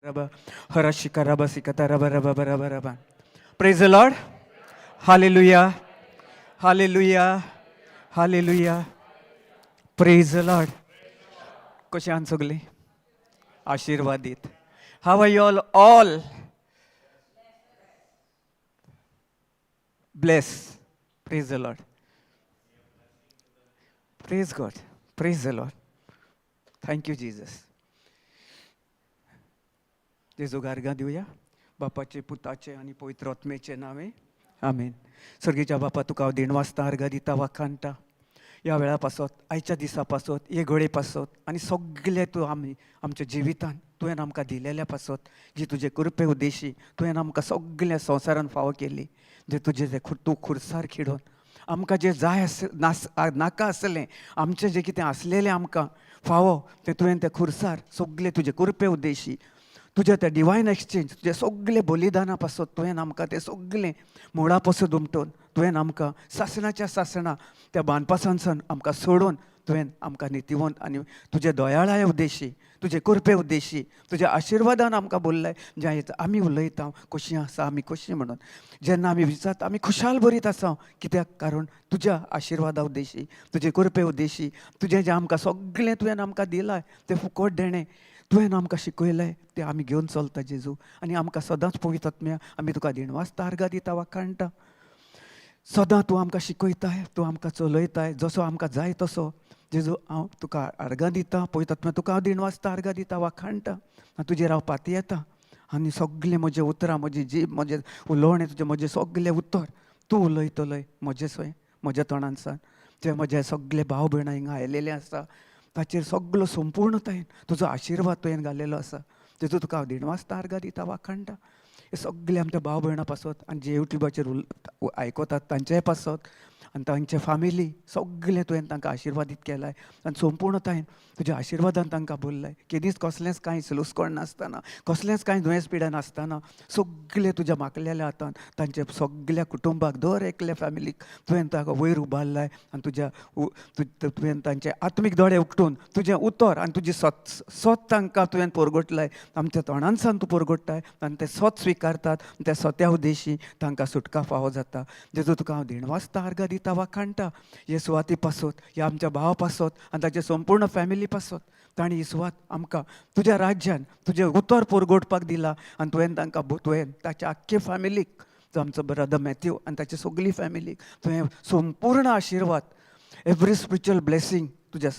Raba, harashika raba sikata raba raba raba raba. Praise the Lord. Hallelujah. Hallelujah. Hallelujah. Praise the Lord. कशी आहात सगळी? आशीर्वादित. How are you all? Bless. Praise the Lord. Praise God. Praise the Lord. Thank you, Jesus. जेजू गारगा देऊया बापाचे पुताचे आणि पवित्र आत्मेचे नावे आमेन. स्वर्गीच्या बापा तुका हांव दिणवासता अर्घ दिता वाखाणटा ह्या वेळा पासत आयच्या दिसा पासत हे घडये पासत आनी सगळे तूं आमच्या जिवितान तुवें आमकां दिलेल्या पासत जी तुजे कृपे उद्देशी तुवें आमकां सगळ्या संवसारान फावो केली जे तुजे जे तूं खुर्सार खिडोवन आमकां जे जाय नाका आसलें आमचें जें कितें आसलेलें आमकां फावो तें तुवें तें खुर्सार सगळे तुजे कृपे उद्देशी तुजें तें डिवायन एक्सचेंज तुजें सगळें बलिदाना पासत तुवें आमकां तें सगळें मुळा पासून उमटोवन तुवें आमकां सासणाच्या सासणा त्या बांदपासानसान आमकां सोडून तुवें आमकां नितिवंत आनी तुजे दयाळाय उद्देशी तुजे कृपे उद्देशी तुज्या आशिर्वादान आमकां बोल्लाय जें आमी उलयता कशीं आसा आमी कशीं म्हणून जेन्ना आमी विचारता आमी खुशाल बरीत आसा कित्याक कारण तुज्या आशिर्वादा उद्देशी तुजे कृपे उद्देशी तुजें जें आमकां सगळें तुवें आमकां दिलाय तें फुकट देणें तुवें आमकां शिकयलें तें आमी घेवन चलता जेजू आनी आमकां सदांच पवित्र आत्म्या आमी तुका दिणवासता अर्घ दिता वाखाणटा सदां तूं आमकां शिकयताय तूं आमकां चलयताय जसो आमकां जाय तसो जेजू हांव तुका अर्घ दिता पवित्र आत्म्या तुका हांव दिणवासता अर्घ दिता वाखाणटा आनी तुजेर हांव पाती येता आनी सगळें म्हजें उतरां म्हजी जीब म्हजें उलोवणें तुजें म्हजें सगळें उतर तूं उलयतलय म्हजें सोय म्हज्या तोंडानसान जे म्हजे सगळे भाव भयणां हिंगा आयलेले आसा ताचेर सगळो संपूर्णतायेन तुजो आशिर्वाद तुवें घालेलो आसा जेजू तुका हांव दिणवासता अर्घ दिता वाखाणटा हे सगळे आमच्या भाव भयणां पासत आनी जे युट्यूबाचेर आयकतात तांचेय पासत आनी तांचे फामिली सगळे तुवें तांकां आशिर्वादीत केलाय आनी संपूर्णतायेन तुज्या आशिर्वादान तांकां बोल्लाय केदींच कसलेंच कांय लुसकोण नासतना कसलेंच कांय दुयेंस पिडा नासतना सगळे तुज्या माकलेल्या हातान तांचे सगळ्या कुटुंबाक दर एकल्या फॅमिलीक तुवें ताका वयर उबारलाय आनी तुवें तांचे आत्मीक दोळे उक्तून तुजें उतर आनी तुजी सोत तांकां तुवें पोरगोटलाय आमच्या तोंडानसान तूं पोरगोट्टाय आनी ते सोत स्विकारतात त्या सोत्या उद्देशी तांकां सुटका फावो जाता जेजू तुका हांव दिणवासता अर्घ दिता वाखाणटा हे सुवाती पासत हे आमच्या भावा पासत आनी ताचे संपूर्ण फॅमिली पासत तांणी ही सुवात आमकां तुज्या राज्यान तुजें उतर पोरगोटपाक दिला आनी तुवें ताच्या आख्खे फॅमिलीक जो आमचो ब्रदर मॅथ्यू आनी ताची सगळी फॅमिलीक तुवें संपूर्ण आशिर्वाद एवरी स्पिरिच्युअल ब्लेसींग तुज्या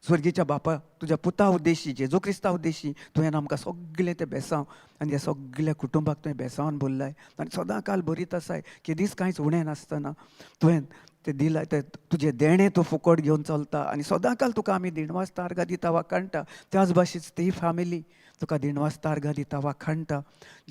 स्वर्गीच्या बापा तुज्या पुता उद्देशी जेजू क्रिस्ता उद्देशी तुवें आमकां सगळें तें बेसांव आनी ह्या सगळ्या कुटुंबाक तुवें बेसांवन बोल्लाय आनी सदां काल बरीत आसाय केदींच कांयच उणें नासतना तुवें तें दिलाय तें तुजें देणें तूं फुकट घेवन चलता आनी सदां काल तुका आमी दिणवासता अर्घ दिता वाखाणटा त्याच भाशेच ती फॅमिली तुका दिणवासता अर्घ दिता वाखाणटा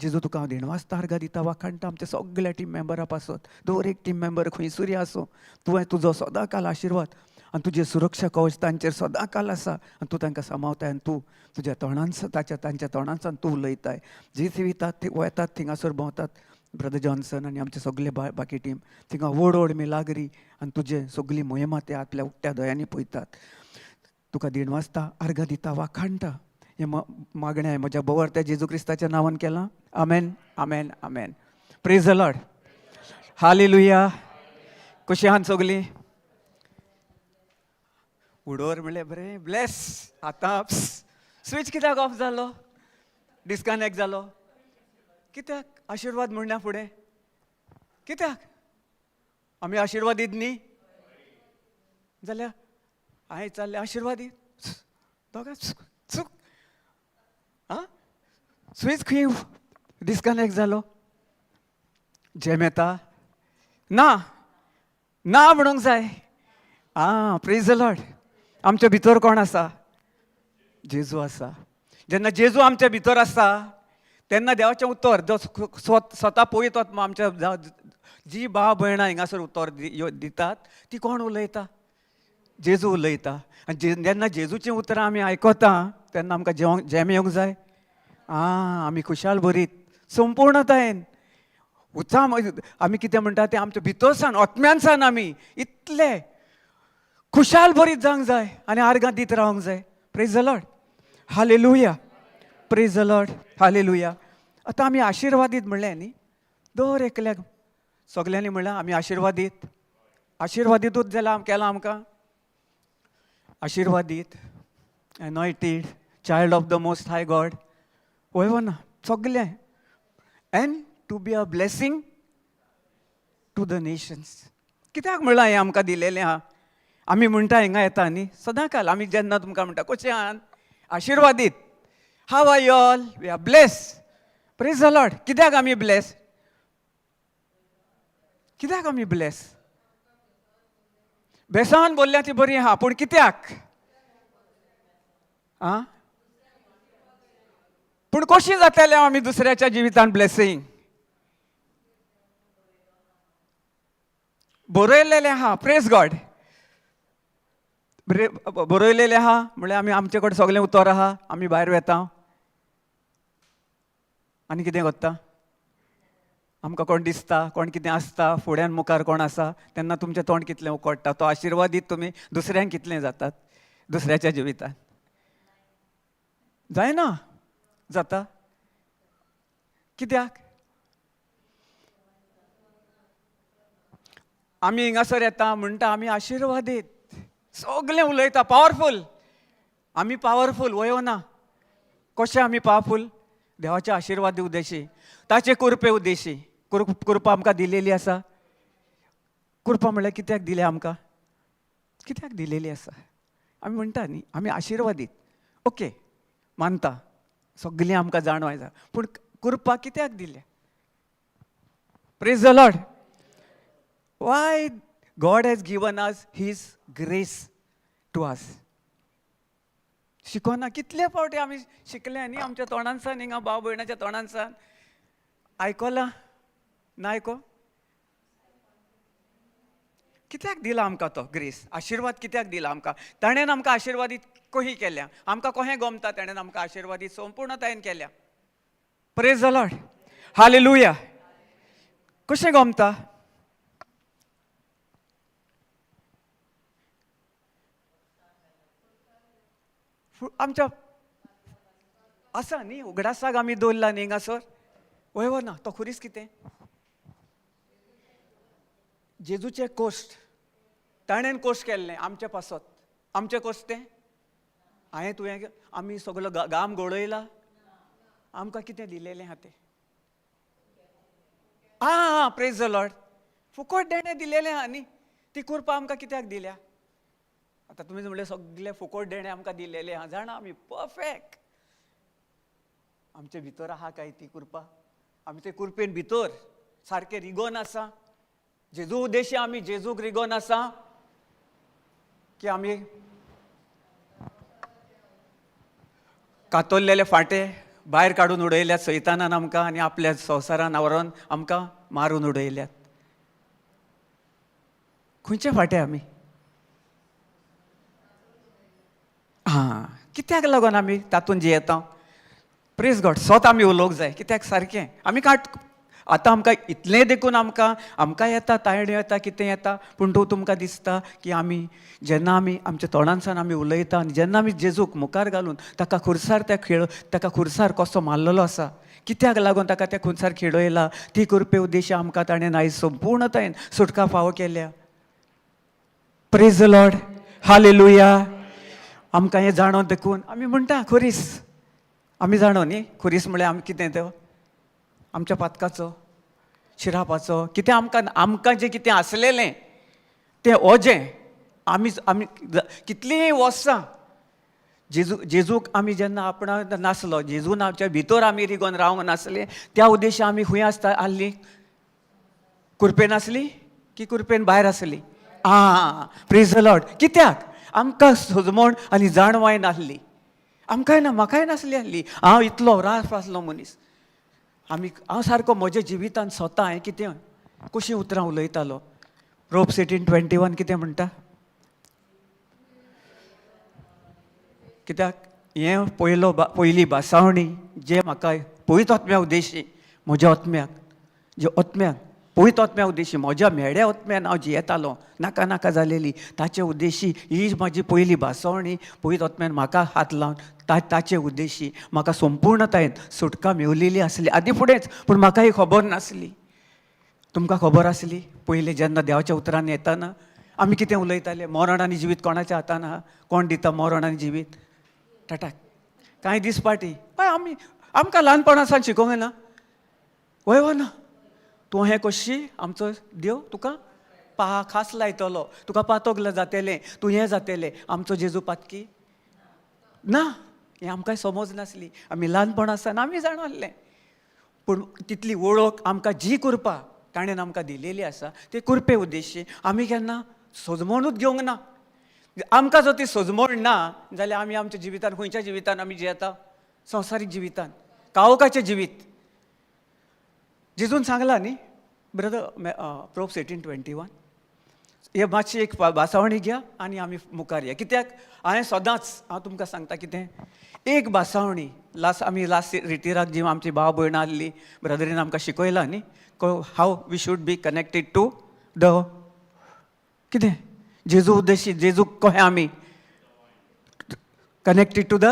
जेजू तुका हांव दिणवासता अर्घ दिता वाखाणटा आमच्या सगळ्या टीम मेंबरां पासत दर एक टीम मेंबर खंयसरूय आसूं तुवें तुजो सदां काल आशिर्वाद आनी तुजें सुरक्षा कवच तांचेर सदां काल आसा आनी तूं तांकां सांबाळताय आनी तूं तुज्या तोंडान तांच्या तोंडानसान तूं उलयताय जी वयतात ती वतात थिंगासर भोंवतात ब्रदर जॉन्सन आनी आमचे सगळे बाकी टीम थिंगा ओड मिलाग्री आनी तुजे सगळी मोहिमा ते आपल्या उक्त्या दोळ्यांनी पळयतात तुका दिणवासता अर्घ दिता वाखाणटा हें मागणें हांवें म्हज्या बवरत्या जेजू क्रिस्ताच्या नांवान केलां amen amen amen. Praise the Lord. Hallelujah. कशीं आहात सगळीं? उडोर म्हणलें बरें ब्लेस. आतां स्विच कित्याक ऑफ जालो डिस्कनेक्ट जालो कित्याक आशिर्वाद म्हणल्या फुडें कित्याक आमी आशिर्वादीत न्ही जाल्यार हांवें चाललें आशिर्वादीत दोगां चूक आं स्विच खंय डिस्कनेक्ट जालो जेम येता ना ना म्हणूंक जाय. Praise the lord. आमच्या भितर कोण आसा? जेजू आसा. जेन्ना जेजू आमच्या भितर आसा तेन्ना देवाचें उतर जो स्वता पळयत वता आमच्या जी भाव भयणां हिंगासर उतर दितात ती कोण उलयता? जेजू उलयता. आनी जेन्ना जेजूचीं उतरां आमी आयकता तेन्ना आमकां जेम येवंक जाय. आमी खुशाल बरीत संपूर्णतायेन उत्साह आमी कितें म्हणटा तें आमच्या भितरसान आत्म्यानसान आमी इतले खुशाल बरीत जावंक जाय आनी अर्घां दीत रावंक जाय. Praise the Lord. Hallelujah. Praise the Lord, hallelujah. आतां आमी आशिर्वादीत म्हणलें न्ही, दर एकल्याक सगल्यांनी म्हणलें आमी आशिर्वादीत. आशिर्वादीतूच जाल्यार केलां आमकां. आशिर्वादीत, anointed, child of the most high God, वय ना सगलें. And to be a blessing to the nations. कित्याक म्हणलां हें आमकां दिलेलें आहा. आमी म्हणटा हिंगा येता न्ही सदांकाल, आमी जेन्ना तुमकां म्हणटा कशें आहात, आशिर्वादीत. How are you all? We are bless. Praise the Lord. कित्याक आमी ब्लेस? कित्याक आमी ब्लेस? बेसांवान बोल्ल्या ती बरी आहा, पूण कित्याक? आं, पूण कशी जातलें आमी दुसऱ्याच्या जिवितान ब्लेसींग? बरयलेलें आहा. Praise God. बरयलेलें आहा म्हळ्यार आमी आमचे कडेन सगळें उतर आहा. आमी भायर वेता आनी कितें करता? आमकां कोण दिसता, कोण कितें आसता, फुड्यान मुखार कोण आसा तेन्ना तुमचें तोंड कितलें उकडटा. तो आशिर्वादीत तुमी दुसऱ्यांक कितलें जातात दुसऱ्याच्या जिवितान? जायना. जाता. कित्याक? आमी हिंगासर येता म्हणटा आमी आशिर्वादीत, सगळें उलयता पावरफूल. आमी पावरफूल वयो ना. कशें आमी पावरफूल? देवाचे आशिर्वाद उद्देशी, ताचे कृपे उद्देशी. कृपा आमकां दिलेली आसा. कृपा म्हणल्यार कित्याक दिली आमकां? कित्याक दिलेली आसा? आमी म्हणटा न्ही आमी आशिर्वादीत. ओके, मानता, सगळीं आमकां जाणवाय जाय, पूण कृपा कित्याक दिल्या? Praise the Lord. Why God has given us his grace to us. शिकोना कितले फावटी आमी शिकले न्ही आमच्या तोंडांसान, हिंगा भाव भयणाच्या तोंडांसान. आयकलां ना आयको? कित्याक दिला आमकां तो ग्रेस? आशिर्वाद कित्याक दिला आमकां? ताणें आमकां आशिर्वादीत कशी केल्या? आमकां कशें गमता ताणें आमकां आशिर्वादीत संपूर्णतायेन केल्या? Praise the Lord, hallelujah. कशें गमता? आमच्या आसा न्ही उगडासाक आमी दवरला न्ही हिंगासर. वय ना तो खरीच कितें? जेजूचे कोश्ट ताणें कोश्ट केल्लें आमचे पासत. आमचें कोश्ट तें हांवें तुवें आमी सगलो गाम घडयला. आमकां कितें दिलेलें आहा तें? आं, प्रेज द लॉर्ड. फुकट देणें दिलेलें आहा न्ही. ती कृपा आमकां कित्याक दिल्या? आतां तुमी म्हणलें सगळें फुकट देणें आमकां दिलेलें आहा. जाणा आमी परफेक्ट. आमचे भितर आहा काय ती कृपा? आमी ते कृपेन भितर सारके रिगोन आसा? जेजू उद्देशी आमी जेजूक रिगोन आसा की आमी कातरलेले फाटे भायर काडून उडयल्यात सैतानान आमकां आनी आपल्या संवसारान आवरून आमकां मारून उडयल्यात? खंयचे फाटे आमी? हां, कित्याक लागून आमी तातूंत जियेता? Praise God. सोत आमी उलोवंक जाय. कित्याक? सारकें आमी आतां आमकां इतलें देखून आमकां येता, तायडे येता, कितें येता, पूण तूं तुमकां दिसता की आमी जेन्ना आमी आमच्या तोंडांसान आमी उलयता आनी जेन्ना आमी जेजूक मुखार घालून ताका खुर्सार ताका खुर्सार कसो मारलेलो आसा, कित्याक लागून ताका त्या खुर्सार खेडयला, ती कृपे उद्देशी आमकां ताणें आयज संपूर्णतायेन सुटका फावो केल्या. Praise the Lord, hallelujah. आमकां हें जाणोन देखून आमी म्हणटा खोरीस. आमी जाणो न्ही खोरीस म्हळ्यार आमी कितें तो आमच्या पातकाचो शिरापाचो कितें आमकां जें कितें आसलेलें तें ओजें आमी कितलींय वर्सां जेजूक आमी जेन्ना आपणाक नासलो, जेजून आमच्या भितर आमी रिगोन रावंक नासले, त्या उद्देशी आमी खंय आसली? कृपेन आसली की कृपेन भायर आसली? Praise the Lord. कित्याक? आमकां सजमण आनी जाणवाय नासली. आमकांय ना, म्हाकाय नासली आसली. हांव इतलो राफ आसलो मनीस. हांव सारको म्हज्या जिवितान स्वता हांवें कितें कशीं उतरां उलयतालो. प्रोब्स 18:21 कितें म्हणटा? कित्याक हें पयली भासावणी जे म्हाका पयत आत्म्या उद्देशी म्हज्या आत्म्याक पळयत आत्म्या उद्देशी म्हज्या मेड्या आत्म्यान हांव जियेतालों नाका नाका जालेली ताचे उद्देशी ही म्हाजी पयली भासावणी पळयत आत्म्यान म्हाका हात लावन ताचे उद्देशी म्हाका संपूर्णतायेन सुटका मेवलेली आसली आदी फुडेंच. पूण म्हाका ही खबर नासली. तुमकां खबर आसली पयलीं जेन्ना देवाच्या उतरान येताना आमी कितें उलयताले, मरण आनी जिवीत कोणाच्या हातान आहा, कोण दिता मरण आनी जिवीत? टाटाक कांय दीस फाटीं हय आमकां ल्हानपणासान शिकोवंक ना वय ना तूं हें कशी आमचो देव तुका खास लायतलो, तुका पातोक जातेलें, तूं हें जातेलें, आमचो जेजू पातकी ना. हें आमकां समज नासली. आमी ल्हानपण आसतना आमी जाणाल्लें. पूण तितली वळख आमकां जी कृपा ताणें आमकां दिलेली आसा ते कृपे उद्देशी आमी केन्ना सजमणूच घेवंक ना. आमकां जर ती सजमण ना जाल्यार आमी आमच्या जिवितान खंयच्या जिवितान आमी जियेता? संवसारीक जिवितान, काळोखाचें जिवीत. जेजून सांगला न्ही ब्रदर प्रोब्स 18:21 हे मातशी एक भासावणी घ्या आनी आमी मुखार या. कित्याक हांवें सदांच हांव तुमकां सांगता कितें एक भासावणी आमी लास्ट रिटिराक जी आमची भाव भयण आसली ब्रदरीन आमकां शिकयला न्ही how we should be connected to the कितें जेजू उद्देशी जेजू कशें आमी connected to the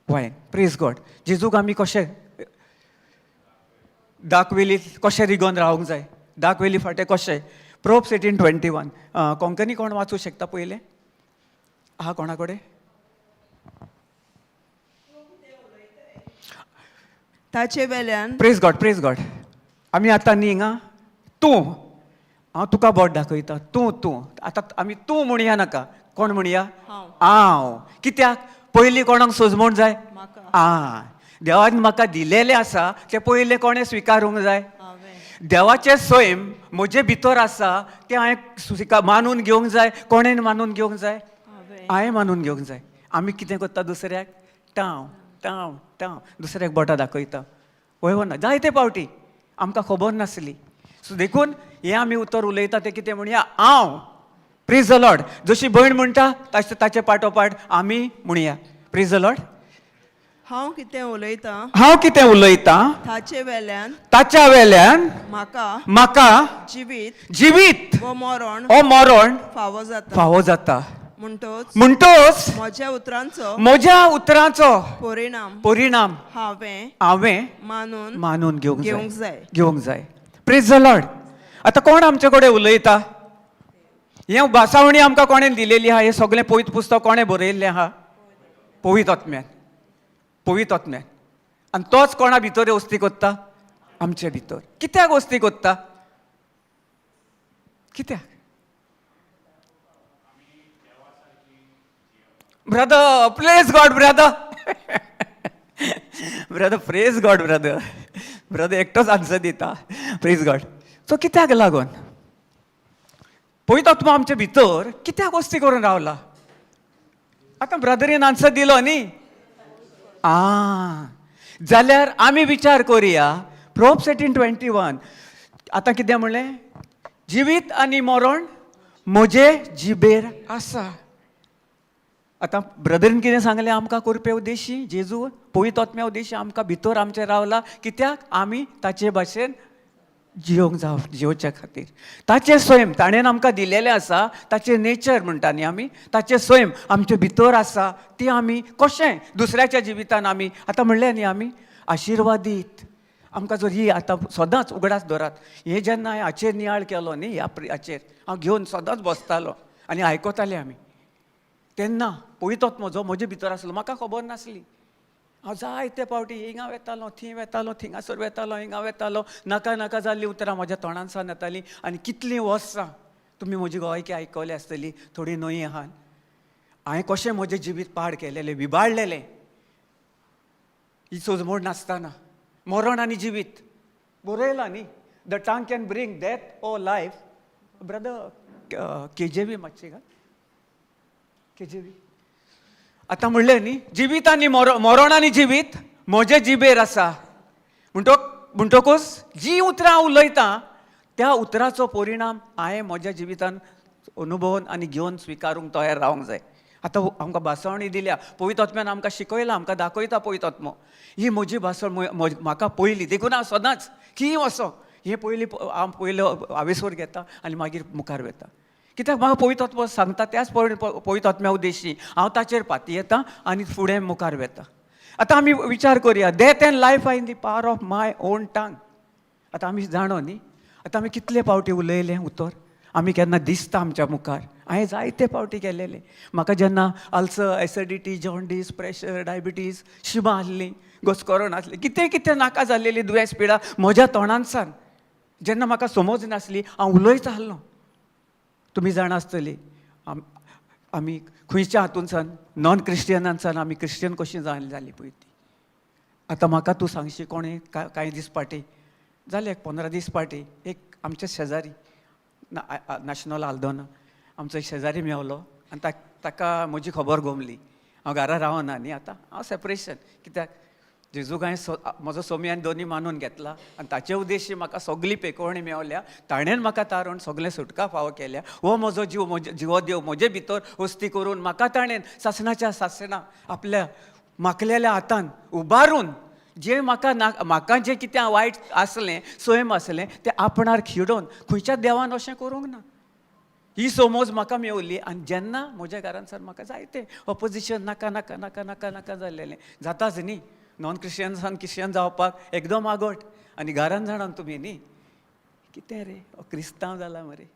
vine. Praise God. जेजूक आमी कशें दाखवेली कशें रिगोन रावंक जाय, दाखवेली फाटें कशें. प्रोब्स 18:21 कोंकणी कोण वाचूं शकता पयलें? आहा कोणा कडेन? ताचे वेल्यान प्रेज गॉड प्रेज गॉड. आमी आतां न्ही हिंगा तूं हांव तुका बोट दाखयता तूं आतां आमी तूं म्हणया नाका कोण म्हणया? हांव. कित्याक पयलीं कोणाक सजमूण जाय? देवान म्हाका दिलेलें आसा तें पयलें कोणें स्विकारूंक जाय? देवाचें सैम म्हजे भितर आसा तें हांवें मानून घेवंक जाय. कोणें मानून घेवंक जाय? हांवें मानून घेवंक जाय. आमी कितें करता दुसऱ्याक टाव टाव टाव दुसऱ्याक बोटां दाखयता वय ना. जायते फावटी आमकां खबर नासली. सो देखून हें आमी उतर उलयता तें कितें म्हणया हांव. Praise the Lord. जशी भयण म्हणटा ताचे पाठोपाठ आमी म्हणया प्रेज द लॉर्ड. हांव कितें उलयतां ताचे वेल्यान म्हाका जिवीत व मरण फावो जाता. म्हणटोच म्हज्या उतरांचो परिणाम हांवें मानून घेवंक जाय. Praise the Lord. आतां कोण आमचे कडेन उलयता? हें भासावणी आमकां कोणें दिलेली आहा? हें सगळें पवित्र पुस्तक कोणें बरयल्लें आहा? पवित्र आत्म्यान. आनी तोच कोणा भितर वस्ती कोत्ता? आमचे भितर. कित्याक वस्ती कोत्ता? कित्याक? Brother praise God brother praise God brother एकटोच आन्सर दिता. Praise God. सो कित्याक लागून पवित्र आत्मा आमचे भितर कित्याक वस्ती करून रावला? आतां ब्रदरीन आन्सर दिलो न्ही. जाल्यार आमी विचार करुया. प्रोब्स 18:21 आतां कितें म्हणलें? जिवीत आनी मरण म्हजे जिबेर आसा. आतां ब्रदरीन कितें सांगलें आमकां कृपे उद्देशी जेजू पवित्र आत्म्या उद्देशी आमकां भितर आमचे रावला. कित्याक आमी ताचे भाशेन जिवोवच्या खातीर. ताचे सैम ताणें आमकां दिलेलें आसा. ताचे नेचर म्हणटा न्ही आमी ताचे सैम आमचे भितर आसा ती आमी कशें दुसऱ्याच्या जिवितान आमी आतां म्हणलें न्ही आमी आशिर्वादीत. आमकां जर ही आतां सदांच उगडास धरात. हें जेन्ना हांवें हाचेर नियाळ केलो न्ही ह्या हाचेर हांव घेवन सदांच बसतालो आनी आयकतालें आमी तेन्ना पवित्र आत्मा जो म्हजे भितर आसलो म्हाका खबर नासली. हांव जायते फावटी हिंगा वेतालो थंय वेतालो थिंगासर वेतालो हिंगा वेतालो नाका नाका जाल्ली उतरां म्हज्या तोंडान सावन येतालीं. आनी कितलीं वर्सां तुमी म्हजी गोंयकी आयकली आसतली थोडी न्हय आहात. हांवें कशें म्हजें जिवीत पाड केलेलें विबाडलेलें. ही सोजमोड नासतना मरण आनी जिवीत बरयलां न्ही. The tongue can bring death or life. Brother KJV मातशें घाल KJV. आतां म्हणलें न्ही जिवीत आनी मरण आनी जिवीत म्हजे जिबेर आसा. म्हणटकूच जी उतरां हांव उलयतां त्या उतराचो परिणाम हांवें म्हज्या जिवितान अनुभवून आनी घेवन स्विकारूंक तयार रावंक जाय. आतां आमकां भासावणी दिल्या पवित्र आत्म्यान आमकां शिकयलां आमकां दाखयता पवित्र आत्मो ही म्हजी भासण म्हाका पयली देखून हांव सदांच खीय वसो हे पयलो आवेसोर घेता आनी मागीर मुखार वता. कित्याक म्हाका पवित्र आत्मा सांगता त्याच पवित्र आत्म्या उद्देशी हांव ताचेर पाती येता आनी फुडें मुखार वता. आतां आमी विचार करुया, death and life are in the power of my own tongue. आतां आमी जाणो न्ही, आतां आमी कितले फावटी उलयलें उतर, आमी केन्ना दिसता आमच्या मुखार. हांवें जायते फावटी केलेले. म्हाका जेन्ना ulcer, acidity, jaundice, pressure, diabetes, शिमा आसली, घोस्कोरो नासली, कितें कितें नाका जाल्लेली दुयेंस पिडा म्हज्या तोंडानसान जेन्ना म्हाका समज नासली हांव उलयत आसलो. तुमी जाण आसतली आमी खंयच्या हातूंतसान नॉन क्रिश्चनांसान आमी क्रिश्चन कशीं जाली पळय ती. आतां म्हाका तूं सांगशी कोणें कांय दीस फाटीं जाले 15 दीस फाटीं एक आमचे शेजारी नॅशनल आल्दोना आमचो एक शेजारी मेवलो आनी ताका म्हजी खबर गमली. हांव घरा रावना न्ही, आतां हांव सेपरेशन, कित्याक जेजूक हांवें म्हजो सोमी दोनी मानून घेतला आनी ताचे उद्देशी म्हाका सगळी पेकोवणी मेवल्या. ताणेन म्हाका तारून सगळें सुटका फावो केल्या. हो म्हजो जीव, म्हजो जिवो देव म्हजे भितर वस्ती करून म्हाका ताणेन सासणाच्या सासणां आपल्या माखलेल्या हातान उबारून जें म्हाका जें कितें वायट आसलें, स्वयं आसलें, तें आपणार खिडोवन खंयच्याच देवान अशें करूंक ना. ही समज म्हाका मेवली. आनी जेन्ना म्हज्या घरान सर म्हाका जायतें ऑपोजिशन नाका नाका नाका नाका नाका जाल्लेलें, जाताच न्ही नॉन क्रिश्चन्सान क्रिश्चन जावपाक एकदम आगोट. आनी घरान जाणान तुमी न्ही कितें रे क्रिस्तांव जाला मरे,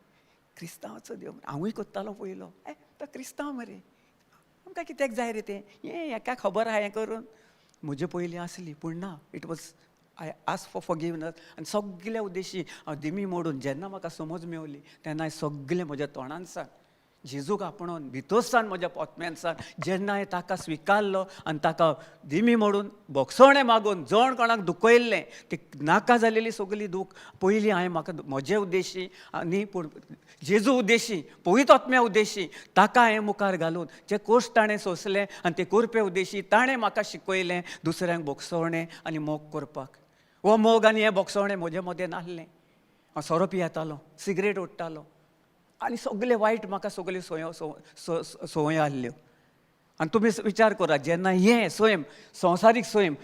क्रिस्तांवाचो देव हांवूय कोत्तालो पयलो, तो क्रिस्तांव मरे, आमकां कित्याक जाय रे तें, हेका खबर आहा हें करून. म्हजे पयलीं आसली पूण ना, it was I ask for forgiveness. आनी सगळे उद्देशी हांव दिमी मोडून जेन्ना म्हाका समज मेवली तेन्ना हांवें सगळें म्हज्या तोंडान सांग जेजूक आपणून भितोसान म्हज्या पोत्म्यान सांग. जेन्ना हांवें ताका स्विकारलो आनी ताका दिमी मोडून बोगसोणें मागून जण कोणाक दुखयल्लें तें नाका जालेली सगळी दूख पयलीं हांवें म्हाका म्हजे उद्देशी न्ही पूण जेजू उद्देशी पवित्र आत्म्या उद्देशी ताका हांवें मुखार घालून जे कोश्ट ताणें सोंसलें आनी ते कोरपे उद्देशी ताणें म्हाका शिकयलें दुसऱ्यांक बोगसोणें आनी मोग करपाक. हो मोग आनी हें बोगसोणें म्हजे मदें नासलें. हांव सोरो पियेतालो, सिगरेट ओडटालो आनी सगळे वायट म्हाका सगल्यो संवय आसल्यो. आनी तुमी विचार करात, जेन्ना हें स्वयं संवसारीक स्वयं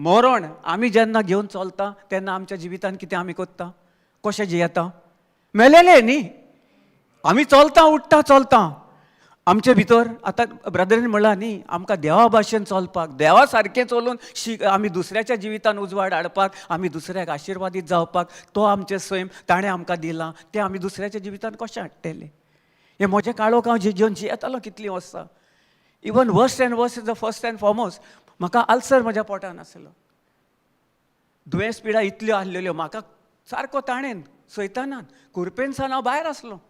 मरण आमी जेन्ना घेवन चलता तेन्ना आमच्या जिवितान कितें आमी कोत्ता, कशें जियेता, मेलेले न्ही. आमी चलता उठता चलता आमचे भितर. आतां ब्रदरीन म्हणलां न्ही, आमकां देवा भाशेन चलपाक, देवा सारकें चलून आमी दुसऱ्याच्या जिवितान उजवाड हाडपाक, आमी दुसऱ्याक आशिर्वादीत जावपाक तो आमचें स्वयं ताणें आमकां दिलां. तें आमी दुसऱ्याच्या जिवितान कशें हाडटले. हें म्हजें काळोख हांव घेवन जियेतालो कितलीं वर्सां. Even worst end worst is the first end foremost. म्हाका आल्सर म्हज्या पोटान आसलो, दुयेंस पिडा इतल्यो आसलेल्यो. म्हाका सारको ताणेन सैतानान कुरपेन सावन हांव भायर आसलो.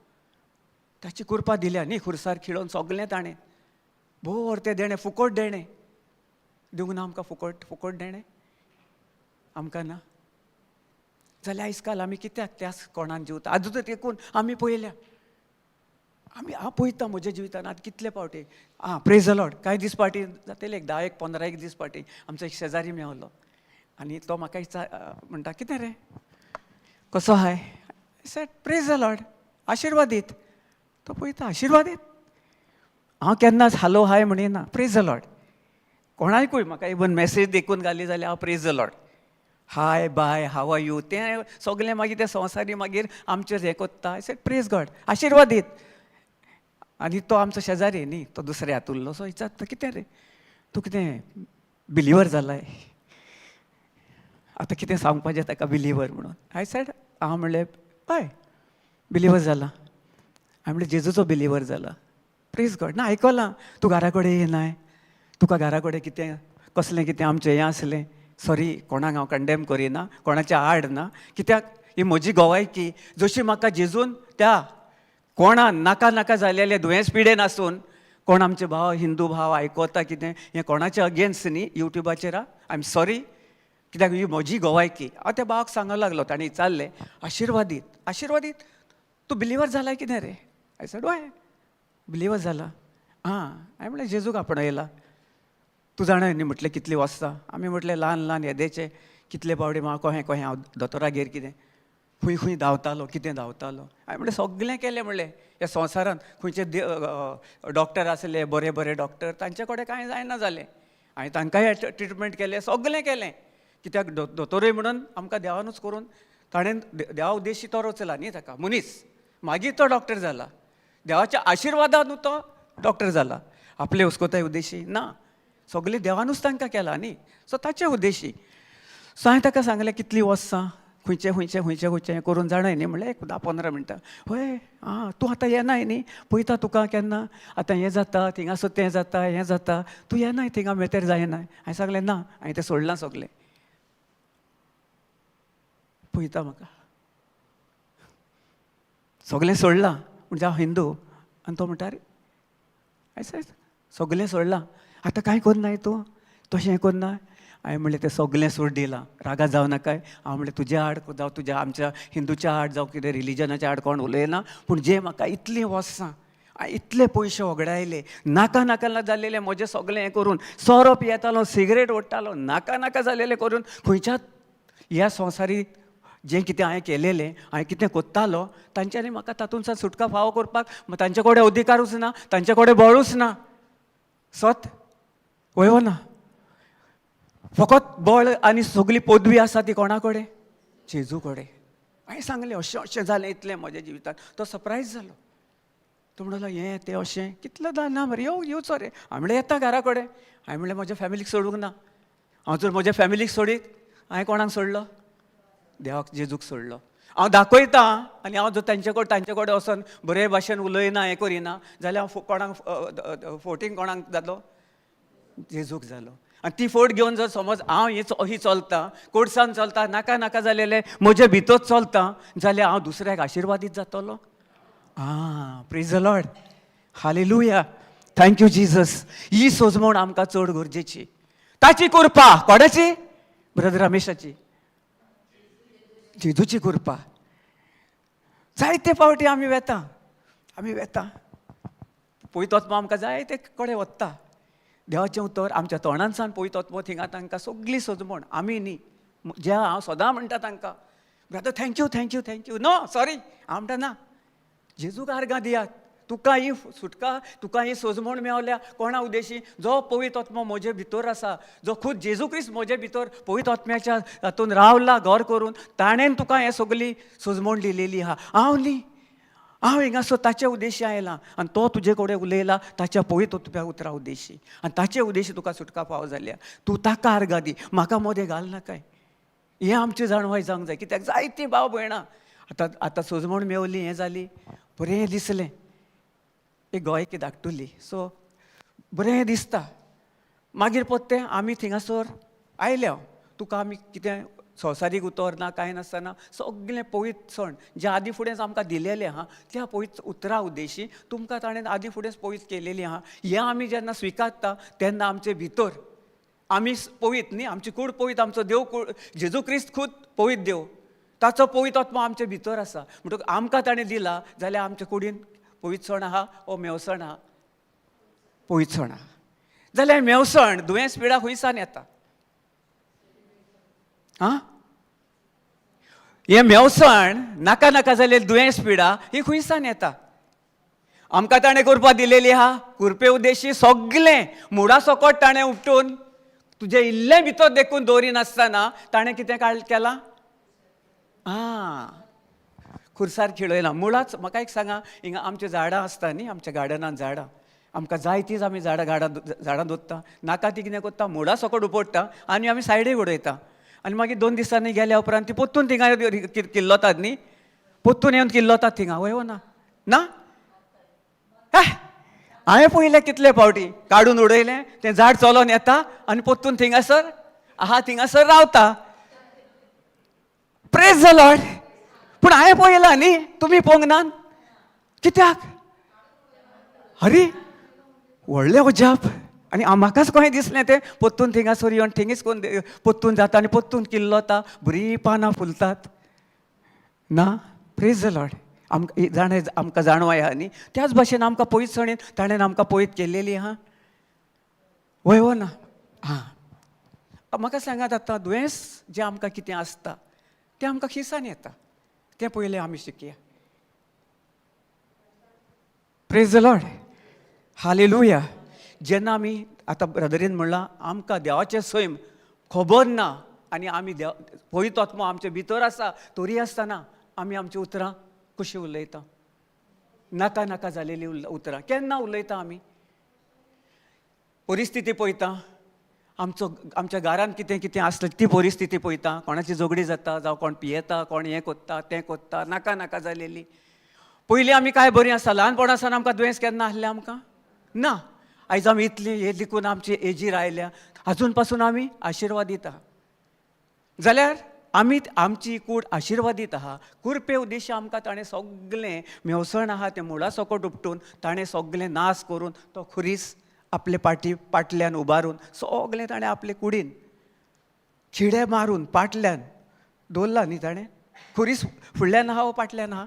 ताची कुरपा दिल्या न्ही, खुर्सार खिळोवन सगळें ताणें भोर तें देणें फुकट देणें दिवंक ना आमकां. फुकट देणें आमकां ना जाल्यार आयज काल आमी कित्याक त्याच कोणान जिवता. आजून देखून आमी पळयल्या, हांव पळयता म्हज्या जिवितान आतां कितले फावटी प्रेज द लॉर्ड. कांय दीस फाटीं जातले एक 10-15 दीस फाटीं आमचो एक शेजारी मेवलो आनी तो म्हाका म्हणटा, कितें रे कसो आहाय. सेड प्रेज द लॉर्ड, आशिर्वादीत. तो पळयता आशिर्वादीत. हांव केन्नाच हालो हाय म्हणिना, प्रेज द लॉर्ड. कोणाकूय म्हाका इवन मॅसेज देखून घाली जाल्यार हांव praise the Lord, hi bye how are you, तें सगळें मागीर तें संवसारी मागीर आमचेर हें कोत्ता. आय सेड प्रेज गॉड, आशिर्वादीत. आनी तो आमचो शेजारी न्ही, तो दुसऱ्या हातूंतलो. सो विचारता, कितें रे तूं कितें बिलिवर जालाय. आतां कितें सांगपाचें ताका बिलिवर म्हणून. आय सेड, हांव म्हणलें हय बिलिवर जाला. हांवें म्हणलें जेजूचो बिलिवर जाला. Praise God. ना आयकलां तूं घरा कडेन येनाय, तुका घरा कडेन कितें कसलें कितें आमचें हें आसलें. सॉरी, कोणाक हांव कंडेम करिना, कोणाचें आड ना. कित्याक ही म्हजी गोवायकी. जशी म्हाका जेजून त्या कोणान नाका नाका जालेले दुयेंस पिडेन आसून कोण आमचे भाव हिंदू भाव आयकता कितें हें कोणाचें अगेन्स्ट न्ही युट्यूबाचेर. आय एम सॉरी, कित्याक ही म्हजी गोवायकी. हांव त्या भावाक सांगूंक लागलो, ताणें विचारलें आशिर्वादीत आशिर्वादीत तूं बिलिवर जालाय कितें रे. आय सेड हय बिलिवर जाला. हांवें म्हणलें जेजूक आपणयला. तूं जाणा न्ही म्हटलें कितलीं वर्सां. आमी म्हटलें ल्हान ल्हान येदेचे कितले फावटी म्हाका कहें हांव दोतोरागेर कितें खंय खंय धांवतालो, कितें धांवतालो. हांवें म्हणलें सगळें केलें. म्हणलें ह्या संवसारांत खंयचे डॉक्टर आसले बरे बरे डॉक्टर, तांचे कडेन कांय जायना जालें. हांवें तांकांय ट्रिटमेंट केलें, सगळें केलें. कित्याक दोतोरूय म्हणून आमकां देवानूच करून ताणें देवा उद्देशी तो रचला न्ही ताका मनीस. मागीर तो डॉक्टर जाला. देवाच्या आशिर्वादान तो डॉक्टर जाला. आपले हुस्कोताय उद्देशी ना, सगळें देवानूच तांकां केलां न्ही. सो ताचे उद्देशी. सो हांवें ताका सांगलें कितलीं वर्सां खंयचें खंयचें खंयचें खंयचें करून जाणाय न्ही. म्हणलें एक 10-15 मिनटां. हय तूं आतां येनाय न्ही, पळयता तुका केन्ना आतां हें जाता थिंगासो तें जाता हें जाता, तूं येनाय थिंगा मेतेर जायनाय. हांवें सांगलें ना, हांवें तें सोडलां सगलें. पळयता म्हाका सगलें सोडलां. म्हणजे हांव हिंदू आनी तो म्हणटा हांवें सगलें सोडलां, आतां कांय करनाय तूं, तशें करना. हांवें म्हणलें तें सगलें सोड दिलां, रागा जावं नाकाय. हांव म्हणलें तुज्या आड जावं तुज्या आमच्या हिंदूच्या आड जावं कितें रिलिजनाच्या आड कोण उलयना, पूण जें म्हाका इतलीं वर्सां इतले पयशे वगडायले, नाका नाका जाल्लेले म्हजें सगलें हें करून सोरो पियेतालो, सिगरेट ओडटालो, नाका नाका जाल्लेलें करून खंयच्याच ह्या संवसारीक जें कितें हांवें केलेलें, हांवें कितें कोत्तालो, तांच्यांनी म्हाका तातूंतल्यान सुटका फावो करपाक तांचे कडेन अधिकारूच ना, तांचे कडेन बळूच ना. सत वयो ना. फकत बळ आनी सगळी पदवी आसा ती कोणा कडेन? जेजू कडेन. हांवें सांगलें अशें अशें जालें इतलें म्हज्या जिवितांत. तो सरप्रायज जालो. तो म्हणलो हें तें अशें कितलें ना मरे येवचो रे. हांवें म्हणलें येता घरा कडेन. हांवें म्हणलें म्हज्या फॅमिलीक सोडूंक ना. हांव जर म्हज्या फॅमिलीक सोडीत हांवें कोणाक सोडलो? देवाक जेजूक सोडलो. हांव दाखयता आनी हांव जर तांचे कडेन वचोन बरे भाशेन उलयना हें करिना जाल्यार हांव कोणाक फोटींग कोणाक जालो? जेजूक जालो. आनी ती फोट घेवन जर समज हांव ही चलता, कोर्सान चलता, नाका नाका जालेले म्हजे भितूच चलता, जाल्यार हांव दुसऱ्याक आशिर्वादीत जातलो. Praise the Lord. Hallelujah. Thank you Jesus. ही सोजमण आमकां चड गरजेची. ताची कृपा कोणाची? ब्रदर रमेशाची. जेजूची कृपा. जायते फावटी आमी वेता पळयत वचपा आमकां जायते कडेन वता. देवाचें उतर आमच्या तोंडान सावन पळयत वचपा थिंगा तांकां सगळी सोजमण आमी न्ही, जे हांव सदां म्हणटा तांकां brother thank you thank you thank you. No sorry, हांव म्हणटा ना, जेजूक आर्गां दियात. तुका ही सुटका, तुका ही सोजमण मेवल्या कोणा उद्देशी? जो पवित्र आत्मा म्हजे भितर आसा, जो खूद जेजू क्रिस्त म्हजे भितर पवित्र आत्म्याच्या हातून रावला घर करून, ताणेन तुका हें सगळी सोजमण दिलेली आहा. हांव न्ही, हांव हिंगासो ताच्या उद्देशी आयलां आनी तो तुजे कडेन उलयला ताच्या पवित्र उतरा उद्देशी आनी ताचे उद्देशी तुका सुटका फावो जाल्या. तूं ताका आर्गां दी, म्हाका मदें घाल नाकाय. हें आमचें जाणवाय जावंक जाय. कित्याक जायतीं भाव भयणां आतां सोजमण मेवली हें जाली, बरें दिसलें. एक गोंयकी धाकटुली. सो बरें दिसता. मागीर पोत्तें आमी थिंगासोर आयल्या. तुका आमी कितें संवसारीक उतर ना कांय नासतना सगळें पवित्र सण जे आदी फुडेंच आमकां दिलेले आहा, त्या पवित्र उतरा उद्देशी तुमकां ताणें आदी फुडेंच पवित्र केलेली आहा. हें आमी जेन्ना स्विकारता तेन्ना आमचे भितर आमी पवित्र न्ही, आमची कूड पवित्र, आमचो देव जेजू क्रिस्त खूद पवित्र देव, ताचो पवित्र आत्मा आमचे भितर आसा. म्हणटकूच आमकां ताणें दिला जाल्यार आमचे कुडीन पवित्र सण आहा हो मेवसण आहा, पवित्र सण आहा. जाल्यार मेवसण दुयेंस पिडा खंयसान येता? हे मेवसण नाका नाका जालेली दुयेंस पिडा ही खंयसान येता? आमकां ताणें कृपा दिलेली आहा. कृपे उद्देशी सगळें मुडा सकट ताणें उपटून तुजें इल्लें भितर देखून दवरिनासतना ताणें कितें केलां? खुर्सार खिळयलां. मुळाच म्हाका एक सांगा, हिंगा आमचीं झाडां आसता न्ही, आमच्या गार्डनांत झाडां आमकां जाय तीच आमी झाडां दोत्ता. नाका ती कितें करता? मुडा सकट उपडटा आनी आमी सायडीक उडयता. आनी मागीर 2 दिसांनी गेल्या उपरांत ती पोत्तून थिंगा किल्लोतात न्ही, पोत्तून येवन किल्लोतात थिंगा. वय ना ना हांवें पळयलें कितले फावटी काडून उडयलें तें झाड चलोन येता आनी पोत्तून थिंगासर आहा थिंगासर रावता. Praise the Lord. पूण हांवें पळयलां न्ही, तुमी पळोवंक ना. कित्याक? अरे व्हडलें अजाप. आनी म्हाकाच कशें दिसलें तें पोत्तून थिंगासर येवन थिंगीच कोण पोत्तून जाता आनी पोत्तून किल्लोता, बरीं पानां फुलतात ना. Praise the Lord. आमकां जाणवाय आहा न्ही. त्याच भाशेन आमकां पयत सणीन ताणें आमकां पयत केल्लेली आहा. वय वो ना. म्हाका सांगात आतां दुयेंस जें आमकां कितें आसता तें आमकां खिसान येता, तें पयलें आमी शिकया. Praise the Lord. हालेलुया. जेन्ना आमी आतां ब्रदरीन म्हणलां आमकां देवाचें सैम खबर ना आनी आमी पळयत आत्मो आमचे भितर आसा तरी आसतना आमी आमची उतरां कशीं उलयता, नाका नाका जालेली उतरां केन्ना उलयता आमी. परिस्थिती पळयता, आमच्या घरान कितें कितें आसलें ती परिस्थिती पळयता, कोणाची झगडी जाता जावं कोण पियेता, कोण हें कोत्ता तें कोत्ता, नाका नाका जालेली. पयलीं आमी काय बरीं आसा, ल्हानपणा सावन आमकां दुयेंस केन्ना आहलें आमकां ना. आयज आमी इतली हे देखून आमची एजीर आयल्या, आजून पासून आमी आशिर्वादीत आहा. जाल्यार आमी आमची कूड आशिर्वादीत आहा. कुरपे उद्देश आमकां ताणें सगळें मेवसण आहा तें मुळा सकट उपटून ताणें सगळें नाश करून तो खुरीस आपले पाटल्यान उबारून सगळें ताणें आपले कुडीन खिडे मारून पाटल्यान दवरला न्ही ताणें. खुरीस फुडल्यान आहा वो फाटल्यान आहा?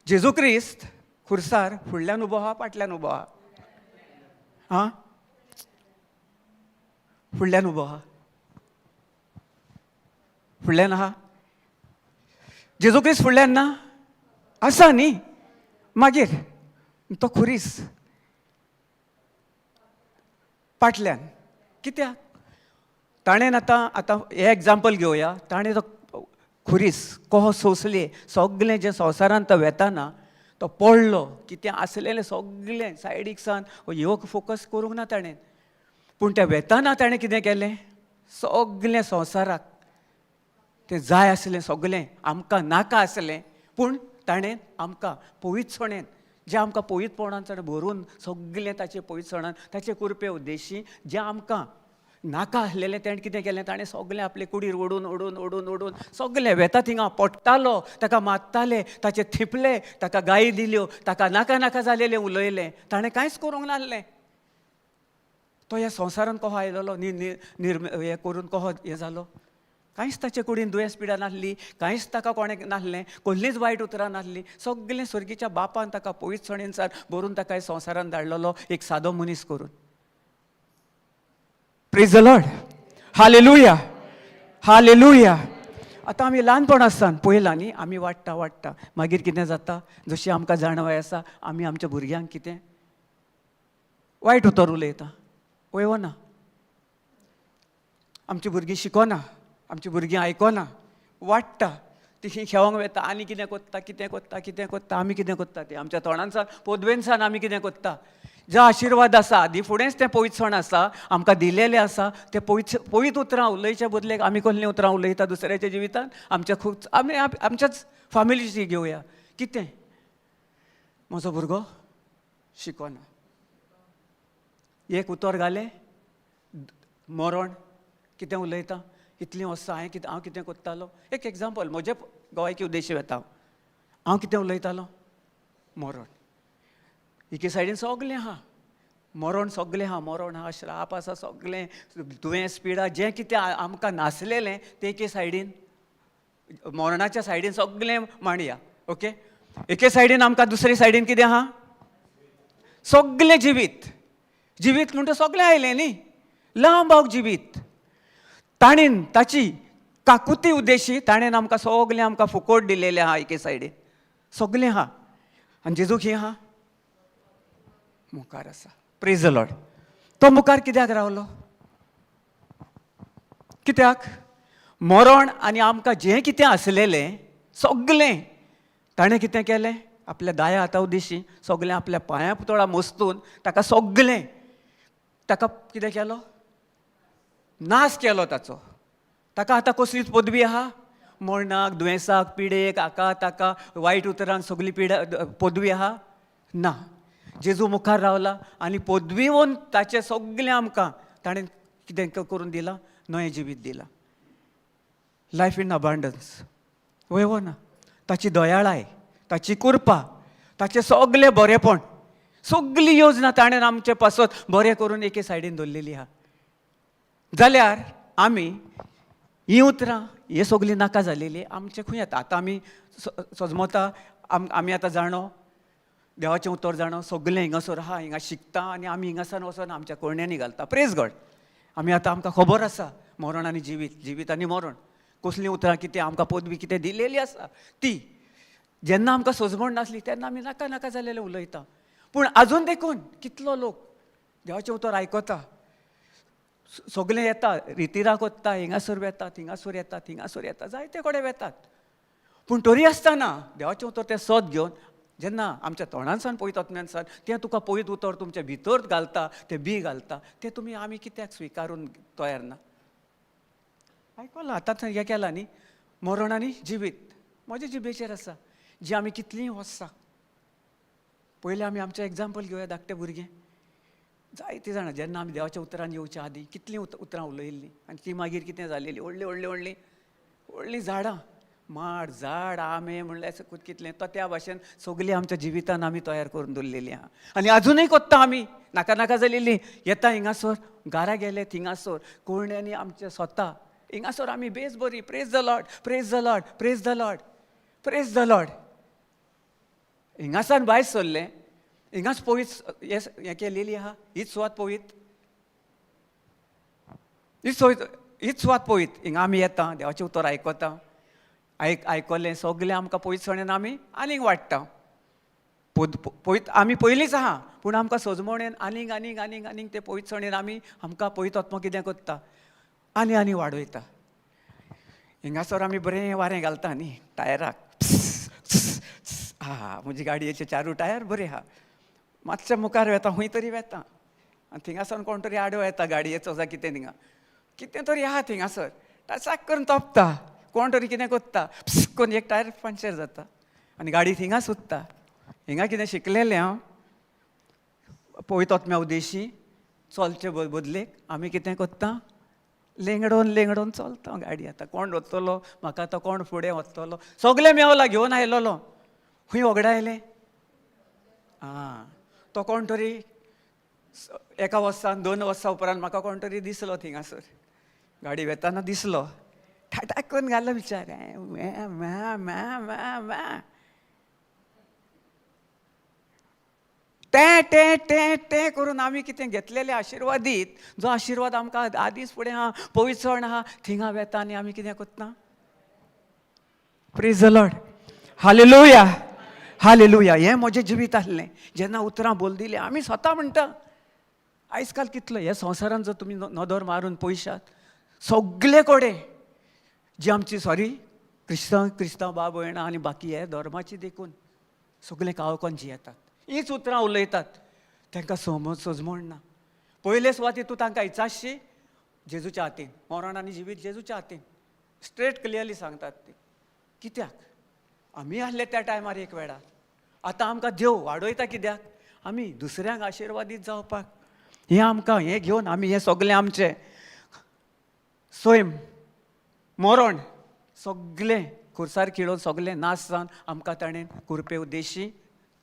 जेजू क्रिस्त खुर्सार फुडल्यान उबो आहा फाटल्यान उबो आहा? हां, फुडल्यान उबो आहा. फुडल्यान आहा? जेजू क्रिस्त फुडल्यान ना आसा न्ही? मागीर तो खुरीस फाटल्यान कित्याक? ताणें आतां हे एग्जाम्पल घेवया. ताणें तो खुरीस कहो सोंसले, सगळें जें संवसारांत तो वेताना तो पडलो, कितें आसलेलें सगळें सायडीक सावन ह्यो फोकस करूंक ना ताणें. पूण त्या वेताना ताणें कितें केलें? सगळें संवसाराक तें जाय आसलें सगळें आमकां नाका आसलें, पूण ताणें आमकां पवित्रसणेन जें आमकां पवित्रपणान ताणें भरून सगळें ताचे पवित्रसणान ताचे कुरपे उद्देशी जें आमकां नाका आसलेलें ताणें कितें केलें? ताणें सगळें आपले कुडीर ओडून ओडून ओडून ओडून सगळें वेता थिंगा पडटालो, ताका मारताले, ताचे थिपले, ताका गायी दिल्यो, ताका नाका नाका जालेलें उलयलें. ताणें कांयच करूंक नासलें. तो ह्या संवसारान कहो आयलोलो हें करून कहो हें जालो? कांयच ताचे कुडीन दुयेंस पिडा नासली, कांयच ताका कोणें नासलें, कसलींच वायट उतरां नासलीं. सगळें स्वर्गीच्या बापान ताका पवित्रसणेनसार भरून ताका ह्या संवसारान धाडलेलो एक सादो मनीस करून. Praise the Lord. Hallelujah, hallelujah. आतां आमी ल्हानपण आसतना पळयलां न्ही, आमी वाडटा मागीर कितें जाता? जशी आमकां जाणवय आसा आमी आमच्या भुरग्यांक कितें वायट उतर उलयता, वय ना? आमची भुरगीं शिकोना, आमची भुरगीं आयकोना, वाडटा ती खेळोंक वेता आनी कितें कोत्ता कितें कोत्ता कितें कोत्ता. आमी कितें कोत्ता तें आमच्या तोंडांसान पोदवेनसान आमी कितें कोत्ता? जे आशिर्वाद आसा आदी फुडेंच तें पवित्रसण आसा आमकां दिलेलें आसा तें पवित्र उतरां उलयच्या बदलेक आमी कसलीं उतरां उलयता दुसऱ्याच्या जिवितान? आमी आमच्याच फामिलीची घेवया. कितें? म्हजो भुरगो शिकोना, एक उतर घालें मरण, कितें उलयता? इतलीं वर्सां हांव कितें कोत्तालो? एक एग्जाम्पल म्हजे गोंयचे उद्देश वेता. हांव कितें उलयतालो? मरण. एके सायडीन सगळें आहा मरण, सगळें आहा मरण आहा, श्राप आसा, सगळें दुयेंस पिडा जें कितें आमकां नासलेलें तें एके सायडीन मरणाच्या सायडीन सगळें मांडया. ओके. एके सायडीन आमकां दुसरे सायडीन कितें आहा? सगळें जिवीत. जिवीत म्हणटा सगळें आयलें न्ही, लांबावक जिवीत. ताणेन ताची काकुती उद्देशी ताणेन आमकां सगळें आमकां फुकट दिलेलें आहा. एके सायडीन सगळें आहा आनी जेजू खंय आहा? मुखार आसा. Praise the Lord. तो मुखार कित्याक रावलो? कित्याक? मरण आनी आमकां जें कितें आसलेलें सगळें ताणें कितें केलें? आपल्या दाया हाता उद्देशी सगळें आपल्या पांया तळा मोस्तून ताका सगळें ताका कितें केलो? नाश केलो ताचो. ताका आतां कसलीच पदवी आहा? मरणाक, दुयेंसाक, पिडेक, हाका ताका वायट उतरांक सगळी पदवी आहा? ना. जेजू मुखार रावला आनी पदवीवन ताचें सगळें आमकां ताणें कितें करून दिलां? नवें जिवीत दिलां. Life in abundance. वय ना? ताची दयाळाय, ताची कृपा, ताचें सगळें बरेंपण, सगळी योजना ताणें आमचे पासत बरें करून एके सायडीन दवरलेली आहा. जाल्यार आमी हीं उतरां हे सगळीं नाका जालेलीं आमचे खंय येता? आतां आमी सजमता आमी आतां जाणो देवाचें उतर जाणो सगळें हिंगासर आहा, हिंगा शिकता आनी आमी हिंगासान वचोन आमच्या कोळण्यांनी घालता. Praise god. आमी आतां आमकां खबर आसा मरण आनी जिवीत, जिवीत आनी मरण, कसलीं उतरां कितें आमकां पदवी कितें दिलेली आसा ती. जेन्ना आमकां सजमण नासली तेन्ना आमी नाका नाका जालेलें उलयता. पूण आजून देखून कितलो लोक देवाचें उतर आयकता सगळे येता, रितीराक वता, हिंगासर वेतात, हिंगासर येतात, हिंगासर येतात, जायते कडेन वेतात. पूण तरी आसतना देवाचें उतर तें सत घेवन जेन्ना आमच्या तोंडानसान पळयत आत्म्यानसान तें तुका पळयत उतर तुमच्या भितर घालता, तें बी घालता, तें तुमी आमी कित्याक स्विकारून तयार ना? आयकलां आतांच हें केलां न्ही, मरण आनी जिवीत म्हज्या जिबेचेर आसा, जी आमी कितलीं वचसा. पयलीं आमी आमचें एग्जाम्पल घेवया, धाकटें भुरगें जायतीं जाणां जेन्ना आमी देवाच्या उतरान येवच्या आदीं कितलीं उतरां उलयल्लीं आनी ती मागीर कितें जालेलीं, व्हडलीं व्हडलीं व्हडलीं व्हडलीं झाडां, माड झाड आंबे म्हणल्यार कितलें तो त्या भाशेन सगलीं आमच्या जिवितान आमी तयार करून दवरलेलीं आहा. आनी अजुनूय कोत्ता आमी, नाका नाका जालेलीं येता हिंगासर, घरा गेले थिंगासर, कोळण्यांनी आमचे स्वता हिंगासर आमी बेस बरी, praise the Lord, praise the Lord, praise the Lord, praise the Lord. हिंगासान भायर सरले, हिंगाच पवित्र हें केलेली आहा, हीच सुवात पवित्र, हीच सुवात पवित्र. हिंगा आमी येता, देवाचें उतर आयकता, आयकलें सगलें आमकां पवित्रपणान आमी आनीक वाडटा. पवित्र आमी पयलींच आहा, पूण आमकां सजमणेन आनीक आनीक आनीक आनीक ते पवित्रपणेन आमकां पवित्र आत्मा कितें करता, आनी आनी वाडयता. हिंगासर आमी बरें वारें घालता न्ही टायराक, म्हजी गाडयेचे चारूय टायर बरे आहा, मातशें मुखार वेता खंय तरी वेता, आनी थिंगासर कोण तरी आडवो येता गाडयेचो जावं कितें थिंगा कितें तरी आहा थिंगासर, टाचाक करून तोपता, कोण तरी कितें करता, करून एक टायर पंक्चर जाता आनी गाडी थिंगा सुट्टा. हिंगा कितें शिकलेलें हांव, पवित्र आत्म्या उद्देशी चलचे बदलेक आमी कितें करता, लेंगडोन लेंगडोन चलता गाडी. आतां कोण वतलो म्हाका, आतां कोण फुडें वतलो, सगळें मेवला घेवन आयलोलो, खंय वगडायलें, तो कोण तरी एका वर्सान 2 वर्सां उपरांत म्हाका कोण तरी दिसलो थिंगासर, गाडी वेताना दिसलो, ठाटाक करून घालो विचार, ते करून आमी कितें घेतलेले आशिर्वादीत, जो आशिर्वाद आमकां आदींच फुडें आहा, पवित्रसण आहा, थिंगा वेता आनी आमी कितें करता, praise the Lord, hallelujah, hallelujah. हें म्हजें जिवीत आहलें जेन्ना उतरां बोल दिलीं. आमी स्वता म्हणटा आयज काल कितलो ह्या संवसारान जर तुमी नदर मारून पळयशात, सगळे कडेन जी आमची क्रिस्तांव बाब भयणां आनी बाकी हे धर्माची देखून सगळे काळोखान जियेतात, हीच उतरां उलयतात, तांकां सजमण ना. पयले सुवातेर तांकां इचासशी जेजूच्या हातीन, मरण आनी जिवीत जेजूच्या हातीन, स्ट्रेट क्लियरली सांगतात ती. कित्याक आमी आहले त्या टायमार एक वेळार, आतां आमकां देव वाडयता कित्याक, आमी दुसऱ्यांक आशिर्वादीत जावपाक. हें आमकां हें घेवन आमी हें सगळें आमचें सैम मरण सगळें खुर्सार खिळोवन सगळें नाश जावन आमकां ताणें कुरपे उद्देशी,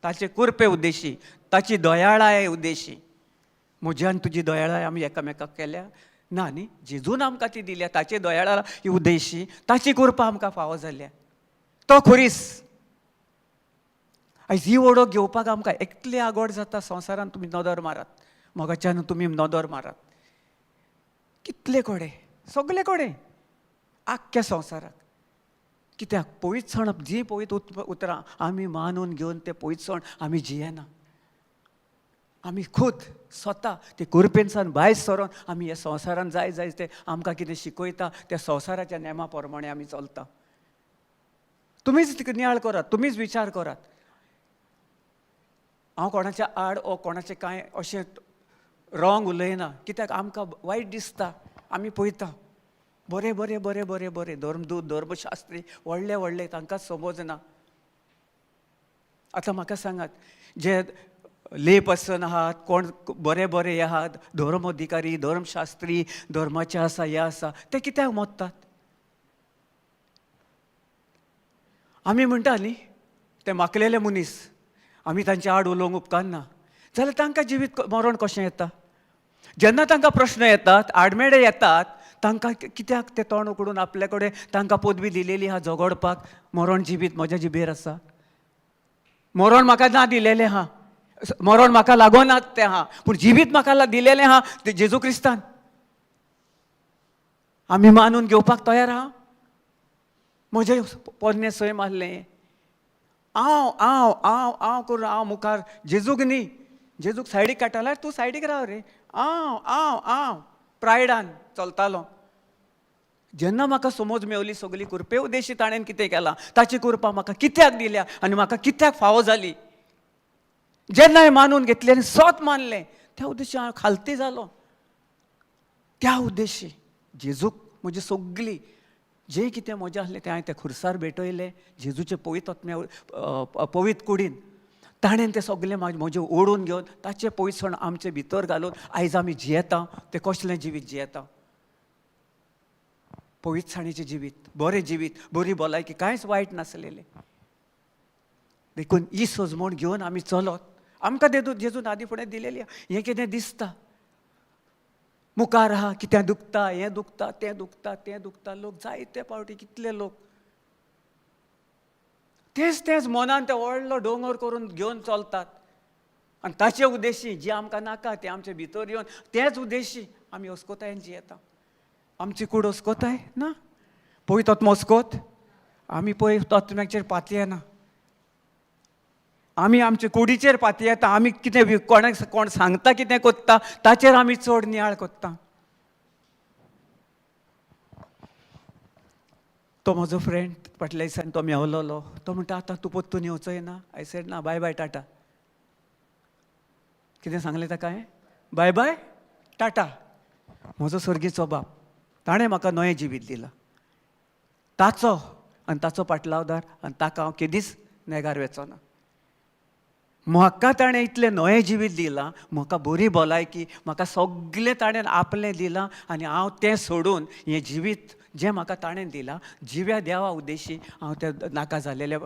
ताचे कुरपे उद्देशी, ताची दयाळाय उद्देशी. म्हजी आनी तुजी दयाळाय आमी एकामेकाक केल्या ना न्ही, जेजून आमकां ती दिल्या, ताचे दयाळा ही उद्देशी, ताची कृपा आमकां फावो जाल्या. तो खुरीस आयज ही वडो घेवपाक आमकां एकली आगोड जाता. संवसारान तुमी नदर मारात, मोगाच्यान तुमी नदर मारात, कितले कडेन सगळे कडेन आख्ख्या संवसाराक. कित्याक पवित्रसण जी पवित्र उतरां आमी मानून घेवन ते पवित्रसण आमी जियेना. आमी खूद स्वता ते कुरपेनसान भायर सरोन आमी ह्या संवसारान जाय जाय ते आमकां कितें शिकयता त्या संवसाराच्या नेमा प्रमाणे आमी चलता. तुमीच नियाळ करात, तुमीच विचार करात. हांव कोणाच्या आड ओ कोणाचें कांय अशें रॉंग उलयना, कित्याक आमकां वायट दिसता. आमी पळयता बरें बरें बरें बरें बरें धर्मदूत धर्मशास्त्री व्हडले व्हडले, तांकांच समजना. आतां म्हाका सांगात, जे ले पर्सन आहात, कोण बरे बरे आहात, धर्म अधिकारी धर्मशास्त्री धर्माचे आसा हे आसा, ते कित्याक मोत्तात? आमी म्हणटा न्ही ते माकलेले मनीस, आमी तांचे आड उलोवंक उपकारना, जाल्यार तांकां जिवीत मरण कशें येता? जेन्ना तांकां प्रश्न येतात, आडमेळे येतात, तांकां कित्याक ते तोंड उकडून आपले कडेन तांकां पदवी दिलेली आहा झगडपाक, मरण जिवीत म्हज्या जिबेर आसा, मरण म्हाका ना दिलेलें आहा, मरण म्हाका लागोनात तें आहा, पूण जिवीत म्हाका दिलेलें आहा ते जेजू क्रिस्तान. आमी मानून घेवपाक तयार आहा? म्हजें पोरणे सैम आहलें, हांव करून हांव मुखार जेजूक न्ही, जेजूक सायडीक काडटल्यार तूं सायडीक राव रे, हांव प्रायडान चलतालो. जेन्ना म्हाका समज मेवली सगली कृपे उद्देशी ताणें कितें केलां, ताची कृपा म्हाका कित्याक दिल्या आनी म्हाका कित्याक फावो जाली, जेन्ना हांवें मानून घेतलें आनी सोत मानलें, त्या उद्देशी हांव खालती जालो. त्या उद्देशी जेजूक म्हजी सगळी जें कितें म्हजें आसलें तें हांवें त्या खुर्सार भेटयलें. जेजूचे पवित्र आत्म्या पवित्र कुडीन ताणें तें सगळें म्हजें ओडून घेवन ताचें पवित्रसण आमचे भितर घालून आयज आमी जियेता. तें कसलें जिवीत जियेता, पवित्रसाणीचें जिवीत, बरें जिवीत, बरी भलायकी, कांयच वायट नासलेलें. देखून ही सजमण घेवन आमी चलत. आमकां जेजून आदी फुडें दिलेली हें कितें दिसता, मुखार आहा, कितें दुखता, हें दुखता, तें दुखता, तें दुखता. लोक जायते पावटी कितले लोक तेच मनान ते व्हडलो दोंगर करून घेवन चलतात. आनी ताचे उद्देशी जी आमकां नाका तें आमचे भितर येवन तेच उद्देशी आमी अस्कोतायेन जियेता. आमची कूड अस्कोताय ना, पवित्र आत्मा अस्कोत, आमी पवित्र आत्म्याचेर पातये ना, आमी आमचे कुडीचेर पातये येता. आमी कितें कोण सांगता कितें कोत्ता ताचेर आमी चड नियाळ कोत्ता. तो म्हजो फ्रेंड फाटल्या दिसांनी तो मेवलोलो. तो म्हणटा आतां तूं पोत्तून येवचोय ना. आय सेड ना, बाय बाय टाटा. कितें सांगलें ताका हांवें, बाय बाय टाटा. म्हजो सर्गीचो बाप ताणें म्हाका नवें जिवीत दिलां, ताचो आनी ताचो पाटलावदार, आनी ताका हांव केदींच नेगार वेचोना. म्हाका ताणें इतलें नवें जिवीत दिलां, म्हाका बरी भलायकी, म्हाका सगळें ताणें आपलें दिलां. आनी हांव तें सोडून हें जिवीत जें म्हाका ताणें दिलां, जिव्या देवा उद्देशी हांव तें नाका जालेल्या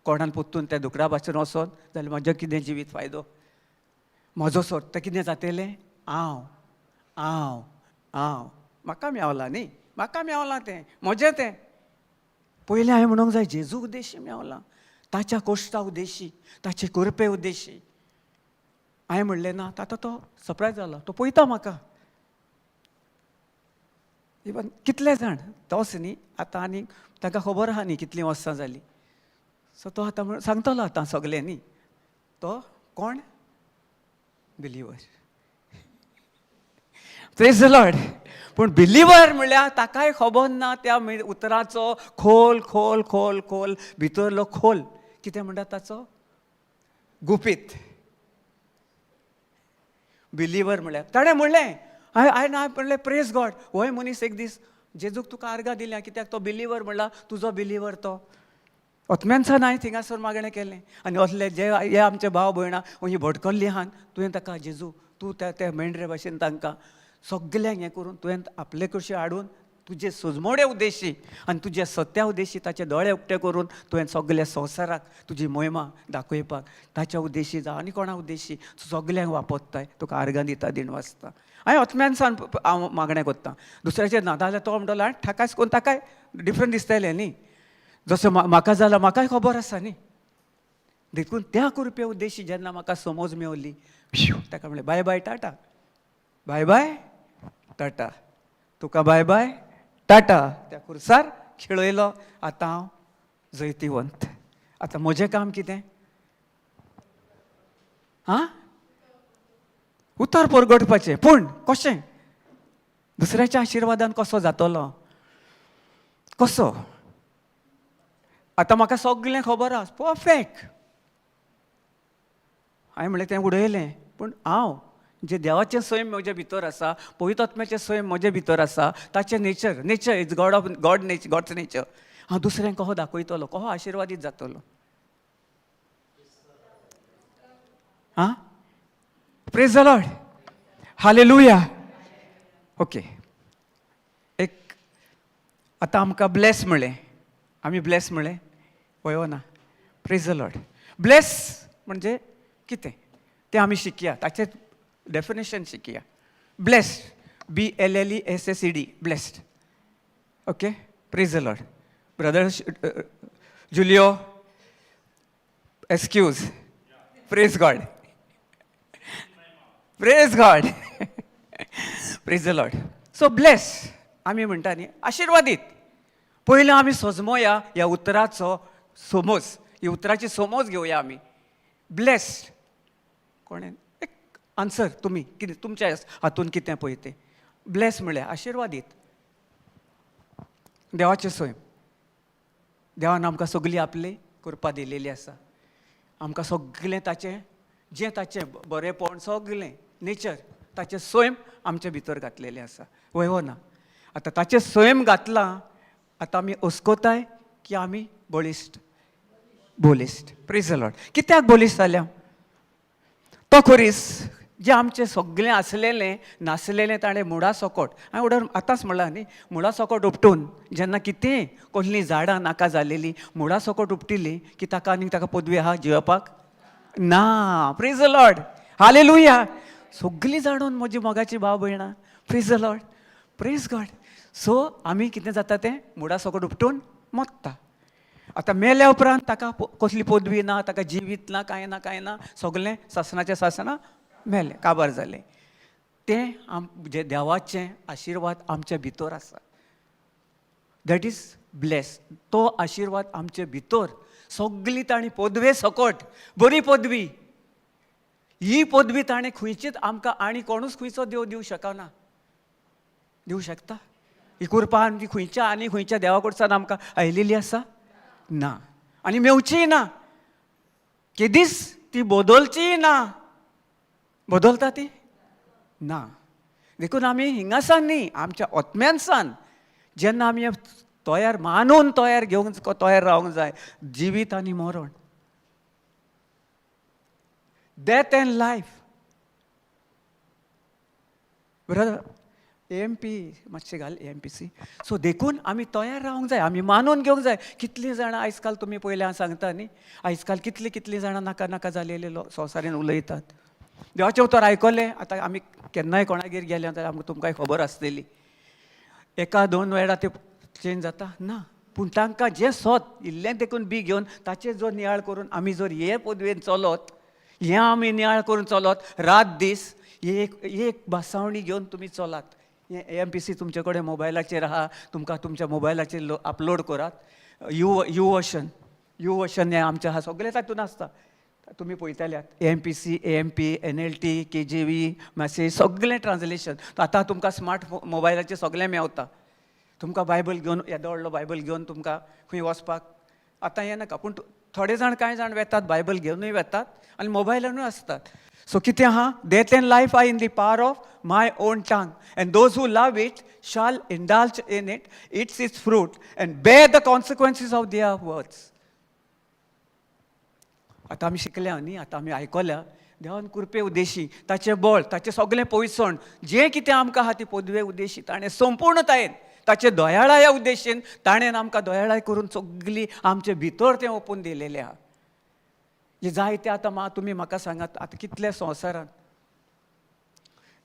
कोणान पोत्तून त्या दुकरा भाशेन वचोन जाल्यार म्हजें कितें जिवीत फायदो. म्हजो सोडटा कितें जातलें, हांव हांव हांव म्हाका मेवलां न्ही, म्हाका मेवलां तें म्हजें तें. पयलें हांवें म्हणूंक जाय जेजू उद्देशी मेवलां, ताच्या कोश्टा उद्देशी, ताचे कृपे उद्देशी. हांवें म्हणलें ना, आतां तो सरप्रायज जालो, तो पळयता म्हाका. इवन कितले जाण तोच न्ही, आतां आनी ताका खबर आहा न्ही कितलीं वर्सां जालीं. सो तो आतां सांगतलो आतां सगलें न्ही. तो कोण, बिलिवर. Praise the Lord. पूण बिलिवर म्हणल्यार ताकाय खबर ना त्या उतराचो खोल खोल खोल खोल भितरलो खोल कितें म्हणटात ताचो गुपीत. बिलिवर म्हणल्यार ताणें म्हणलें, हांवें म्हणलें प्रेज गॉड. होय मनीस एक दीस जेजूक तुका आर्गां दिल्या, कित्याक तो बिलिवर म्हणला, तुजो बिलिवर तो. ओतम्यानसान हांवें थिंगासर मागणें केलें. आनी असले जे हे आमचे भाव भयणां ही भटकल्लीं आहात, तुवें ताका जेजू तूं त्या मेंढरे भाशेन तांकां सगल्यांक हें करून तुवें आपले कशें हाडून तुजे सुजमोडे उद्देशी आनी तुजे सत्या उद्देशी ताचे दोळे उक्ते करून तुवें सगल्या संवसाराक तुजी मोहिमा दाखोवपाक ताच्या उद्देशी जावं आनी कोणा उद्देशी सगल्यांक वापरताय, तुका आर्गां दिता, दिन वाचता. हांवें ओतम्यानसान हांव मागणें कोत्ता. दुसऱ्याचेर ना जाल्यार तो म्हणटलो हांवें ठाकायच कोन्न ताकाय डिफरंट दिसतलें न्ही. जसो म्हाका जाल्यार म्हाकाय खबर आसा न्ही. देखून त्या कृपे उद्देशी जेन्ना म्हाका समज मेवली, ताका म्हणलें bye bye tata, bye bye tata, तुका बाय बाय टाटा. त्या खुर्सार खेळयलो. आतां हांव जैतिवंत. आतां म्हजें काम कितें, उतर परगटपाचें. पूण कशें, दुसऱ्याच्या आशिर्वादान कसो जातलो, कसो. आतां म्हाका सगळें खबर आसा, परफेक्ट. हांवें म्हणलें तें उडयलें. पूण हांव जे देवाचें सैम म्हजे भितर आसा, पवित्र आत्म्याचें सैम म्हजे भितर आसा, ताचें नेचर इज गॉड्स नेचर हांव दुसऱ्यांक कहो दाखयतलो, कहो आशिर्वादीत जातलो. Praise the Lord. Hallelujah. Okay. एक आतां आमकां ब्लेस म्हणलें, आमी ब्लेस म्हणलें वयो ना. Praise the Lord. ब्लेस म्हणजे कितें तें आमी शिकया, ताचें डेफिनेशन शिकया. Blessed, BLESSED, blessed. Okay. Praise the Lord. Brother Julio, excuse. Praise God. Praise God. Praise the Lord. So bless आमी म्हणटा न्ही, आशिर्वादीत. पयलीं आमी सजमोया ह्या उतराचो समज, ही उतराची समज घेवया आमी. ब्लेस्ड कोणें एक आन्सर, तुमी कितें तुमच्या हातून कितें पळय तें. ब्लेस म्हळ्यार आशिर्वादीत. देवाचें सोय. देवान आमकां सगळी आपली कृपा दिलेली आसा. आमकां सगळें ताचें जें ताचें बरेंपण सगळें नेचर ताचें सैम आमचे भितर घातलेलें आसा. वय हो ना. आतां ताचें सैम घातलां. आतां आमी हुस्कोताय की आमी बळिश्ट. Praise the Lord. कित्याक बळिश्ट जाल्या? तो खोरीस जें आमचें सगळें आसलेलें नासलेलें ताणें मुळा सकट, हांवें उडोवन आतांच म्हणलां न्ही, मुळा सकट उपटून जेन्ना कितें कसलीं झाडां नाका जालेलीं मुळा सकट उपटिलीं की ताका आनीक ताका पदवी आहा जिवपाक ना. Praise the Lord. हालेलुया. सगळीं जाणून म्हजी मोगाची भाव भयणां. Praise the Lord. Praise God. So आमी कितें जाता तें मुळा सकट उपटून मरता. आतां मेल्या उपरांत ताका कसली पदवी ना, ताका जिवीत ना, कांय ना, सगळें सासणाचें सासणां मेलें, काबार जालें. तें जे देवाचें आशिर्वाद आमच्या भितर आसा. That is bless. तो आशिर्वाद आमचे भितर सगळी ताणी पदवे सकट बरी पदवी. ही पदवी ताणें खंयचीच आमकां आनी कोणूच खंयचो देव दिवं शकना. दिवं शकता? ही कृपा आमची खंयच्या आनी खंयच्या देवा कडच्यान आमकां आयलेली आसा? ना. आनी मेवचीय ना. केदीस ती बदलचीय ना. बदलता ती? ना. देखून आमी हिंगासान न्ही, आमच्या आत्म्यानसान जेन्ना आमी तयार मानून तयार घेवंक तयार रावंक जाय. जिवीत आनी मरण, death and life. Brother AMP मातशें घाल AMPC. सो देखून आमी तयार रावंक जाय. आमी मानून घेवंक जाय. कितलीं जाणां आयज काल तुमी पयलें हांव सांगता न्ही, आयज काल कितलीं जाणां नाका नाका जालेले संवसारीन उलयतात. देवाचें उतर आयकलें. आतां आमी केन्नाय कोणागेर गेले जाल्यार आमकां तुमकां खबर आसतली. एका दोन वेळा ते चेंज जाता ना. पूण तांकां जें सोत इल्लें देखून बी घेवन ताचेर जो नियाळ करून आमी जर हे पदवेन चलत, हें आमी नियाळ करून चलत रात दीस, एक बासावणी घेवन तुमी चलात. हें AMPC तुमचे कडेन मोबायलाचेर आहा. तुमकां तुमच्या मोबायलाचेर अपलोड करात. यू वर्शन हें आमचें आहा. सगळें तातूंत आसता. तुमी पळयतल्यात. AMPC, AMP, NLT, KJV, message सगळें ट्रान्सलेशन. आतां तुमकां स्मार्ट मोबायलाचेर सगळें मेवता. तुमकां बायबल घेवन येदो व्हडलो बायबल घेवन तुमकां खंय वचपाक आतां हें नाका. पूण थोडे जाण कांय जाण वेतात, बायबल घेवनूय वेतात आनी मोबायलानूय आसतात. सो कितें आहा? Death and life are in the power of my own tongue, and those who love it shall indulge in it, its its fruit and bear the consequences of their words. आतां आमी शिकल्या न्ही, आतां आमी आयकल्या. देवान कृपे उद्देशी ताचें बळ, ताचें सगळें पयसण जें कितें आमकां आहा ती पदवे उद्देशी ताणें संपूर्णतायेन ताचे दोयाळाया उद्देशीन ताणें आमकां दोयाळाय करून सगळी आमचे भितर तें ओपून दिलेलें आहा. जे जायते आतां तुमी म्हाका सांगात, आतां कितले संवसारान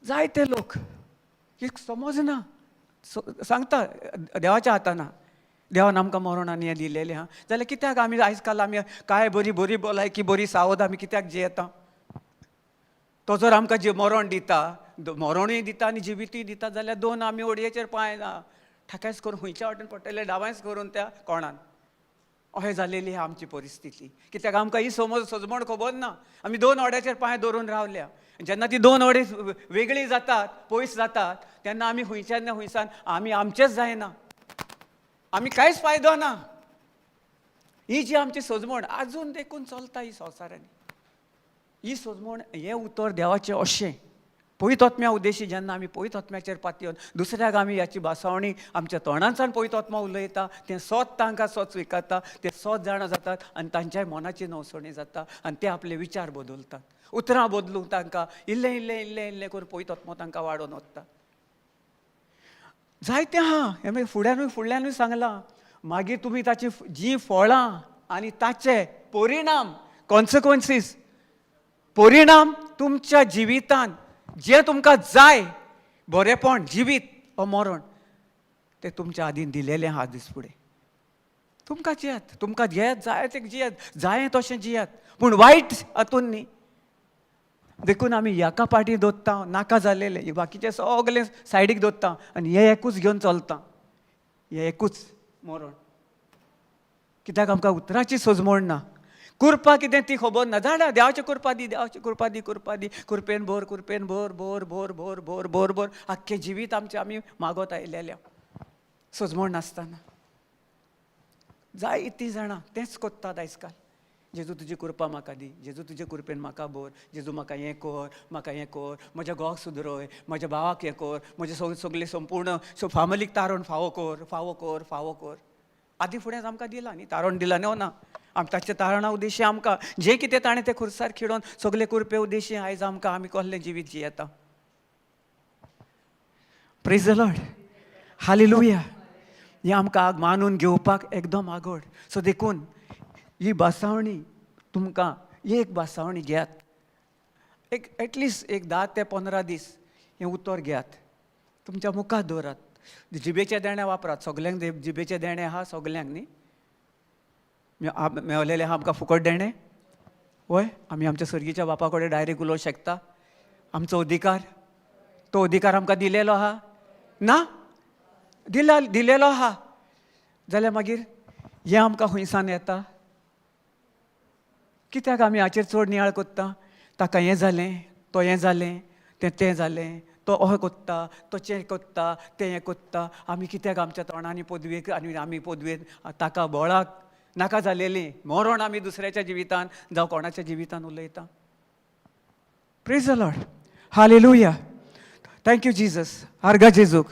जायते लोक एक समजना सांगता देवाच्या हातान आहा. देवान आमकां मरण आनी हें दिलेलें आहा जाल्यार कित्याक आमी आयज काल आमी काय बरी भलायकी बरी सावध आमी कित्याक जियेता? तो जर आमकां जे मरण दिता, मरणूय दिता आनी जिवितूय दिता जाल्यार दोन आमी ओडयेचेर पांय ना. ठाकायच करून खंयच्या वाटेन पडटले डावायच करून त्या कोणान. अशें जालेली आहा आमची परिस्थिती. कित्याक आमकां ही सजमण खबर ना. आमी दोन ओड्याचेर पांय दवरून रावल्या. जेन्ना ती दोन ओडे वेगळी जातात, पयस जातात, तेन्ना आमी खंयच्यान ना खंयसान आमी आमचेच जायना. आमी कांयच फायदो ना. ही जी आमची सजमण आजून देखून चलता ही संवसारांनी. ही सजमण हें उतर देवाचें अशें पवित्र आत्म्या उद्देशी जेन्ना आमी पवित्र आत्म्याचेर पातयेवन दुसऱ्याक आमी ह्याची भासावणी आमच्या तोंडांतल्यान पवित्र आत्मा उलयता, तें सोत तांकां सोत स्विकारता, ते सोत जाणां जातात आनी तांच्या मनाची नवसणी जाता आनी ते आपले विचार बदलतात. उतरां बदलूंक तांकां इल्लें इल्लें इल्लें इल्लें करून पवित्र आत्मा तांकां वाडोवन वता. जायतें आहा. हें फुडल्यानूय सांगलां. मागीर तुमी ताची जीं फळां आनी ताचे परिणाम कॉन्सिक्वन्सीस परिणाम तुमच्या जिवितान जें तुमकां जाय बरेंपण जिवीत वा मरण तें तुमच्या आदीन दिलेलें आहा दीस फुडें. तुमकां जियात, तुमकां घेयात जाय तें जियात, जाय तशें जियात, पूण वायट हातून न्ही. देखून आमी हेका पाटी दवरता नाका जालेले बाकीचे सगळे सायडीक दवरता आनी हें एकूच घेवन चलता. हें एकूच मरण. कित्याक आमकां उतराची सजमण ना. कृपा कितें ती खबर ना. धाडा देवाची कृपा दी, देवाची कृपा दी, कृपा दी, कृपेन भर, कृपेन भर, भर भर भर भर भर भर. आख्खे जिवीत आमचे आमी मागत आयलेल्या सजमोण नासतना. जायतीं जाणां तेंच कोत्तात आयज काल. जेजू तुजी कृपा म्हाका दी, जेजू तुजे कृपेन म्हाका भर, जेजू म्हाका हें कर, म्हाका हें कर, म्हज्या घोवाक सुदरय, म्हज्या भावाक हें कर, म्हजे सगळे संपूर्ण फामिलीक तारण फावो कर, फावो कर, फावो कर. आदी फुडें आमकां दिलां न्ही, तारण दिलां न्ही ना. ताचे तारणा उद्देशी आमकां जें कितें ताणें तें खुर्सार खिडोवन सगळे कृपे उद्देशी आयज आमकां आमी कसलें जिवीत जियेता. Praise the Lord, hallelujah. हें आमकां मानून घेवपाक एकदम आगोड. सो देखून ही बासावणी तुमकां एक बासावणी घेयात, एक एटलिस्ट एक 10 ते 15 दीस हें उतर घेयात, तुमच्या मुखार दवरात. जिबेचे देणे वापरात. सगल्यांक जिबेचे देणे आहा, सगल्यांक न्ही मेवलेले आहा आमकां फुकट देणे. वय आमी आमच्या सर्गीच्या बापा कडेन डायरेक्ट उलोवंक शकता. आमचो अधिकार, तो अधिकार आमकां दिलेलो आहा ना, दिलेलो आहा. जाल्यार मागीर हें आमकां खंयसान येता? कित्याक आमी हाचेर चड नियाळ कोत्ता? ताका हें जालें, तो हें जालें, तें जालें, तो अहें कोत्ता, तो चें कोत्ता, तें हें कोत्ता. आमी कित्याक आमच्या तोंडांनी पदवेक आनी आमी पदवेन ताका बोळाक नाका जालेलीं मरण आमी दुसऱ्याच्या जिवितान जावं कोणाच्या जिवितान उलयता. Praise the Lord, hallelujah. Thank you Jesus. आर्गा जेजूक.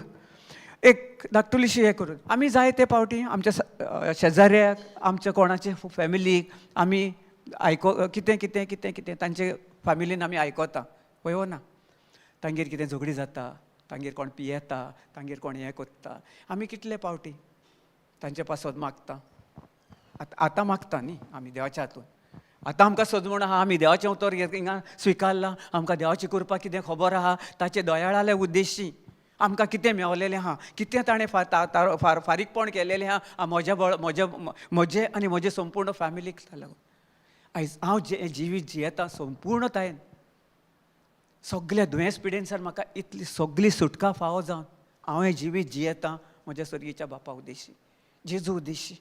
एक धाकटुलीशी हें करून आमी जायते फावटी आमच्या शेजाऱ्याक, आमच्या कोणाचे फॅमिलीक आमी कितें कितें कितें कितें तांचे फॅमिलीन आमी आयकता. पळय ना, तांगेर कितें झगडी जाता, तांगेर कोण पियेता, तांगेर कोण हें कोत्ता. आमी कितले फावटी तांचे पासत मागता. आतां मागता न्ही आमी देवाच्या हातून. आतां आमकां सजमूण आहा, आमी देवाचें उतर हिंगा स्विकारलां. आमकां देवाची कृपा कितें खबर आहा, ताचे दयाळाले उद्देशी आमकां कितें मेवलेलें आहा, कितें ताणें फारीकपण केलेलें आहा म्हजें आनी म्हजे संपूर्ण फॅमिलीक लागून. आयज हांव जें जिवीत जियेतां संपूर्णतायेन सगळ्या दुयेंस पिडेनसान म्हाका इतली सगळी सुटका फावो जावन हांव हें जिवीत जियेतां म्हज्या सर्गीच्या बापा उद्देशी, जेजू उद्देशी.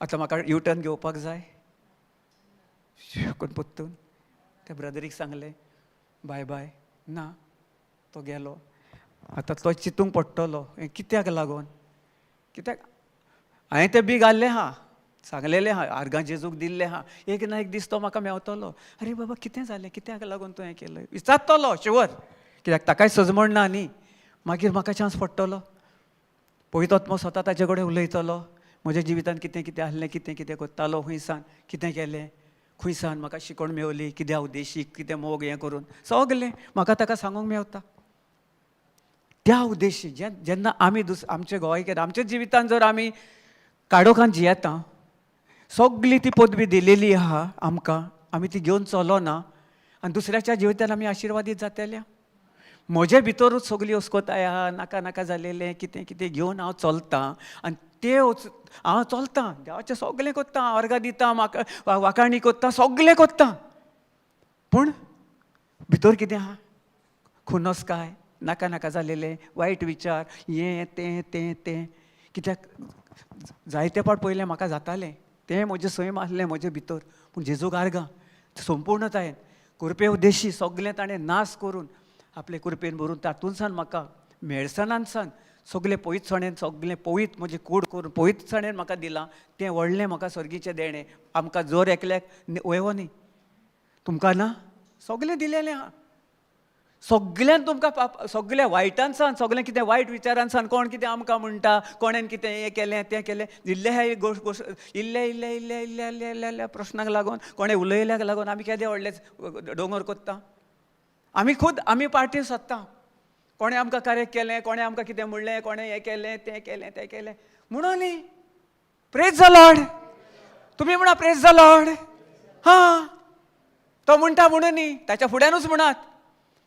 आतां म्हाका युटर्न घेवपाक जाय. कोण पोत्तून त्या ब्रदरीक सांगलें बाय बाय. ना, तो गेलो. आतां तो चिंतूंक पडटलो हें कित्याक लागून. कित्याक हांवें तें बी घाल्लें आहा, सांगलेलें आहा, आर्गां जेजूक दिल्लें आहा. एक ना एक दीस तो म्हाका मेवतलो. अरे बाबा कितें जालें, कित्याक लागून तुवें केलें विचारतलो शुवर. कित्याक ताकाय सजमण ना न्ही. मागीर म्हाका चान्स पडटलो. पवित्र आत्मो स्वता ताचे कडेन उलयतलो. म्हज्या जिवितान कितें कितें आहलें, कितें कितें कोत्तालो, खंयसान कितें केलें, खंयसान म्हाका शिकवण मेवली, कित्या उद्देशी, कितें मोग हें करून सगलें म्हाका ताका सांगूंक मेवता. त्या उद्देशी जेन्ना आमी आमचे गोंयकार आमच्या जिवितान जर आमी काडोखान जियेता, सगळी ती पदवी दिलेली आहा आमकां, आमी ती घेवन चलो ना आनी दुसऱ्याच्या जिवितान आमी आशिर्वादीत जातल्या. म्हजे भितरूच सगळी अस्कोताय आहा, नाका नाका जालेलें कितें कितें घेवन हांव चलतां आनी तें हांव चलतां. देवाचें सगळें कोत्ता, अर्गां दिता, म्हाका वाखाणी कोत्ता, सगळें कोत्ता. पूण भितर कितें आहा? खुन्नस काय, नाका नाका जालेलें वायट विचार, हें तें तें तें. कित्याक जायते फावट पयलें म्हाका जातालें तें म्हजें सैम आसलें म्हजे भितर. पूण जेजूक आर्गां संपूर्णतायेन कृपे उद्देशी सगळें ताणें नाश करून आपले कृपेन भरून तातूंतसान म्हाका मेळसणांतसान सगळें पवित्रसाणेन सगळें पवित्र म्हजें कूड करून पवित्रसाणेन म्हाका दिलां. तें व्हडलें म्हाका सर्गीचें देणें. आमकां जोर एकल्याक वयवो न्ही, तुमकां ना, सगळें दिलेलें आहा. सगळ्यान तुमकां सगळ्या वायटांसान, सगळें कितें वायट विचारांसान कोण कितें आमकां म्हणटा, कोणेन कितें हें केलें तें केलें, इल्लें हे गोश्ट इल्ले इल्ले इल्ले इल्ले इल्ले इल्ले इल्ल्या प्रश्नाक लागून, कोणें उलयल्याक लागून आमी केदें व्हडलें दोंगर कोत्ता. आमी पार्टी सोदता. कोणें आमकां कार्य केलें, कोणें आमकां कितें म्हणलें, कोणें हें केलें तें केलें तें केलें म्हणून न्ही. Praise the Lord. तुमी म्हणा प्रेज द लॉर्ड. हां, तो म्हणटा म्हणून न्ही, ताच्या फुड्यानूच म्हणात.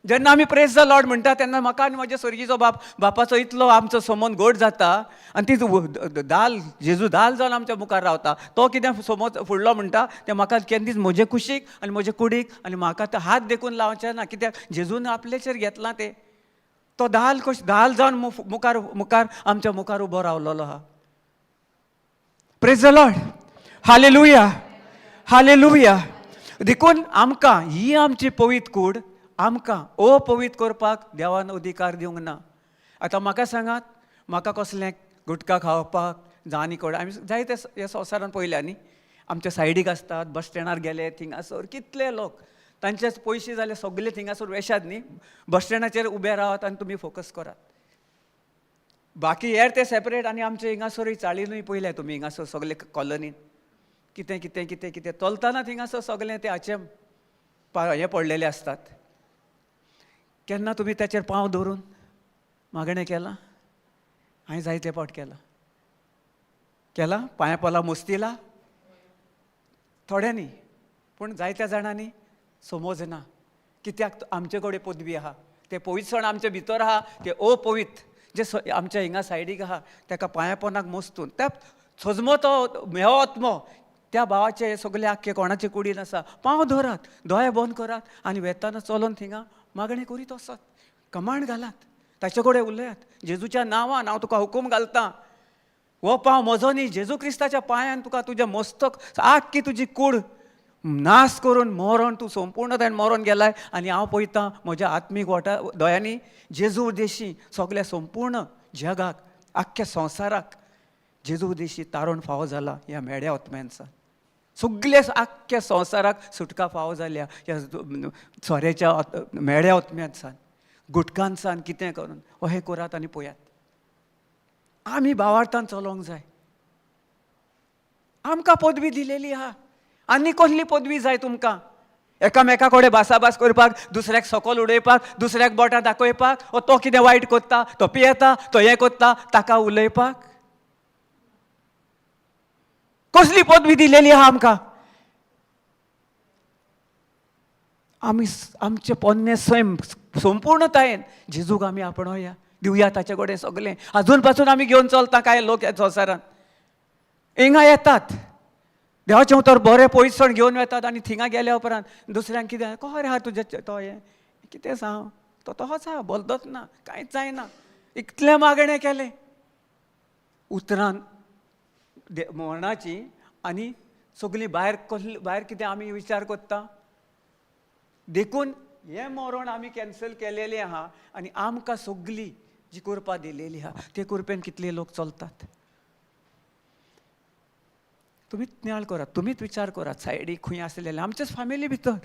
जेन्ना आमी प्रेज द लॉर्ड म्हणटा तेन्ना म्हाका आनी म्हज्या सर्गीचो बापाचो इतलो आमचो संबंद घट जाता आनी ती दाल जेजू दाल जावन आमच्या मुखार रावता. तो कितें समज फुडलो म्हणटा तें म्हाका केन्ना म्हजे कुशीक आनी म्हजे कुडीक आनी म्हाका तो हात देखून लावचे ना. कित्याक जेजून आपलेचेर घेतलां तें. तो दाल जावन मुखार आमच्या मुखार उबो रावलेलो आहा. Praise the Lord. Hallelujah, hallelujah. देखून आमकां ही आमची पवित्र कूड आमकां अपवित्र करपाक देवान अधिकार दिवंक ना. आतां म्हाका सांगात, म्हाका कसलें गुटखा खावपाक जावं आनी कोण, आमी जायते ह्या संवसारान पळयल्या न्ही, आमच्या सायडीक आसतात, बस स्टँडार गेले थिंगासर कितले लोक, तांचे पयशे जाले सगळे थिंगासर वेशात न्ही, बस स्टँडाचेर उबे रावात आनी तुमी फोकस करात. बाकी हेर ते सेपरेट. आनी आमचे हिंगासर चाळीनूय पयले तुमी हिंगासर सगळे कॉलनीन कितें कितें कितें कितें चलतना थिंगासर सगळें ते हाचे हे पडलेले असतात. केन्ना तुमी त्याचेर पांव धरून मागणें केलां? हांवें जायते फावट केला पांया पोला मुस्तिला थोड्यांनी, पूण जायत्या जाणांनी समजना. कित्याक आमचे कडेन पदवी आहा, ते पवित्रसण आमचे भितर आहा, ते अपवित्र जे आमच्या हिंगा सायडीक आहा ताका पांया पोंदाक मोस्तून त्या सजमो तो मेळो आत्मो त्या भावाचे सगळे आख्खे कोणाचे कुडीन आसा, पांव धरात, दोळे बंद करात आनी वेताना चलोन थिंगा मागणें करीत वसात, कमांड घालात, ताचे कडेन उलयात. जेजूच्या नांवान हांव तुका हुकूम घालतां, हो पांव म्हजो न्ही, जेजू क्रिस्ताच्या पांयान तुका तुजें मस्तक आख्खी तुजी कूड नाश करून मरण तूं संपूर्णतायेन मरून गेलाय. आनी हांव पळयतां म्हज्या आत्मीक दोळ्यांनी जेजू उद्देशी सगळ्या संपूर्ण जगाक, आख्ख्या संवसाराक जेजू उद्देशी तारण फावो जाला ह्या मेड्या आत्म्यांचा. सगळे आख्ख्या संवसाराक सुटका फावो जाल्या ह्या सोऱ्याच्या मेड्या आत्म्यांसान, गुटखांसान कितें करून अहें करात आनी पळयात. आमी भावार्थान चलोंक जाय. आमकां पदवी दिलेली आहा. आनी कसली पदवी जाय तुमकां? एकामेका कडेन भासाभास करपाक, दुसऱ्याक सकयल उडयपाक, दुसऱ्याक बोटां दाखयपाक, तो कितें वायट करता, तो पियेता, तो हें करता, ताका उलयपाक? कसली पदवी दिलेली आहा आमकां? आमी आमचे पोन्ने सैम संपूर्णतायेन जेजूक आमी आपणोया, दिवया ताचे कडेन सगळें. अजून पासून आमी घेवन चलता कांय लोक ह्या संवसारान. हिंगा येतात, देवाचें उतर बरें पवित्रसण घेवन येतात आनी थिंगा गेल्या उपरांत दुसऱ्यांक कितें कहो रे आहा तुजें तो हें कितें सांग, तो तोच आहा, बोलतोच ना, कांयच जायना, इतलें मागणें केलें उतरान मरणाची. आनी सगळीं भायर कसली भायर कितें आमी विचार करता. देखून हें मरण आमी कॅन्सल केलेलें आहा आनी आमकां सगळी जी कृपा दिलेली आहा ते कृपेन कितले लोक चलतात. तुमीच नियाळ करात, तुमीच विचार करात. सायडीक खंय आसलेले आमचेच फॅमिली भितर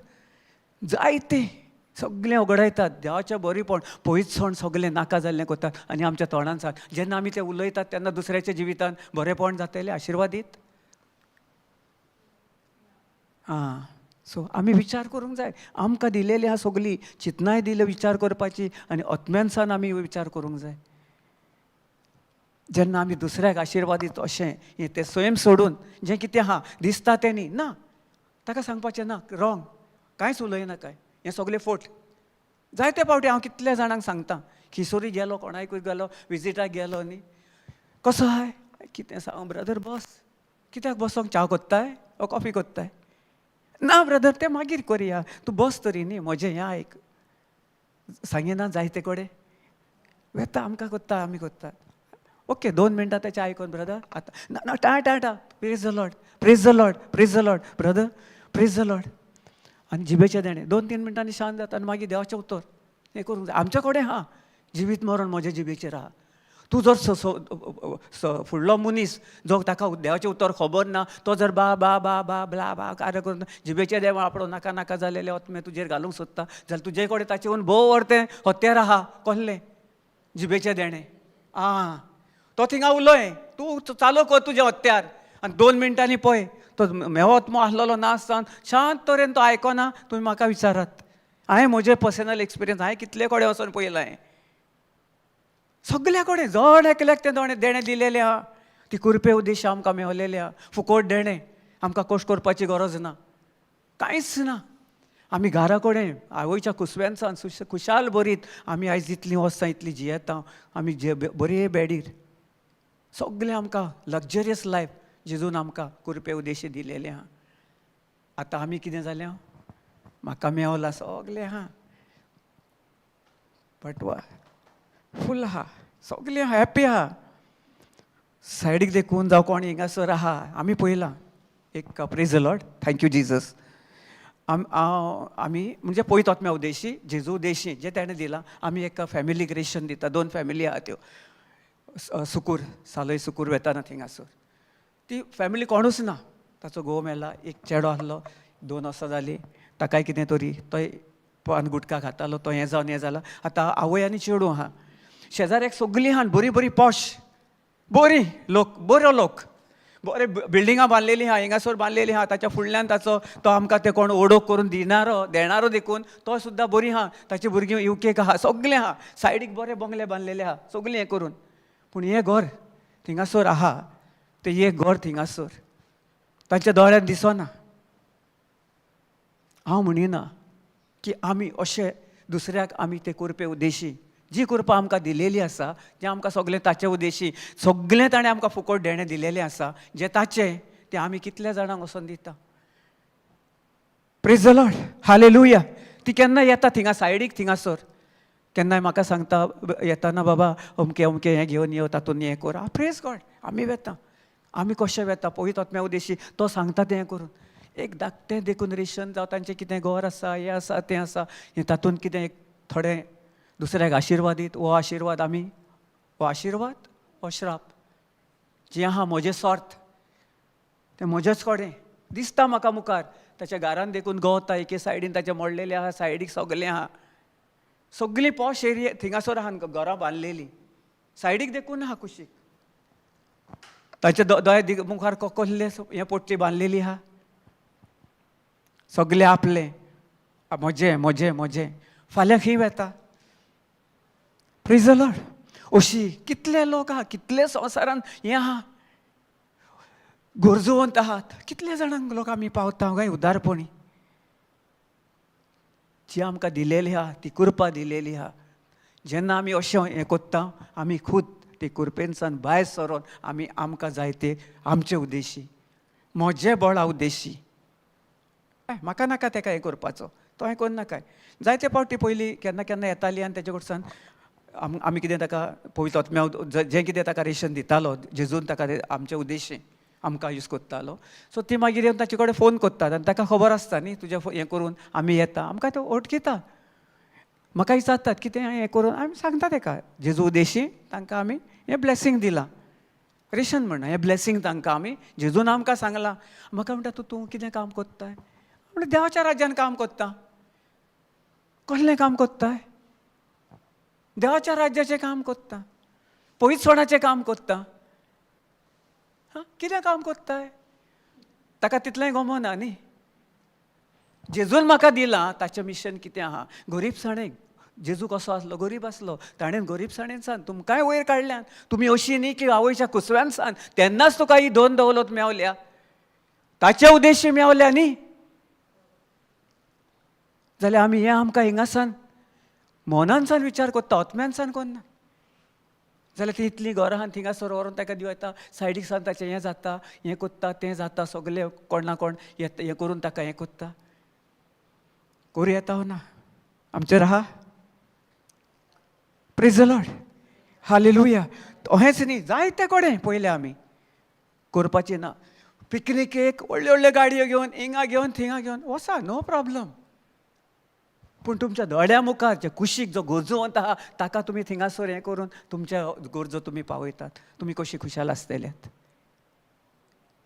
जायते सगळें उगडायतात, देवाचें बरीपण पवित्रसण सगळें नाका जाल्लें करतात आनी आमच्या तोंडान सांग. जेन्ना आमी ते उलयतात तेन्ना दुसऱ्याच्या जिवितान बरेपण जातलें, आशिर्वादीत. सो आमी विचार करूंक जाय. आमकां दिलेली आहा सगळी चितनाय दिली विचार करपाची आनी आत्म्यानसान आमी विचार करूंक जाय. जेन्ना आमी दुसऱ्याक आशिर्वादीत अशें तें स्वयं सोडून जें कितें आहा दिसता तें न्ही, ना ताका सांगपाचें ना, रॉंग, कांयच उलयनाकाय, हें सगळें फोट. जायते फावटी हांव कितल्या जाणांक सांगता, खिसोरी गेलो, कोणाकूय गेलो, विजिटाक गेलो न्ही, कसो आहाय, कितें सांग ब्रदर, बस, कित्याक बसोंक, च्या कोत्ताय ओ कॉफी कोत्ताय? ना ब्रदर, तें मागीर करया, तूं बस तरी न्ही, म्हजें हें आयक. सांगिना जायते कडेन वेता आमकां कोत्ता, आमी कोत्तात. ओके, 2 मिनटां तेचें आयकोन ब्रदर आतां ना ना टा टा टा, praise the Lord, praise the Lord, praise the Lord brother, praise the Lord. आनी जिबेचे देणे 2-3 मिनटांनी शांत जाता आनी मागीर देवाचें उतर हें करूंक जाय. आमच्या कडेन हा जिवीत मरण म्हज्या जिबेचेर आहा. तूं जर फुडलो मनीस जो ताका देवाचें उतर खबर ना, तो जर बा बा बा बा ब्ला बा कार्य करून जिबेचे देव आपलो नाका नाका जालेले आत्मे तुजेर घालूंक सोदता जाल्यार तुजे कडेन ताचेवन भोव व्हरतें हत्यार आहा. कसलें? जिबेचे देणे. तो थिंगा उलय, तूं चालू कर तुजें हत्यार आनी 2 मिनटांनी पळय तो मेवत आसलेलो नासतना शांत तरेन तो आयकना. तुमी म्हाका विचारात, हांवें म्हजें पर्सनल एक्सपिरियन्स हांवें कितले कडेन वचून पळयलां. हांवें सगल्या कडेन जण एकल्याक ते देणे दिलेले आहा. ती कृपे उद्देश आमकां मेवलेले आहा. फुकट देणे, आमकां कश्ट करपाची गरज ना, कांयच ना. आमी घरा कडेन आवयच्या कुसव्यांसान खुशाल बरीत आमी आयज इतलीं वर्सां इतलीं जियेता. आमी बरे बेडीर सगळें आमकां लग्जरियस लायफ जेजून आमकां कृपे उद्देशी दिलेलें आहा. आतां आमी कितें जालें, म्हाका मेवलां सगलें आहा, पटवा फूल आहा, सगलें हॅप्पी आहा. सायडीक देखून जावं कोण हिंगासर आहा, आमी पळयलां एक praise the Lord, thank you Jesus. आम्ही म्हणजे पयत आत्म्या उद्देशी जेजू उद्देशी जे ताणें दिलां, आमी एक फॅमिलीक रेशन दिता. 2 फॅमिली आहा त्यो सुकूर, सालय सुकूर वेताना थिंगासर. ती फॅमिली कोणूच ना. ताचो घोव मेला, एक चेडो आहलो, 2 वर्सां जालीं, ताकाय कितें तरी तोय पान गुटखा खातालो, तो हें जावन हें जालां. आतां आवय आनी चेडूं आहा. शेजाऱ्याक सगळीं आहा बरी बरी पॉश, बरी लोक, बरो लोक, बरे बिल्डिंगां बांदलेलीं आहा, हिंगासर बांदलेलीं आहा. ताच्या फुडल्यान तो आमकां ते कोण ओडोक करून देणारो देखून तो सुद्दां बरी आहा. ताची भुरगीं UK आहा, सगळें आहा. सायडीक बरे बंगले बांदलेले आहा, सगळीं हें करून. पूण हें घर थिंगासर आहा, तें हें घर थिंगासर तांच्या दोळ्यांत दिसना. हांव म्हणिना की आमी अशें दुसऱ्याक आमी तें करपे उद्देशी, जी कृपा आमकां दिलेली आसा, जें आमकां सगळें ताचे उद्देशी, सगळें ताणें आमकां फुकट देणें दिलेलें आसा, जें ताचें तें आमी कितल्या जाणांक वचोन दिता. Praise the Lord, hallelujah. ती केन्ना येता थिंगा सायडीक थिंगासर, केन्नाय म्हाका सांगता येताना, बाबा अमकें अमकें हें घेवन यो, तातूंत हें कर. Praise god. आमी वेता. आमी कशें वेता पयत आत्म्या उद्देशी, तो सांगता तें करून. एक धाकटें देखून रेशन जावं तांचें कितें घर आसा, हें आसा तें आसा, हें तातूंत कितें एक थोडें दुसऱ्याक आशिर्वाद दीत. वो आशिर्वाद आमी, वो आशिर्वाद वो श्राप जें आहा म्हजें स्वार्थ तें म्हजेंच कडेन दिसता म्हाका मुखार. ताच्या घरान देखून गवता, एके सायडीन ताचे मोडलेलें आहा, सायडीक सगळें आहा, सगळीं पॉश एरिया थिंगासर आहा घरां बांदलेलीं, सायडीक देखून आहा कुशीक. ताचे दोळे मुखार कसले हें पोट्टी बांदलेली आहा, सगळें आपलें, म्हजें म्हजें म्हजें. फाल्यां खंय वेता. Praise the Lord. अशी कितले लोक आहा, कितले संवसारान हें आहा, गरजवंत आहात. कितले जाणांक लोक आमी पावता काय उदारपणी. जी आमकां दिलेली आहा, ती कृपा दिलेली आहा. जेन्ना आमी अशें हें कोत्ता, आमी खूद ते कृपेनसान भायर सरोन आमी आमकां जाय ते आमचे उद्देशी, म्हजे बळा उद्देशी. म्हाका नाका तेका हें करपाचो, तो हें करनाकाय. जायते फावटी पयलीं केन्ना केन्ना येताली आनी तेजे कडच्यान आमी कितें ताका पयत आत्म्या जें कितें ताका रेशन दितालो, जेजून ताका आमचे उद्देशी आमकां यूज कोत्तालो. सो ती मागीर येवन ताचे कडेन फोन कोत्तात आनी ताका खबर आसता न्ही, तुजें हें करून आमी येता. आमकां तो ओळखीता, म्हाका विचारतात कितें हें करून, आमी सांगता ताका जेजू उद्देशी तांकां आमी हें ब्लेसींग दिलां. रेशन म्हणना, हें ब्लेसींग तांकां आमी जेजून आमकां सांगलां. म्हाका म्हणटा तूं कितें काम कोत्ताय. म्हणजे देवाच्या राज्यान काम कोत्ता. कसलें काम कोत्ताय. देवाच्या राज्याचें काम कोत्ता, पवित्रपणाचें काम कोत्ता. कितें काम कोत्ताय. ताका तितलेंय गमना न्ही. जेजून म्हाका दिलां ताचें मिशन कितें आहा. गरीबसाणेक जेजू कसो आसलो, गरीब आसलो, ताणें गरीबसाणेन सान तुमकांय वयर काडल्यान. तुमी अशीं न्ही की आवयच्या कुसव्यान सान तेन्नाच तुका ही 2 दौलत मेवल्या, ताचे उद्देशी मेवल्या न्ही. जाल्यार आमी हें आमकां हिंगासान मनानसान विचार कोत्ता, आत्म्यानसान कोन्ना. जाल्यार ती इतलीं घरां आहा, थिंगासर व्हरोन ताका दिवता, सायडीक सान ताचें हें जाता, हें कोत्ता तें जाता, सगळें कोण ना कोण हें करून ताका हें कोत्ता. करूं येता हो ना आमचेर आहा. Praise the Lord, hallelujah. अहेंच न्ही, जायते कडेन पयलें आमी करपाचें ना. पिकनिकेक व्हडल्यो व्हडल्यो गाडयो घेवन हिंगा घेवन थिंगा घेवन वसा, नो प्रॉब्लम. पूण तुमच्या दोळ्या मुखार जे कुशीक जो गरजवंत आहा ताका तुमी थिंगासर हें करून तुमच्या गरजो तुमी पावयतात. तुमी कशी खुशाल आसतल्यात.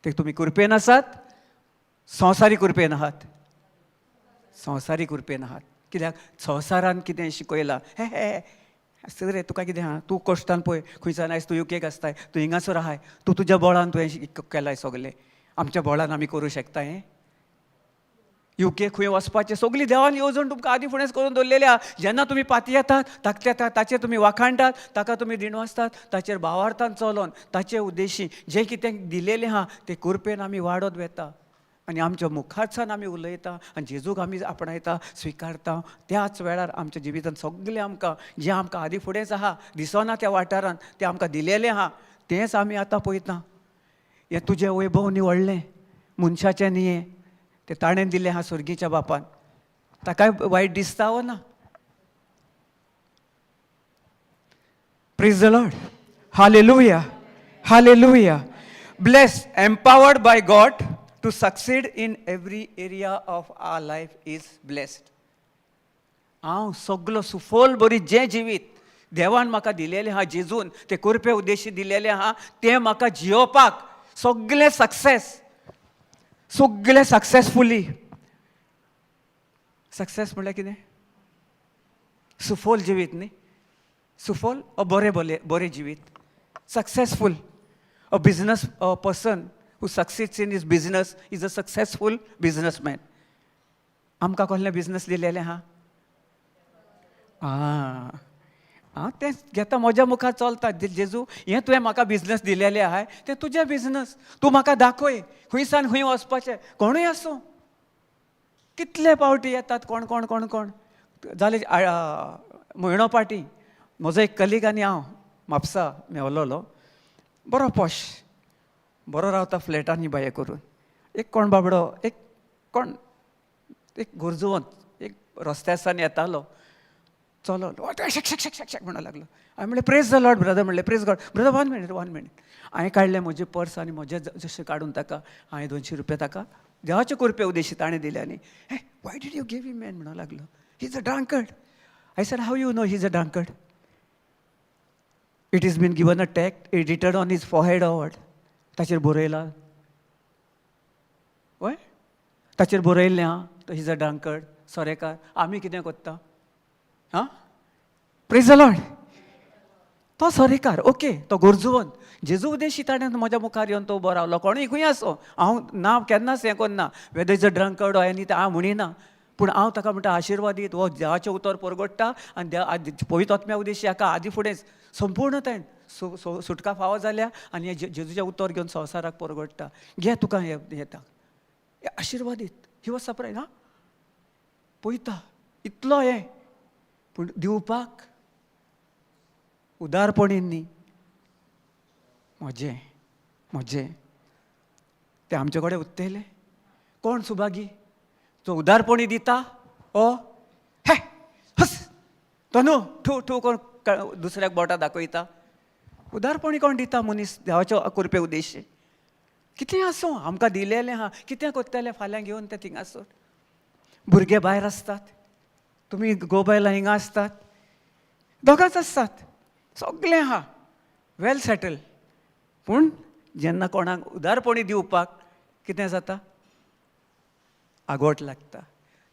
ते तुमी कृपेन आसात, संवसारी कृपेन आहात. संवसारी कृपेन आहात. कित्याक संवसारान कितें शिकयलां, हे हे आसता रे तुका कितें आहा, तूं कश्टान पळय खंयच्यान आयज तूं UK आसताय, तूं हिंगासर आहाय, तूं तुज्या बळान तुवें केलाय सगलें. आमच्या बळान आमी करूं शकता हें. UK खंय वचपाचें सगळीं देवान येवजण तुमकां आदी फुडेंच करून दवरलेलें आहा. जेन्ना तुमी पाती येतात ताचेर तुमी वाखाणटात, ताका तुमी दिणवासतात, ताचेर भावार्थान चलोन ताचे उद्देशी जें कितें दिलेलें आहा तें कृपेन आमी वाडत वेता. आनी आमच्या मुखारसान आमी उलयता आनी जेजूक आमी आपणायता, स्विकारता. त्याच वेळार आमच्या जिवितांत सगळें आमकां जें आमकां आदी फुडेंच आहा, दिसना त्या वाठारान तें आमकां दिलेलें आहा, तेंच आमी आतां पळयता. हें तुजें वैभव न्ही व्हडलें, मनशाचें न्ही हें, तें ताणें दिलें आहा स्वर्गीच्या बापान. ताकाय वायट दिसता हो ना. Praise the Lord, hallelujah, hallelujah. Blessed, empowered by God to succeed in every area of our life is blessed. हांव सगळो सुफोल बरी जें जिवीत देवान म्हाका दिलेलें आहा, जेजून ते करपे उद्देशी दिलेलें आहा, तें म्हाका जियोवपाक सगळें सक्सेसफुली. सक्सेस म्हळ्यार कितें? सुफोल जिवीत न्ही. सुफोल बरें जिवीत. Successful. A business person who succeeds in his business is a successful businessman. आमकां कसलें बिझनस दिलेलें आहा? हांव तें घेता, म्हज्या मुखार चलता. जेजू, हें तुवें म्हाका बिझनस दिलेलें आहा, तें तुजें बिझनस. तूं म्हाका दाखय खंयसान खंय वचपाचें. कोणूय आसूं, कितले पावटी येतात कोण कोण कोण कोण जाले म्हयनो पाटी. म्हजो एक कलीग आनी हांव म्हापसा मेवलोलो. बरो पॉश, बरो रावता फ्लॅटांनी बाये करून. एक कोण बाबडो, एक गुरजुवंत एक रस्त्यासान येतालो, चलो शक शक शक शक शक म्हणूंक लागलो. हांवें म्हणलें प्रेज द लॉर्ड ब्रदर. म्हणलें प्रेज गॉड ब्रदर. 1 मिनीट. हांवें काडलें म्हजें पर्स आनी म्हजें जशें काडून ताका हांवें 200 रुपया ताका देवाचे कुरपे उद्देशी ताणें दिले. आनी why did you give him man म्हणूंक लागलो. He is a drunkard. I said how you know he is a drunkard? It is been given a tag return on his forehead award. ताचेर बरयलां. वय ताचेर बरयल्लें आहा तो ही इज अ ड्रंकर्ड. सोरेकार. आमी कितें कोत्ता? Praise the Lord. तो सोरेकार, ओके, तो गुरजुवंत. जेजू उद्देशी ताणें म्हज्या मुखार येवन तो उबो रावलो. कोणूय खंय आसो, हांव नांव केन्नाच हें करना, whether is a drunkard or any, हांव म्हणिना. पूण हांव ताका म्हणटा आशिर्वाद दीत, हो देवाचें उतर परगट्टा आनी पवित्र आत्म्या उद्देशी हाका आदी फुडेंच संपूर्णतायेन सुटका फावो जाल्या आनी हें जेजूचें उतर घेवन संवसाराक परगट्टा. घे तुका हें येता आशिर्वाद दीत. He was surprise. पळयता इतलो हें, पूण दिवपाक उदारपणीन न्ही. म्हजें तें आमचे कडेन उत्तेले. कोण सुभागी जो उदारपणी दिता? हे हस तो न्हू ठू ठू कोण दुसऱ्याक बोटां दाखयता. उदारपणी कोण दिता? मनीस देवाचो करपे उद्देशी. कितें आसूं आमकां दिलेलें आहा, कितें कोत्तलें फाल्यां घेवन तें थिंगासर. भुरगे भायर आसतात, तुमी घोव बायलां हिंगा आसतात, दोगांच आसतात, सगळें आहा वेल सेटल. पूण जेन्ना कोणाक उदारपणी दिवपाक कितें जाता? आगोट लागता.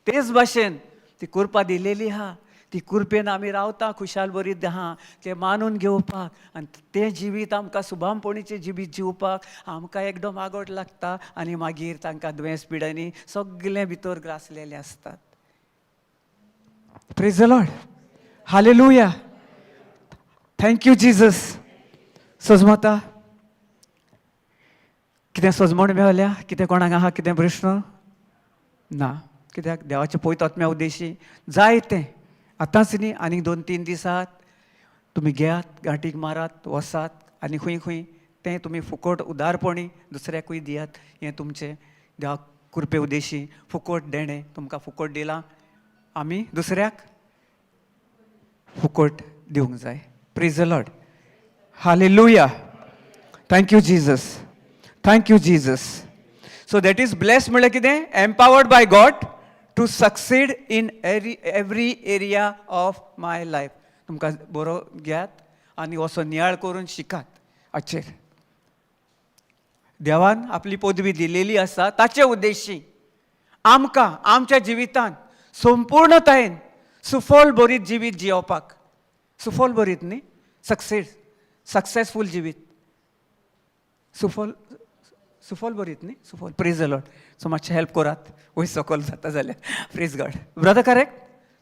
तेच भाशेन ती कुरपा दिलेली आहा, ती कुरपेन आमी रावता खुशाल बरी आहा, तें मानून घेवपाक. आनी तें जिवीत आमकां सुभामपणीचें जिवीत जिवपाक आमकां एकदम आगोट लागता. आनी मागीर तांकां दुयेंस पिडांनी सगळें भितर ग्रासलेलें आसतात. Praise the Lord. Hallelujah. Thank you Jesus. सजमता कितें सजमण मेवल्या? कितें कोणाक आहा कितें प्रश्न? ना. कित्याक देवाच्या पवित्र आत्म्या उद्देशी जायतें आतांच न्ही, आनीक 2-3 दिसात तुमी घेयात, गांठीक मारात, वसात आनी खंय खंय तें तुमी फुकट उदारपणी दुसऱ्याकूय दियात. हें तुमचें देवा कृपे उद्देशी फुकट देणें तुमकां फुकट दिलां. आमी दुसऱ्याक फुकट दिवंक जाय. Praise the Lord. Hallelujah. Thank you Jesus. Thank you Jesus. So that is blessed म्हळ्यार कितें? Empowered by God to succeed in every area of my life. तुमकां बरो घेयात आनी असो नियाळ करून शिकात. हाचेर देवान आपली पदवी दिलेली आसा, ताचे उद्देशी आमकां आमच्या जिवितांत संपूर्णतायेन सुफोल बरीत जिवीत जियोवपाक. सुफोल बरीत न्ही, सक्सेसफूल जिवीत. सुफोल बरीत न्ही, सुफोल. Praise the Lord. सो मातशें हेल्प करात वयर सकयल जाता जाल्यार. Praise God. Brother correct?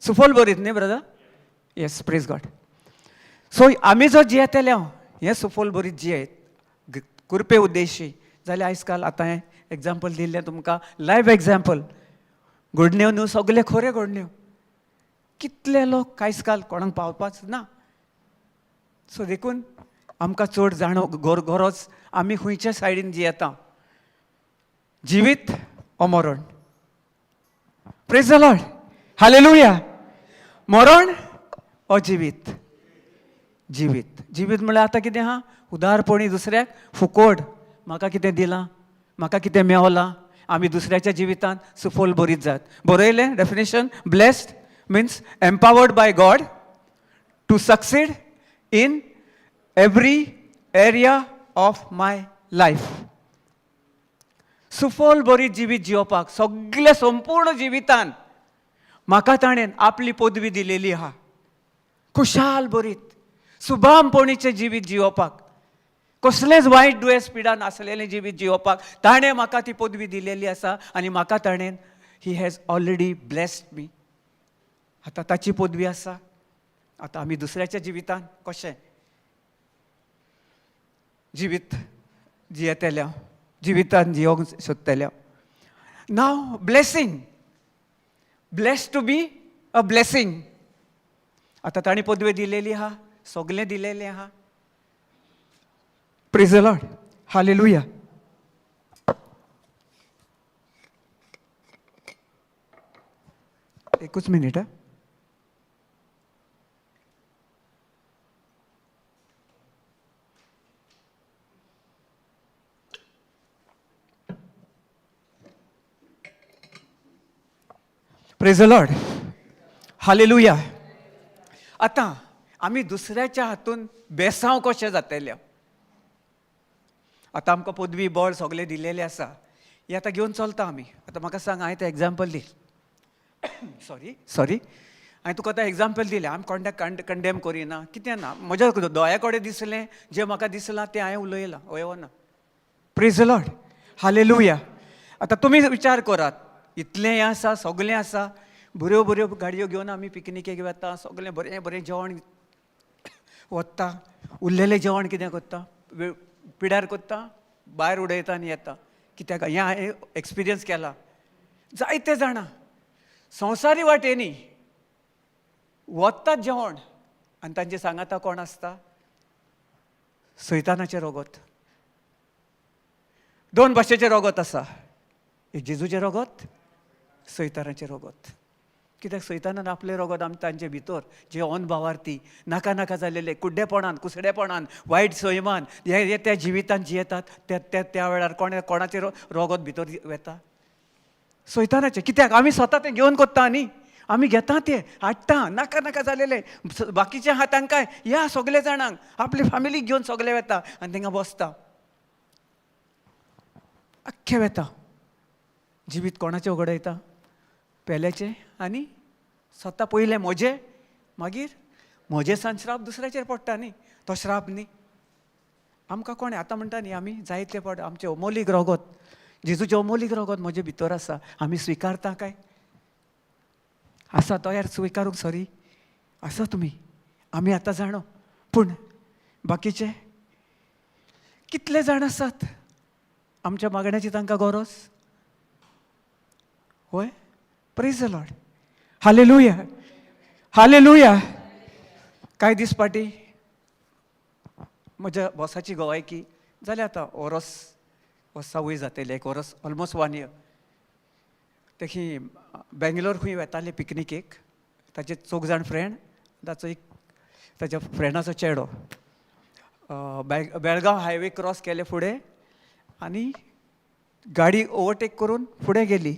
सुफोल बरीत न्ही brother? Yes. Praise God. So आमी जर जियेतले हें सुफोल बरीत जियेत कृपे उद्देशी जाल्यार आयज काल आतां हें एग्जाम्पल दिल्लें तुमकां, लायव्ह एग्जाम्पल. घडण्यो न्हू, सगळे खऱ्यो घडण्यो. कितले लोक कांयच काल कोणाक पावपाच ना. सो देखून आमकां चड जाणो गरज आमी खंयच्या सायडीन जियेता, जिवीत ओ मरण. Praise the Lord. हालेलुया. मरण ओ जिवीत. जिवीत म्हळ्यार आतां कितें आहा? उदारपणी दुसऱ्याक फुकट. म्हाका कितें दिलां, म्हाका कितें मेवलां, आमी दुसऱ्याच्या जिवितांत सुफोल बरीत जात. बरयलें definition, blessed means empowered by God to succeed in every area of my life. सुफोल बरीत जिवीत जिवपाक सगळे संपूर्ण जिवितांत म्हाका ताणेन आपली पदवी दिलेली आहा. खुशाल बरीत सुभामपणीचें जिवीत जिवपाक, कसलेंच वायट दुयेंस पिडान आसलेलें जिवीत जिवपाक ताणें म्हाका ती पदवी दिलेली आसा. आनी म्हाका ताणेन he has already blessed me. आतां ताची पदवी आसा. आतां आमी दुसऱ्याच्या जिवितांत कशें जिवीत जियेतल्या, जिवितांत जियोंक सोदतल्या. नाव blessing, blessed to be a blessing. आतां ताणी पदवी दिलेली आहा, सगळें दिलेलें आहा. Praise the Lord, hallelujah. एकूच मिनिट हा. Praise the Lord, hallelujah. आतां आमी दुसऱ्याच्या हातून बेसांव कशें जातले. आतां आमकां पदवी बळ सगळें दिलेलें आसा, हें आतां घेवन चलता आमी. आतां म्हाका सांग, हांवें तें एग्जाम्पल दी. सॉरी हांवें तुका आतां एग्जाम्पल दिलें. हांवें कोणाक कंडेम करिना, कितें ना. म्हज्या दोळ्या कडेन दिसलें, जें म्हाका दिसलां तें हांवें उलयलां, वय ना. Praise the Lord, hallelujah. आतां तुमी विचार करात, इतलें हें आसा, सगळें आसा, बऱ्यो बऱ्यो गाडयो घेवन आमी पिकनिकेक वता, सगळें बरें बरें जेवण वता. उरलेलें जेवण कितें करता, पिड्यार करता, भायर उडयता आनी येता. कित्याक हें हांवें एक्सपिरियन्स केला. जायते जाणां संवसारी वाटेनी वतात जेवण, आनी तांचे सांगाता कोण आसता, सैतानाचें रगत. दोन भाशेचें रगत आसा, एक जेजूचें रगत, सैतानाचें रगत. कित्याक सैतानान आपलें रगत तांचे भितर जे अनभावार्थी नाका नाका जालेले कुड्डेपणान, कुसडेपणान, वायट सैमान हे त्या जिवितांत जियेतात, त्या वेळार कोणाचें रगत भितर वेता, सैतानाचें. कित्याक आमी स्वता तें घेवन कोत्ता न्ही, आमी घेता तें, हाडटा, नाका नाका जालेले. बाकीच्या आहा तांकां ह्या सगळे जाणांक आपली फॅमिली घेवन सगळे वेता आनी थिंगा बसता, आख्खें वेता. जिवीत कोणाचें उगडयता, पेल्याचें आनी स्वता पयलें म्हजें, मागीर म्हजे सान श्राप दुसऱ्याचेर पडटा न्ही. तो श्राप न्ही. आमकां कोणें आतां म्हणटा न्ही, आमी जायते पड आमचें अमोलीक रगत, जेजूचें अमोलीक रगत म्हजे भितर आसा, आमी स्विकारता काय आसा. तयार स्विकारूंक सरी आसा तुमी, आमी आतां जाणो. पूण बाकीचे कितले जाण आसात आमच्या मागण्याची तांकां गरज. होय, praise the Lord, hallelujah, hallelujah. कांय दीस फाटीं म्हज्या बॉसाची गोवायकी जाली. आतां वर्सां वयर जातलें, एक वर्स, ऑलमोस्ट 1 year. तेखी बेंगलोर खंय वेताले पिकनिकेक. ताचे 4 जाण फ्रेंड, ताच्या फ्रेंडाचो चेडो. बेळगांव हायवे क्रॉस केले फुडें आनी गाडी ओवरटेक करून फुडें गेली.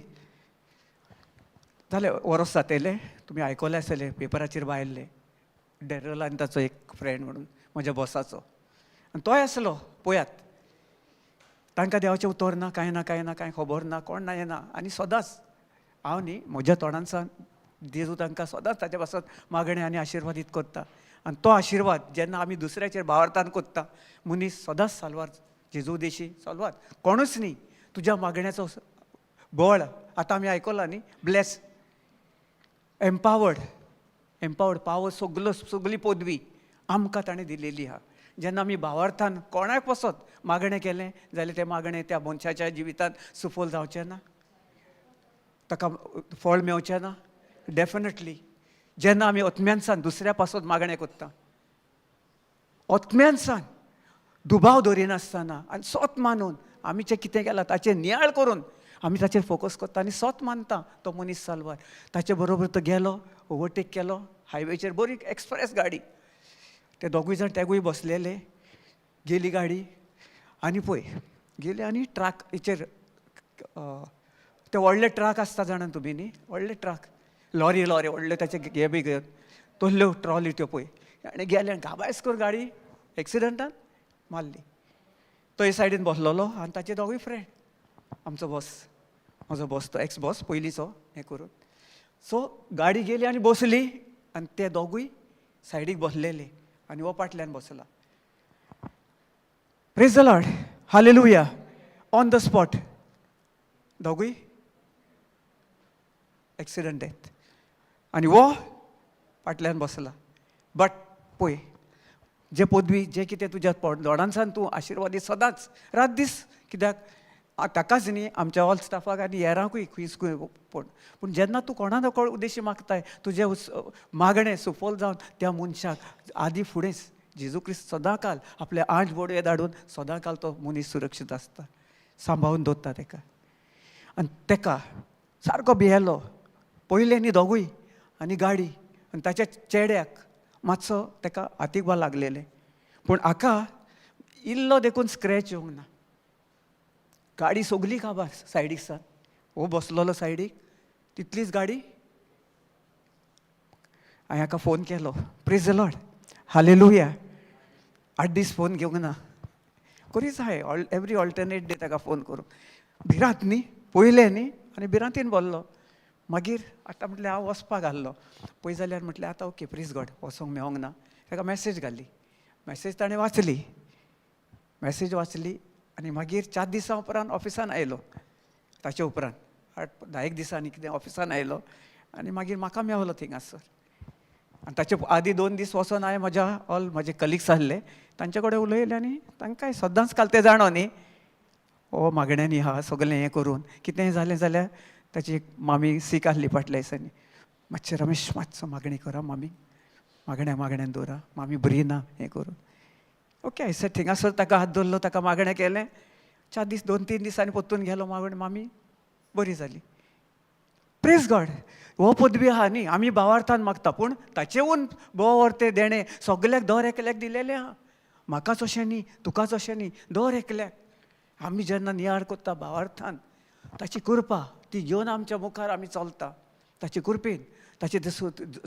जालें वर्स जातलें. तुमी आयकलें आसतलें, पेपराचेर बायल्लें. डॅरल आनी ताचो एक फ्रेंड म्हणून म्हज्या बॉसाचो. आनी तोय आसलो, पळयात. तांकां देवाचें उतर ना, कांय ना, कांय ना, कांय खबर ना, कोण ना येना. आनी सदांच हांव न्ही म्हज्या तोंडान सावन जेजू तांकां सदांच ताच्या पासत मागणें आनी आशिर्वादीत करता. आनी तो आशिर्वाद जेन्ना आमी दुसऱ्याचेर भावार्थान कोत्ता, मनीस सदांच साल्वार, जेजू देशी साल्वार. कोणूच न्ही तुज्या मागण्याचो बळ. आतां आमी आयकलां न्ही, ब्लेस, एम्पावर्ड पावर, सगळी पदवी आमकां ताणें दिलेली आहा. जेन्ना आमी भावार्थान कोणाक वसत मागणें केलें जाल्यार तें मागणें त्या मनशाच्या जिवितांत सुफोल जावचें ना, ताका फळ मेळचें ना. डेफिनेटली जेन्ना आमी ओतम्यानसान दुसऱ्या पासत मागणें कोत्ता, ओतम्यानसान दुबाव धरिनासतना आनी सोत मानून आमी जें कितें केलां ताचेर नियाळ करून आमी ताचेर फोकस करता आनी सोत मानता, तो मनीस साल्वार. ताचे बरोबर तो गेलो, ओवरटेक केलो हायवेचेर, बरी एक्सप्रेस गाडी. ते दोगूय जाण तेगूय बसलेले. गेली गाडी आनी पळय गेली आनी ट्राक हेचेर ते व्हडले ट्रक आसता जाणा तुमी न्ही, व्हडले ट्रक, लॉरी व्हडले ताचे हे बी तोल्ल्यो ट्रॉली त्यो पळय, आनी गेले घाबायस करून गाडी एक्सिडंटान मारली. तो हे सायडीन बसलेलो आनी ताचे दोगूय फ्रेंड, आमचो बॉस, म्हजो बॉस तो एक्स बॉस पयलींचो हें करून. सो गाडी गेली आनी बसली आनी ते दोगूय सायडीक बसलेले आनी हो फाटल्यान बसला. Praise the Lord, hallelujah. On the spot दोगूय एक्सिडंट डेथ आनी वो फाटल्यान बसला. बट पळय, जे पदवी जे कितें तुज्या दोडांसान तूं आशिर्वादी सदांच रात दीस, कित्याक ताकाच न्ही आमच्या ऑल स्टाफाक आनी हेरांकूय पूण जेन्ना तूं कोणा नकळ उद्देशी मागताय तुजें मागणें सुफल जावन त्या मनशाक आदी फुडेंच जेजू क्रिस्त सदां काल आपले 8 बोडवे धाडून सदां काल तो मनीस सुरक्षीत आसता, सांबाळून दवरता तेका. आनी तेका सारको भियेलो पयले न्ही दोगूय आनी गाडी, आनी ताच्या चेड्याक मातसो तेका हातीक बा लागलेले, पूण हाका इल्लो देखून स्क्रॅच येवंक ना. गाडी सोगली काबार सायडीक सावन, हो बसलोलो सायडीक, तितलीच गाडी. हांवें हाका फोन केलो, प्रेज द लॉर्ड, हालेलुया. 8 दीस फोन घेवंक ना, करीच हाय एवरी ऑल्टरनेट डे ताका फोन करून. भिरांत न्ही पयले न्ही, आनी भिरांतीन बोल्लो. मागीर आतां म्हटलें हांव वचपाक घाल्लो, पळय जाल्यार म्हटलें आतां ओके प्लीज गॉड वचोंक मेळोंक ना. ताका मॅसेज घाली, मॅसेज ताणें वाचली, मॅसेज वाचली आनी मागीर 4 दिसां उपरांत ऑफिसान आयलो. ताचे उपरांत 8-10 दिसांनी कितें ऑफिसान आयलो आनी मागीर म्हाका मेळलो थिंगासर. आनी ताचे आदीं 2 दीस वचोन हांवें म्हाजे कलिग्स आसले तांचे कडेन उलयलें आनी तांकांय सदांच काल तें जाणो न्ही, हो मागण्यांनी आहा सगलें हें करून कितेंय जालें जाल्यार ताची एक मामी सीक आसली फाटल्या दिसांनी, मातशें रमेश मातसो मागणी करा मामी, मागण्यान दवरा, मामी बरी ना हें करून. ओके हांयसर थिंगासर ताका हात धरलो, ताका मागणें केलें. 4 दीस 2-3 दिसांनी परतून गेलो मामी बरी जाली. Praise God. हो पदवी आहा न्ही आमी भावार्थान मागता, पूण ताचेऊन बोव वर्ते देणें सगल्याक दर एकल्याक दिलेलें आहा. म्हाकाच अशें न्ही, तुकाच अशें न्ही, दर एकल्याक. आमी जेन्ना नियाळ कोत्ता भावार्थान, ताची कृपा ती घेवन आमच्या मुखार आमी चलता. ताचे कृपेन ताचे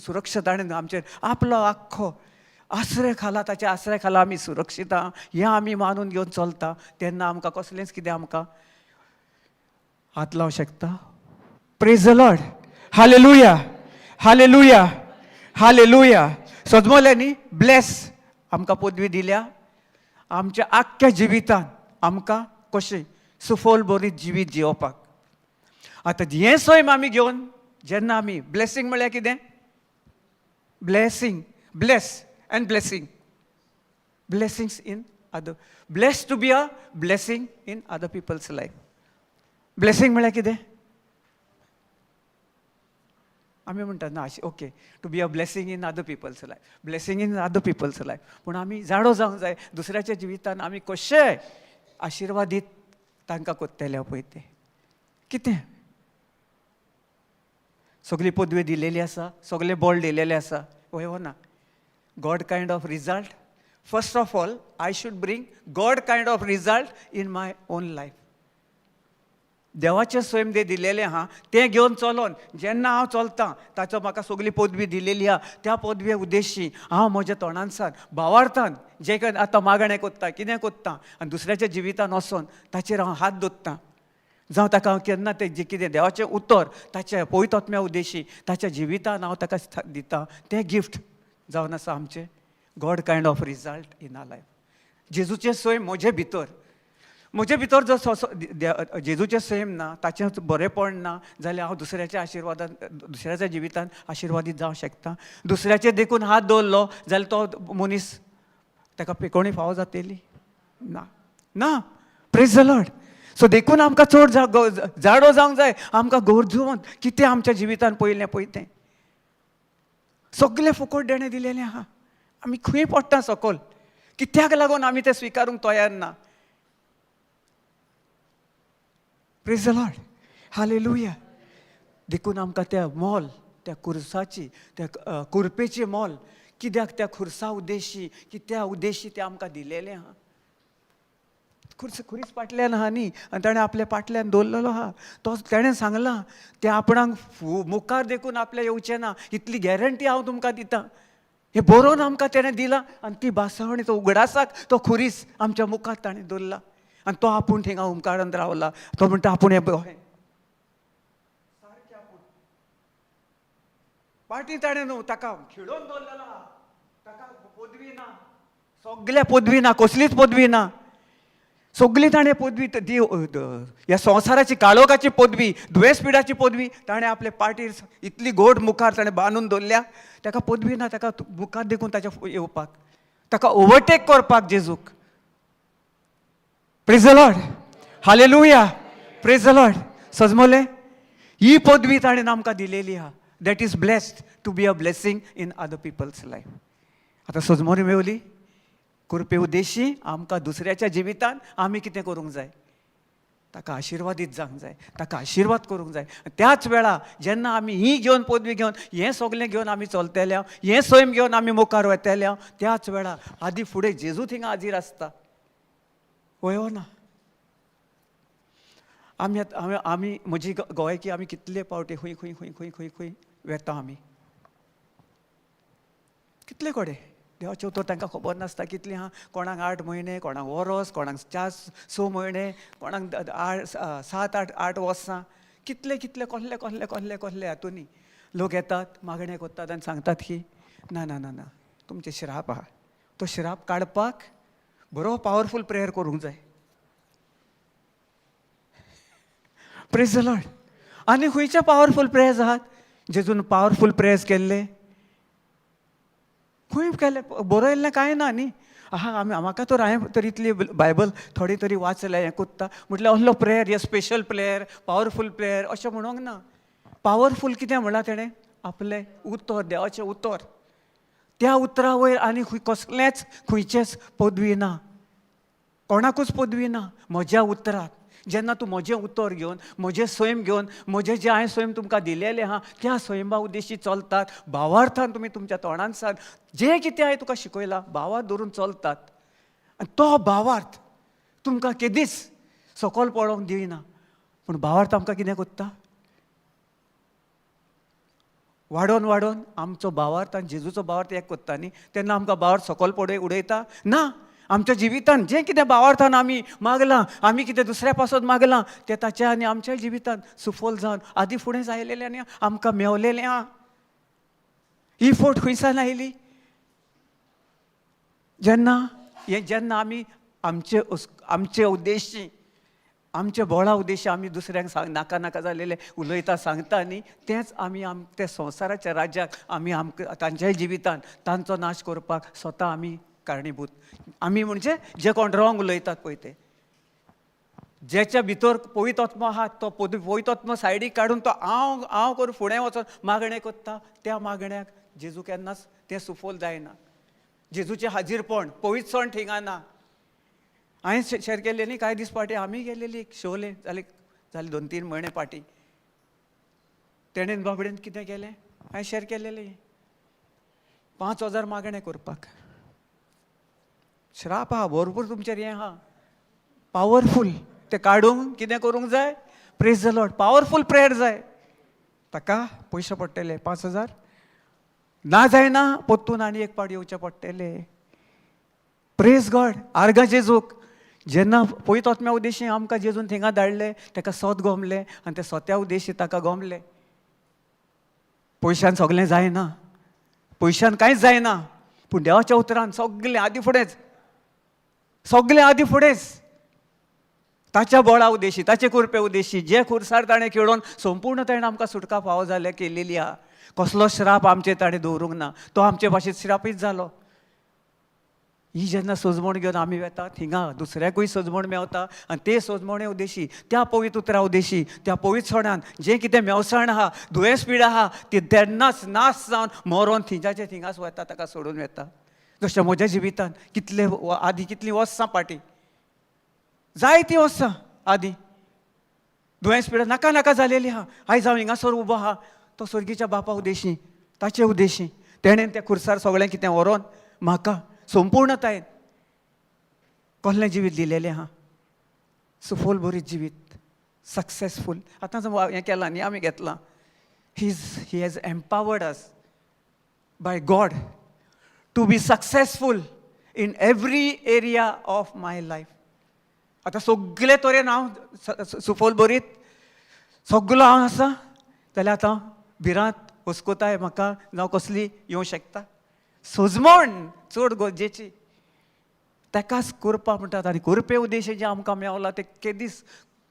सुरक्षा ताणें आमचेर आपलो आख्खो आश्रय खाला, ताच्या आश्रय खाला आमी सुरक्षीत आहा हें आमी मानून घेवन चलता. तेन्ना आमकां कसलेंच कितें आमकां हात लावं शकता. Praise the Lord, hallelujah, hallelujah, hallelujah. सजमले न्ही ब्लेस आमकां पदवी दिल्या. आमच्या आख्ख्या जिवितान आमकां कशें सुफोल बरी जिवीत जिवपाक. आतां हें सैम आमी घेवन जेन्ना आमी ब्लेसींग म्हळ्यार कितें, blessing, bless and blessing, blessings in other, bless to be a blessing in other people's life. Blessing म्हळ्यार कितें, आमी म्हणटात ना okay to be a blessing in other people's life, blessing in other people's life. पूण आमी जाणो जावंक जाय दुसऱ्याच्या जिवितान आमी कशे आशिर्वादीत तांकां कोत्तेले पळय तें कितें. सगळी पदवी दिलेली आसा, सगळे बॉल दिलेले आसा, वय हो ना. God kind of result, first of all I should bring God kind of result in my on life. देवाचें स्वयं जें दिलेलें आहा तें घेवन चलोन जेन्ना हांव चलतां, ताचो म्हाका सगळी पदवी दिलेली आहा, त्या पदवे उद्देशी हांव म्हज्या तोंडांसान भावार्थान जें कितें आतां मागणें कोत्ता, कितें कोत्ता, आनी दुसऱ्याच्या जिवितान वचोन ताचेर हांव हात दवरतां. जावं ताका हांव केन्ना तें जें कितें देवाचें उतर ताच्या पवित्र आत्म्या उद्देशी ताच्या जिवितान हांव ताका दितां, तें गिफ्ट जावन आसा आमचें God kind of result in our life. जेजूचें स्वयं म्हजे भितर जर जेजूचें सैम ना, ताचें बरेंपण ना जाल्यार हांव दुसऱ्याच्या आशिर्वादान दुसऱ्याच्या जिवितान आशिर्वादीत जावं शकता. दुसऱ्याचेर देखून हात दवरलो जाल्यार तो मनीस ताका कोणी फावो जातली ना. Praise the Lord. सो देखून आमकां चड जाडो जावंक जाय, आमकां गरजून कितें आमच्या जिवितान पयलें पळय तें सगळें फुकट देणें दिलेलें आहा. आमी खंय पडटा सकल, कित्याक लागून आमी तें स्विकारूंक तयार ना. Praise the Lord, hallelujah. देखून आमकां त्या मोल, त्या खुर्साची, त्या कुरपेचें मोल कित्याक त्या खुर्सा उद्देशी, कित्या उद्देशी तें आमकां दिलेलें आहा. खुरीस फाटल्यान आहा न्ही, आनी ताणें आपल्या फाटल्यान दवरलेलो आहा. तो ताणें सांगलां ते आपणाक मुखार देखून आपल्या येवचें ना, इतली गॅरंटी हांव तुमकां दितां. हे बरोवन आमकां ताणें दिलां, आनी ती बासावणी तो उगडासाक तो खुरीस आमच्या मुखार ताणें दवरला. आनी तो आपूण थिंगा ओंकारांत रावला. तो म्हणटा आपूण हे सारकें आपूण पाटी ताणें न्हू ताका खिडोवन दवरलेलो आहा. ताका पदवी ना, सगळ्या पदवी ना, कसलीच पदवी ना. सगळी ताणें पदवी ती ह्या संवसाराची काळोखाची पदवी, दुयेंसपिडाची पदवी ताणें आपले पाटीर इतली गोड मुखार ताणें बांदून दवरल्या. ताका पदवी ना, ताका मुखार देखून ताच्या येवपाक, ताका ओवरटेक करपाक जेजूक. Praise the Lord, hallelujah, praise the lord. सजमोले ही पदवी ताणें आमकां दिलेली आहा. That is blessed to be a blessing in other people's life. आतां सजमोरी मेवली कृपे उद्देशी आमकां दुसऱ्याच्या जिवितान आमी कितें करूंक जाय, ताका आशिर्वादीत जावंक जाय, ताका आशिर्वाद करूंक जाय. त्याच वेळा जेन्ना आमी ही घेवन पदवी घेवन हें सगळें घेवन आमी चलतले, हें सैम घेवन आमी मुखार वतले, त्याच वेळा आदी फुडें जेजू थिंगा हाजीर आसता. वयो ना. आमी म्हजी गोंयकी आमी कितले पावटी खंय खंय खंय खंय खंय खंय वेता. आमी कितले कडेन देवाचे उतर तांकां खबर नासता. कितलीं आहा, कोणाक 8 म्हयने, कोणाक वरोस, कोणाक 4-6 म्हयने, कोणाक 7-8 वर्सां. कितले कितले कसले कसले कसले कसले हातूंनी लोक येतात, मागणे करतात आनी सांगतात की ना ना ना ना तुमचे श्राप आहा. तो श्राप काडपाक बरो पावरफूल प्रेयर करूंक जाय. Praise the Lord. आनी खंयचे पावरफूल प्रेयर्स आहात जेजून पावरफूल प्रेयर्स केल्ले? खंय केले? बरयल्लें कांय ना न्ही. म्हाका तर हांवें तर इतली बायबल थोडी तरी वाचल्या, हें कोत्ता म्हटल्यार असलो प्रेयर, हे स्पेशल प्रेयर, पावरफूल प्रेयर अशें म्हणूंक ना. पावरफूल कितें म्हणलां तेणें? आपलें उतर, देवाचें उतर. त्या उतरा वयर आनी कसलेंच खंयचेच पदवी ना, कोणाकूच पदवी ना. म्हज्या उतरांत जेन्ना तूं म्हजें उतर घेवन, म्हजें सैम घेवन, म्हजें जें हांवें सैम तुमकां दिलेलें आहा त्या सैमा उद्देशी चलतात, भावार्थान तुमी तुमच्या तोंडान सांग, जें कितें हांवें तुका शिकयलां भावार्थ धरून चलतात. आनी तो भावार्थ तुमकां केदीच सकयल पडोवंक दिना. पूण भावार्थ आमकां कितें कोत्ता? वाडोवन वाडोवन आमचो भावार्थ आनी जेजूचो भावार्थ एक कोत्ता न्ही. तेन्ना आमकां भावार्थ सकयल उडयता ना. आमच्या जिवितान जें कितें भावार्थान आमी मागलां, आमी कितें दुसऱ्या पासत मागलां, तें ताच्या आनी आमच्या जिवितान सुफल जावन आदी फुडें जायलेलें आनी आमकां मेवलेलें आहा. ही फोट खंयसान आयली? जेन्ना आमी आमचे उद्देशी, आमचे बोळा उद्देशी आमी दुसऱ्यांक नाका नाका जालेले उलयता, सांगता न्ही, तेंच आमी त्या संवसाराच्या राज्याक आमी तांच्याय जिवितान तांचो नाश करपाक स्वता आमी कारणीभूत. आमी म्हणजे जे कोण रॉंग उलयतात पळय ते, जेच्या भितर पवित्र आत्मा आहा, तो पवित्र आत्मा सायडीक काडून तो हांव करून फुडें वचून मागणें करता, त्या मागण्याक जेजू केन्नाच तें सुफल जायना. जेजूचें हाजीरपण, पवित्रसण थिंगा ना. हांवें शेअर केल्लें न्ही कांय दीस फाटीं, आमी गेलेली शोले जाले 2-3 म्हयने फाटीं. तेणेन बाबडेन कितें केलें हांवें शेअर केलेलें, 5,000 मागणें करपाक. श्राप आहा भरपूर तुमचेर, हें आहा पावरफूल. तें काडूंक कितें करूंक जाय? Praise the Lord. Powerful prayer जाय. ताका पयशे पडटले 5,000 ना जायना, परतून आनी एक पावटी येवचें पडटलें. Praise god. आर्गा जेजूक. जेन्ना पवित्र आत्म्या उद्देशी आमकां जेजून थिंगा धाडलें, ताका सोत गमलें आनी त्या सोत्या उद्देशी ताका गमलें. पयशान सगळें जायना, पयशान कांयच जायना, पूण देवाच्या उतरान सगळें आदी फुडेंच, सगळें आदी फुडेंच ताच्या बळा उद्देशी, ताचे कृपे उद्देशी, जे खुर्सार ताणें खेळोवन संपूर्ण ताणें आमकां सुटका फावो जाले केलेली आहा. कसलो श्राप आमचेर ताणें दवरूंक ना. तो आमचे भाशेन श्रापीत जालो. ही जेन्ना सजमण घेवन आमी वेतात, थिंगा दुसऱ्याकूय सजमण मेवता आनी ते सजमणे उद्देशी, त्या पवित्र उतरा उद्देशी, त्या पवित्र सणान जें कितें मेवसाण आहा, दुयेंस पीड आहा, ती तेन्नाच नाश जावन मरोन थिंगाचे थिंगाच वता, ताका सोडून वेता. जशें म्हज्या जिवितान कितलीं वर्सां फाटीं, जायतीं वर्सां आदी दुयेंस पिडा नाका नाका जालेली आहा. आयज हांव हिंगासर उबो आहा, तो स्वर्गीच्या बापा उद्देशी, ताचे उद्देशी तेणेन त्या खुर्सार सगळें कितें व्हरोन म्हाका संपूर्णतायेन कसलें जिवीत दिलेलें आहा. सुफोल बरी जिवीत, सक्सेसफूल. आतां हें केलां न्ही आमी घेतलां. He has empowered us by God to be successful in every area of my life. आतां सगळे तरेन हांव सुफोल बरीत सगलो हांव आसा जाल्यार आतां भिरांत हुस्कोताय म्हाका जावं कसली येवं शकता. सोजमण चड गरजेची तेकाच करपा म्हणटात. आनी करपे उद्देश जे आमकां मेवला ते केदीस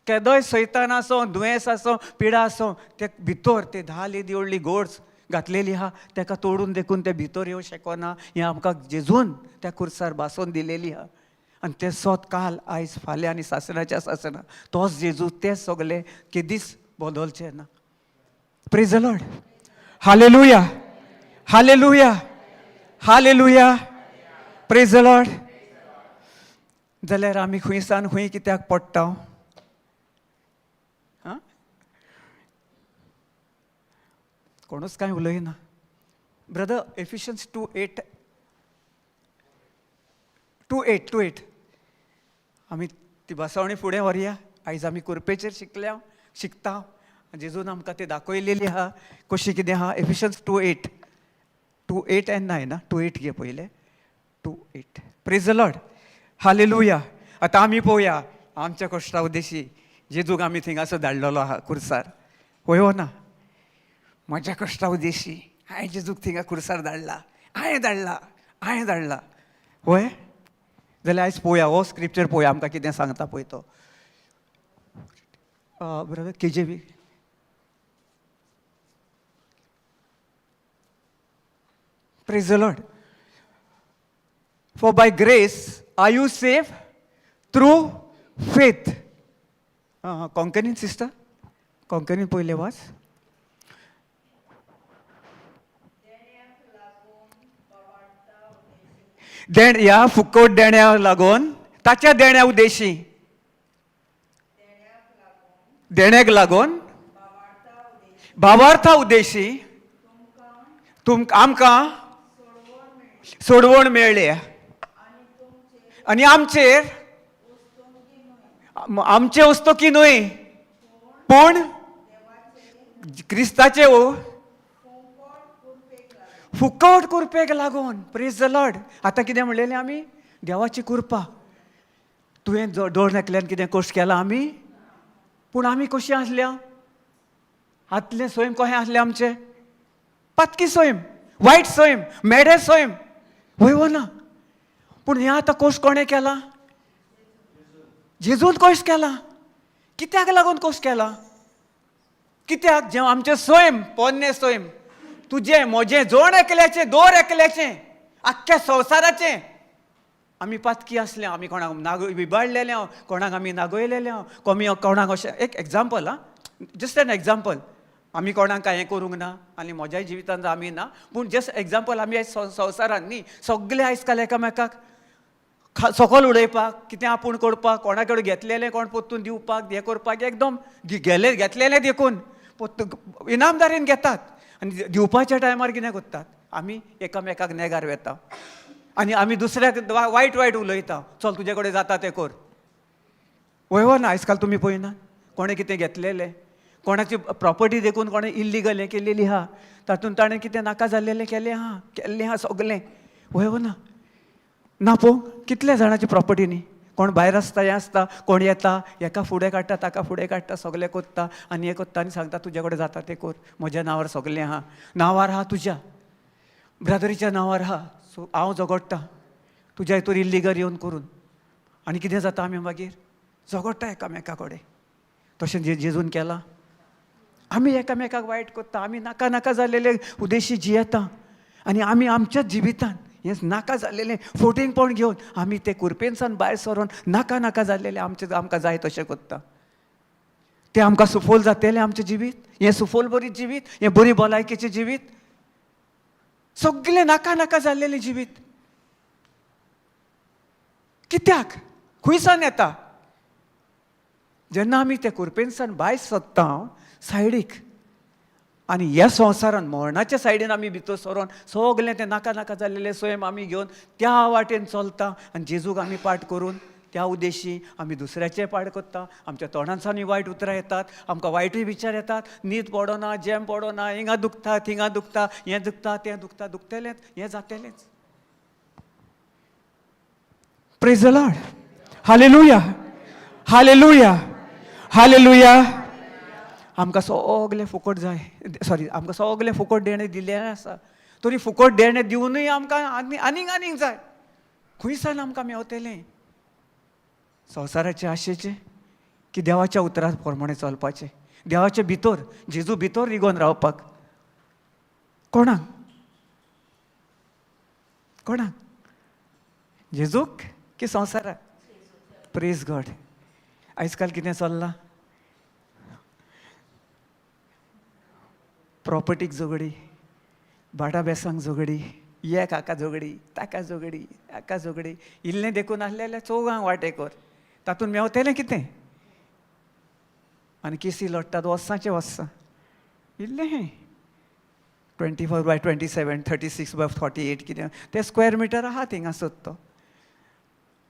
केदोय सैतान आसूं, दुयेंस आसूं, पिडा आसूं, ते भितर ते 10 लेदी व्हडली गोड्स घातलेली आहा तेका तोडून देखून ते भितर येवं शकना. हें आमकां जेजून त्या कुर्सार भासून दिलेली आहा. आनी ते सोत काल आयज फाल्यां आनी सासणाच्या सासना तोच जेजू ते सगळे केदीस बदलचे ना. Praise the Lord. Hallelujah, hallelujah, hallelujah. Praise the Lord. जाल्यार आमी खंयसान खंय कित्याक पडटा? कोणूच कांय उलयना. ब्रदर, एफिशियन्स 2:8 आमी ती बसवणी फुडें व्हरया. आयज आमी कुरपेचेर शिकता. जेजून आमकां ते दाखयलेली आहा कशी कितें आहा. एफिशियन्स 2:8 एंड 9 2:8 घे पयले. 2:8. Praise the Lord. हालेलुया. आतां आमी पळोवया आमच्या कश्टा उद्देशी जेजूक आमी थिंगासर धाडलेलो आहा कुर्सार. वयो ना म्हज्या कश्टा उद्देशी हांवें जेजूक थिंगा कुर्सार धाडला. हांवें धाडला. वय जाल्यार आयज पळोवया हो स्क्रिप्चर पळोवया आमकां कितें सांगता पळय तो. Brother KJV. Praise the Lord. For by grace are you saved through faith. कोंकणीन सिस्टर, कोंकणीन पयले वाच. ह्या फुकट देण्याक लागून ताच्या देण्या उद्देशी देण्याक लागून भावार्था उद्देशी आमकां सोडवण मेळ्ळी. आनी आमचे वस्तुकी न्हय पूण क्रिस्ताचे फुकट कुरपेक लागून. Praise the Lord. आतां कितें म्हणलेलें आमी देवाची कृपा. तुवें दोळ नाकल्यान कितें कश्ट केला आमी, पूण आमी कशीं आसल्या? आतलें स्वयं कशें आसलें आमचें? पातकी स्वयं, वायट स्वयं, मेडे स्वयं. वय ना. पूण हें आतां कश्ट कोणें केला? जेजून कश्ट केला. कित्याक लागून कश्ट केला? कित्याक जें आमचें स्वयं पोन्नें स्वयं तुजें म्हजें जोड एकल्याचें दोर एकल्याचें आख्ख्या संवसाराचें आमी पातकी आसले. आमी कोणाक विबाडलेले हांव, कोणाक आमी नागयलेले हांव, कोणाक अशें एक एग्जाम्पल जस्ट एन एग्जाम्पल. आमी कोणाक कांय हें करूंक ना आनी म्हज्याय जिवितांत आमी ना, पूण जस्ट एग्जाम्पल आमी आयज संवसारान न्ही सगळे आयज काल एकामेकाक सकयल उडयपाक, कितें आपूण करपाक, कोणा कडेन घेतलेलें कोण पोत्तून दिवपाक, हें करपाक एकदम घेतलेलें देखून इनामदारीन घेतात. आनी दिवपाच्या टायमार कितें करतात? आमी एकामेकाक नेगार वेता आनी आमी दुसऱ्याक वायट उलयता. चल तुजे कडेन जाता तें कर. वय ना. आयज काल तुमी पळयना कोणें कितें घेतलेलें, कोणाची प्रॉपर्टी देखून कोणें इल्लिगल हें केलेली आहा, तातूंत ताणें कितें नाका जाल्लेलें केलें आहा सगलें. वय ना पळोवंक कितल्या जाणांची प्रॉपर्टी न्ही. कोण भायर आसता हें आसता, कोण येता हेका फुडें काडटा ताका फुडें काडटा, सगलें कोत्ता आनी हें कोत्ता आनी सांगता तुजे कडेन जाता तें कर. म्हज्या नांवार सगलें आहा. नांवार आहा तुज्या ब्रदरीच्या नांवार आहा. सो हांव झगडटां तुज्या हितूर इल्लिगल येवन करून. आनी कितें जाता? आमी मागीर झगडटा एकामेका कडेन. तशें जेजून केलां. आमी एकामेकाक वायट कोत्ता. आमी नाका जाल्लेले उद्देशी जियेता आनी आमी आमच्याच जिवितांत हें नाका जाल्लेलें फोटींगपण घेवन आमी ते कुरपेन सावन भायर सरोन नाका जाल्लेलें आमकां जाय तशें कोत्ता. तें आमकां सुफोल जातलें आमचें जिवीत. हें सुफोल बरी जिवीत, हें बरी भलायकेचें जिवीत. सगलें नाका जाल्लेलें जिवीत. कित्याक? खंयसान येता? जेन्ना आमी ते कुरपेन सावन भायर सरता सायडीक आनी ह्या संवसारान मरणाच्या सायडीन आमी भितर सरोन सगलें तें नाका जाल्लेलें स्वयं आमी घेवन त्या वाटेन चलता आनी जेजूक आमी पाट करून त्या उद्देशी आमी दुसऱ्याचें पाड करता. आमच्या तोंडांसावन वायट उतरां येतात, आमकां वायटूय विचार येतात. न्हीद पडना, जेम पडना, हिंगा दुखता थिंगा दुखता, हें दुखता तें दुखता, दुखतलेंच, हें जातलेंच. Praise the Lord. Hallelujah, hallelujah, hallelujah. आमकां सगलें फुकट जाय, सॉरी, आमकां सगलें फुकट देणें दिल्लें आसा. तरी फुकट देणें दिवनूय आमकां आनीक जाय. खंयसान आमकां मेवतलें? संवसाराचे आशेचें की देवाच्या उतरां प्रमाणें चलपाचें? देवाच्या भितर, जेजू भितर रिगोवन रावपाक? कोणाक? कोणाक? जेजूक की संवसाराक? Praise God. आयज काल कितें चल्लां? प्रॉपर्टीक झगडी, भाडा बेसांक झगडी, एक हाका झगडी, ताका झगडी, हाका झगडी. इल्लें देखून आसलें चौगांक वांटेकर. तातूंत मेवतलें कितें? आनी केसी लडटात वर्सांचे वर्सां. इल्लें हें 24/27, 36/48 कितें तें स्क्वेअर मिटर आहा थिंगासर तो.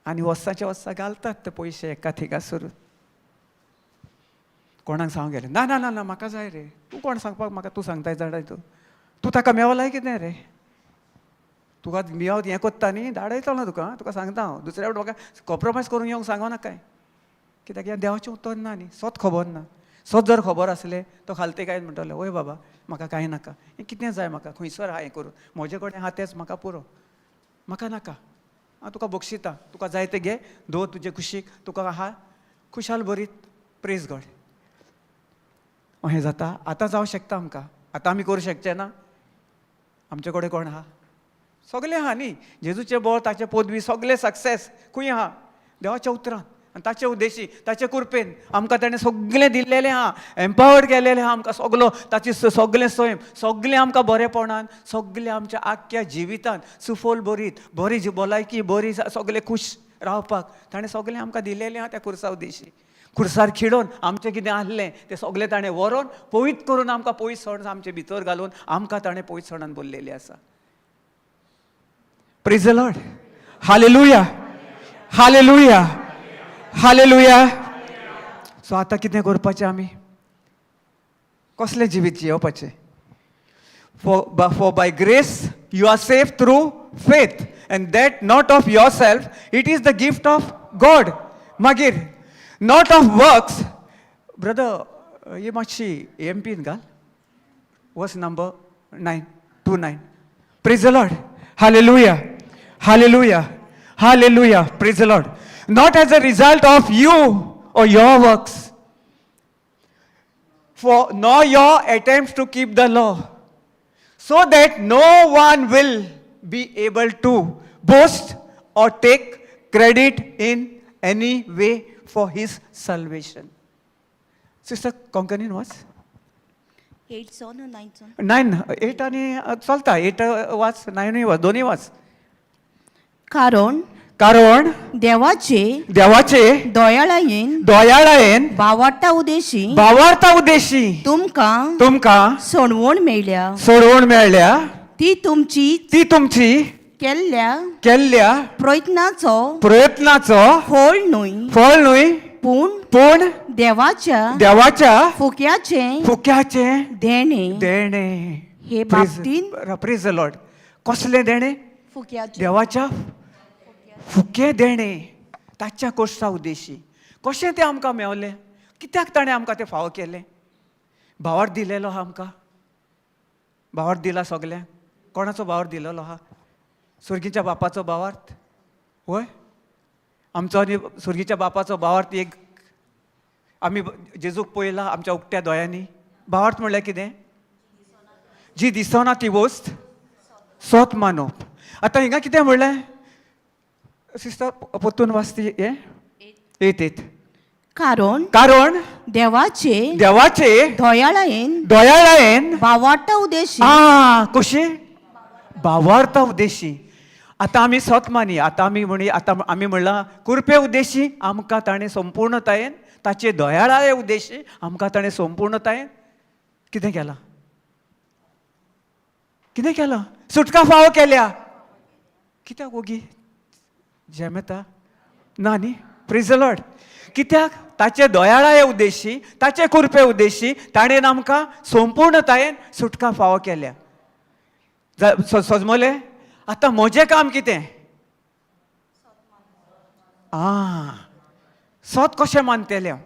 आनी वर्सांचे वर्सां घालतात ते पयशे एका थिंगासर. कोणाक सांगूंक गेलें, ना ना ना ना म्हाका जाय रे. तूं कोण सांगपाक म्हाका? तूं सांगताय जाणाय तूं ताका मेवलाय कितें रे? तुका मेव हें कोत्ता न्ही, धाडयतलो ना तुका. तुका सांगता हांव. दुसऱ्या फावट म्हाका कॉम्प्रोमायज करूंक येवंक सांगो नाकाय. कित्याक हें देवाचें उतर ना न्ही. सोत खबर ना. सोत जर खबर आसलें तो खालते काय म्हणटले, वय बाबा म्हाका कांय नाका, हें कितें जाय म्हाका, खंयसर आहा हें करून, म्हजे कडेन आहा तेंच म्हाका पुरो, म्हाका नाका. हांव तुका बक्षिता, तुका जाय तें घे, दवर तुजे कुशीक, तुका आहा खुशाल बरीत. Praise God. हें जाता? आतां जावं शकता आमकां? आतां आमी करूं शकचे ना? आमचे कडेन कोण आहा? सगलें आहा न्ही. जेजूचे बळ, ताचे पदवी, सगलें सक्सेस खंय आहा? देवाच्या उतरांत. आनी ताचे उद्देशी, ताचे कृपेन आमकां ताणें सगलें दिल्लेलें आहा, एम्पावर्ड केलेलें आहा आमकां सगलो. ताची सगलें सैम, सगलें आमकां बरेपणान, सगलें आमच्या आख्ख्या जिवितांत सुफोल बरीत, बरी भलायकी, बरी सगलें खूश रावपाक ताणें सगलें आमकां दिल्लेलें आहा त्या खुर्सा उद्देशी. खुर्सार खिडोवन आमचें कितें आहलें तें सगलें ताणें व्हरोन पवित्र करून आमकां पयस सण आमचे भितर घालून आमकां ताणें पयस सणान बोल्लेलें आसा. Praise the Lord. Hallelujah, hallelujah, hallelujah. So आतां कितें करपाचें आमी? कसलें जिवीत जियोवपाचें? For by grace you are saved through faith, and that not of yourself, it is the gift of God. मागीर not of works. Brother, ही मातशी एमपीन घाल. वर्स number 9:29. Praise the Lord. Hallelujah. Hallelujah. Hallelujah. Praise the Lord. Not as a result of you or your works, for nor your attempts to keep the law, so that no one will be able to boast or take credit in any way for his salvation. Sister Konkanin was 8 son or 9 son? 9, 8 आणि चलता. 8 वाच, 9 वाच, दोन्ही वाच. कारण कारण देवाचे दयाळायेन भावार्था उद्देशी तुमका सोडवण मेळ्ळ्या. ती तुमची केल्ल्या प्रयत्नाचो फळ न्हय, पूण देवाच्या फुक्याचे देणे. हे बाबतींत प्रेज द लॉर्ड. कसलें देणे? देवाच्या फुके देणे. ताच्या कोर्सा उद्देशी कशें तें आमकां मेवलें? कित्याक ताणें आमकां तें फावो केलें? भावार्थ दिलेलो आहा आमकां. भावार्थ दिला सगल्यांक. कोणाचो भावार्थ दिलेलो आहा? सुर्गीच्या बापाचो भावार्थ. वय आमचो आनी सुर्गीच्या बापाचो भावार्थ एक. आमी जेजूक पळयला आमच्या उक्त्या दोळ्यांनी. भावार्थ म्हणल्यार कितें? जी दिसना ती वस्त सोत मानप. आतां हिंगा कितें म्हणलें? सिस्टर परतून वाचती हें? येत. कारण देवाचे दयाळायेन भावार्था उद्देशी. कशी? भावार्था उद्देशी. आतां आमी सोत मानी. आतां आमी म्हणलां कृपे उद्देशी आमकां ताणें संपूर्णतायेन, ताचे दयाळाये उद्देशी आमकां ताणें संपूर्णतायेन कितें केलां? कितें केलां? सुटका फावो केल्या. कित्याक ओगी? जेम येता? ना न्ही. Praise the Lord. कित्याक ताचे दयाळाये उद्देशी, ताचे कृपे उद्देशी ताणें आमकां संपूर्णतायेन सुटका फावो केल्या. सजमले आतां म्हजें काम कितें? सत कशें मानतलें हांव?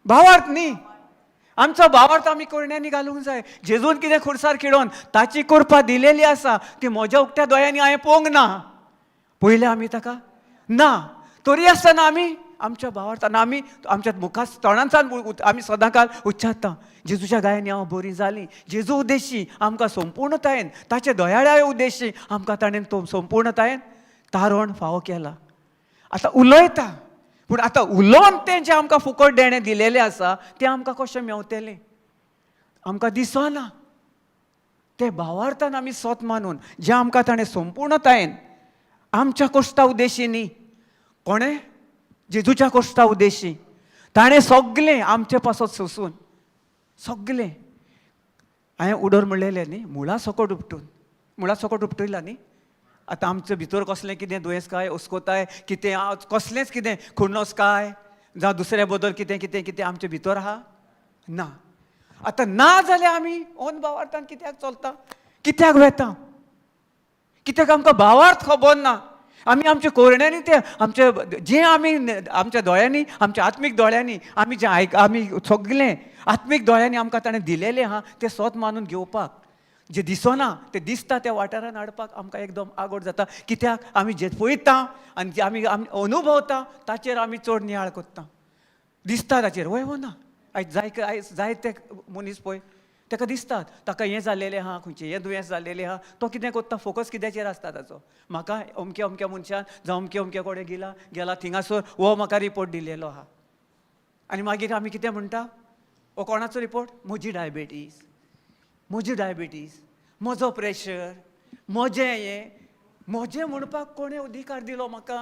भावार्थ न्ही, आमचो भावार्थ आमी कोयण्यांनी घालूंक जाय. जेजून कितें खुर्सार खिडोवन ताची कृपा दिलेली आसा ती म्हज्या उक्त्या दोळ्यांनी हांवें पळोवंक ना. पयलें आमी ताका ना, तरी आसतना आमी आमच्या भावार्थान आमी आमच्या मुखार तोंडांसान आमी सदांकाळ उच्चारता जेजूच्या गायांनी हांव बरी जाली. जेजू उद्देशी आमकां संपूर्णतायेन, ताचे दयाळ्या उद्देशी आमकां ताणें तो संपूर्णतायेन तारण फावो केला. आतां उलयता, पूण आतां उलोवन तें जें आमकां फुकट देणें दिलेलें आसा तें आमकां कशें मेवतलें? आमकां दिसना. ते भावार्थान आमी सत मानून जें आमकां ताणें संपूर्णतायेन आमच्या कोश्टा उद्देशी न्ही, कोणें? जेजूच्या कोश्टा उद्देशी ताणें सगळें आमचे पासत सोंसून सगळें. हांवें उडोर म्हणलेलें न्ही, मुळा सकट उपटून, मुळा सकट उपटयला न्ही. आतां आमचे भितर कसलें कितें दुयेंस काय, उस्कोताय कितें, कसलेंच कितें खुर्नस काय जावं दुसरे बद्दल कितें कितें कितें आमचे भितर आहा? ना. आतां ना जाल्यार आमी ओन भावार्थान कित्याक चलता, कित्याक वेता? कित्याक आमकां भावार्थ खबर ना. आमी आमच्या कोरण्यांनी ते आमचे जें आमी आमच्या दोळ्यांनी, आमच्या आत्मीक दोळ्यांनी आमी जें आमी सगळें आत्मीक दोळ्यांनी आमकां ताणें दिलेलें आहा तें सत मानून घेवपाक, जें दिसना तें दिसता त्या वाठारान हाडपाक आमकां एकदम आगोड जाता. कित्याक आमी जें पळयता आनी जें आमी अनुभवता ताचेर आमी चड नियाळ कोत्ता. दिसता ताचेर, वय हो ना. आयज जायते मनीस पळय ताका दिसता ताका हें जाल्लेलें आहा, खंयचें हें दुयेंस जाल्लेलें आहा, तो कितें कोत्ता, फोकस कित्याचेर आसता ताचो. म्हाका अमक्या अमक्या मनशान जावं अमके अमके कडेन गेला थिंगासर हो म्हाका रिपोर्ट दिलेलो आहा. आनी मागीर आमी कितें म्हणटा, हो कोणाचो रिपोर्ट? म्हजी डायबिटीज, म्हजी डायबिटीज, म्हजो प्रेशर, म्हजें हें. म्हजें म्हणपाक कोणें अधिकार दिलो म्हाका?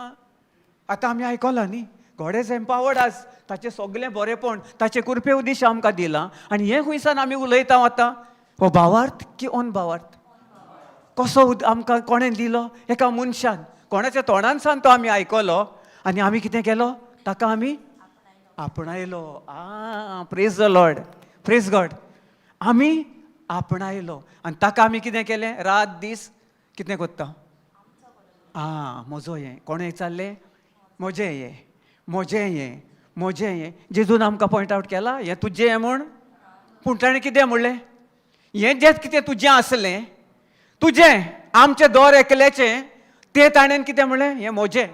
आतां आमी आयकलां न्ही, गॉड एज एम्पावर्ड अस, ताचें सगळें बरेंपण ताचे कृपे उद्देश आमकां दिलां. आनी हें खंयसान आमी उलयता आतां? हो भावार्थ की ओन भावार्थ? कसो आमकां कोणें दिलो? एका मनशान, कोणाच्या तोंडान सान तो आमी आयकलो आनी आमी कितें केलो? ताका आमी आपणायलो. Praise the Lord, praise god. आमी आपणायलो आनी ताका आमी कितें केलें? रात दीस कितें कोत्ता? म्हजो हें. कोणें विचारलें? म्हजें हें, म्हजें हें, म्हजें हें. जेजून आमकां पॉयंट आवट केला, हें तुजें हें म्हूण. पूण ताणें कितें म्हणलें? हें जें कितें तुजें आसलें, तुजें, आमचें दर एकल्याचें, तें ताणें कितें म्हणलें? हें म्हजें.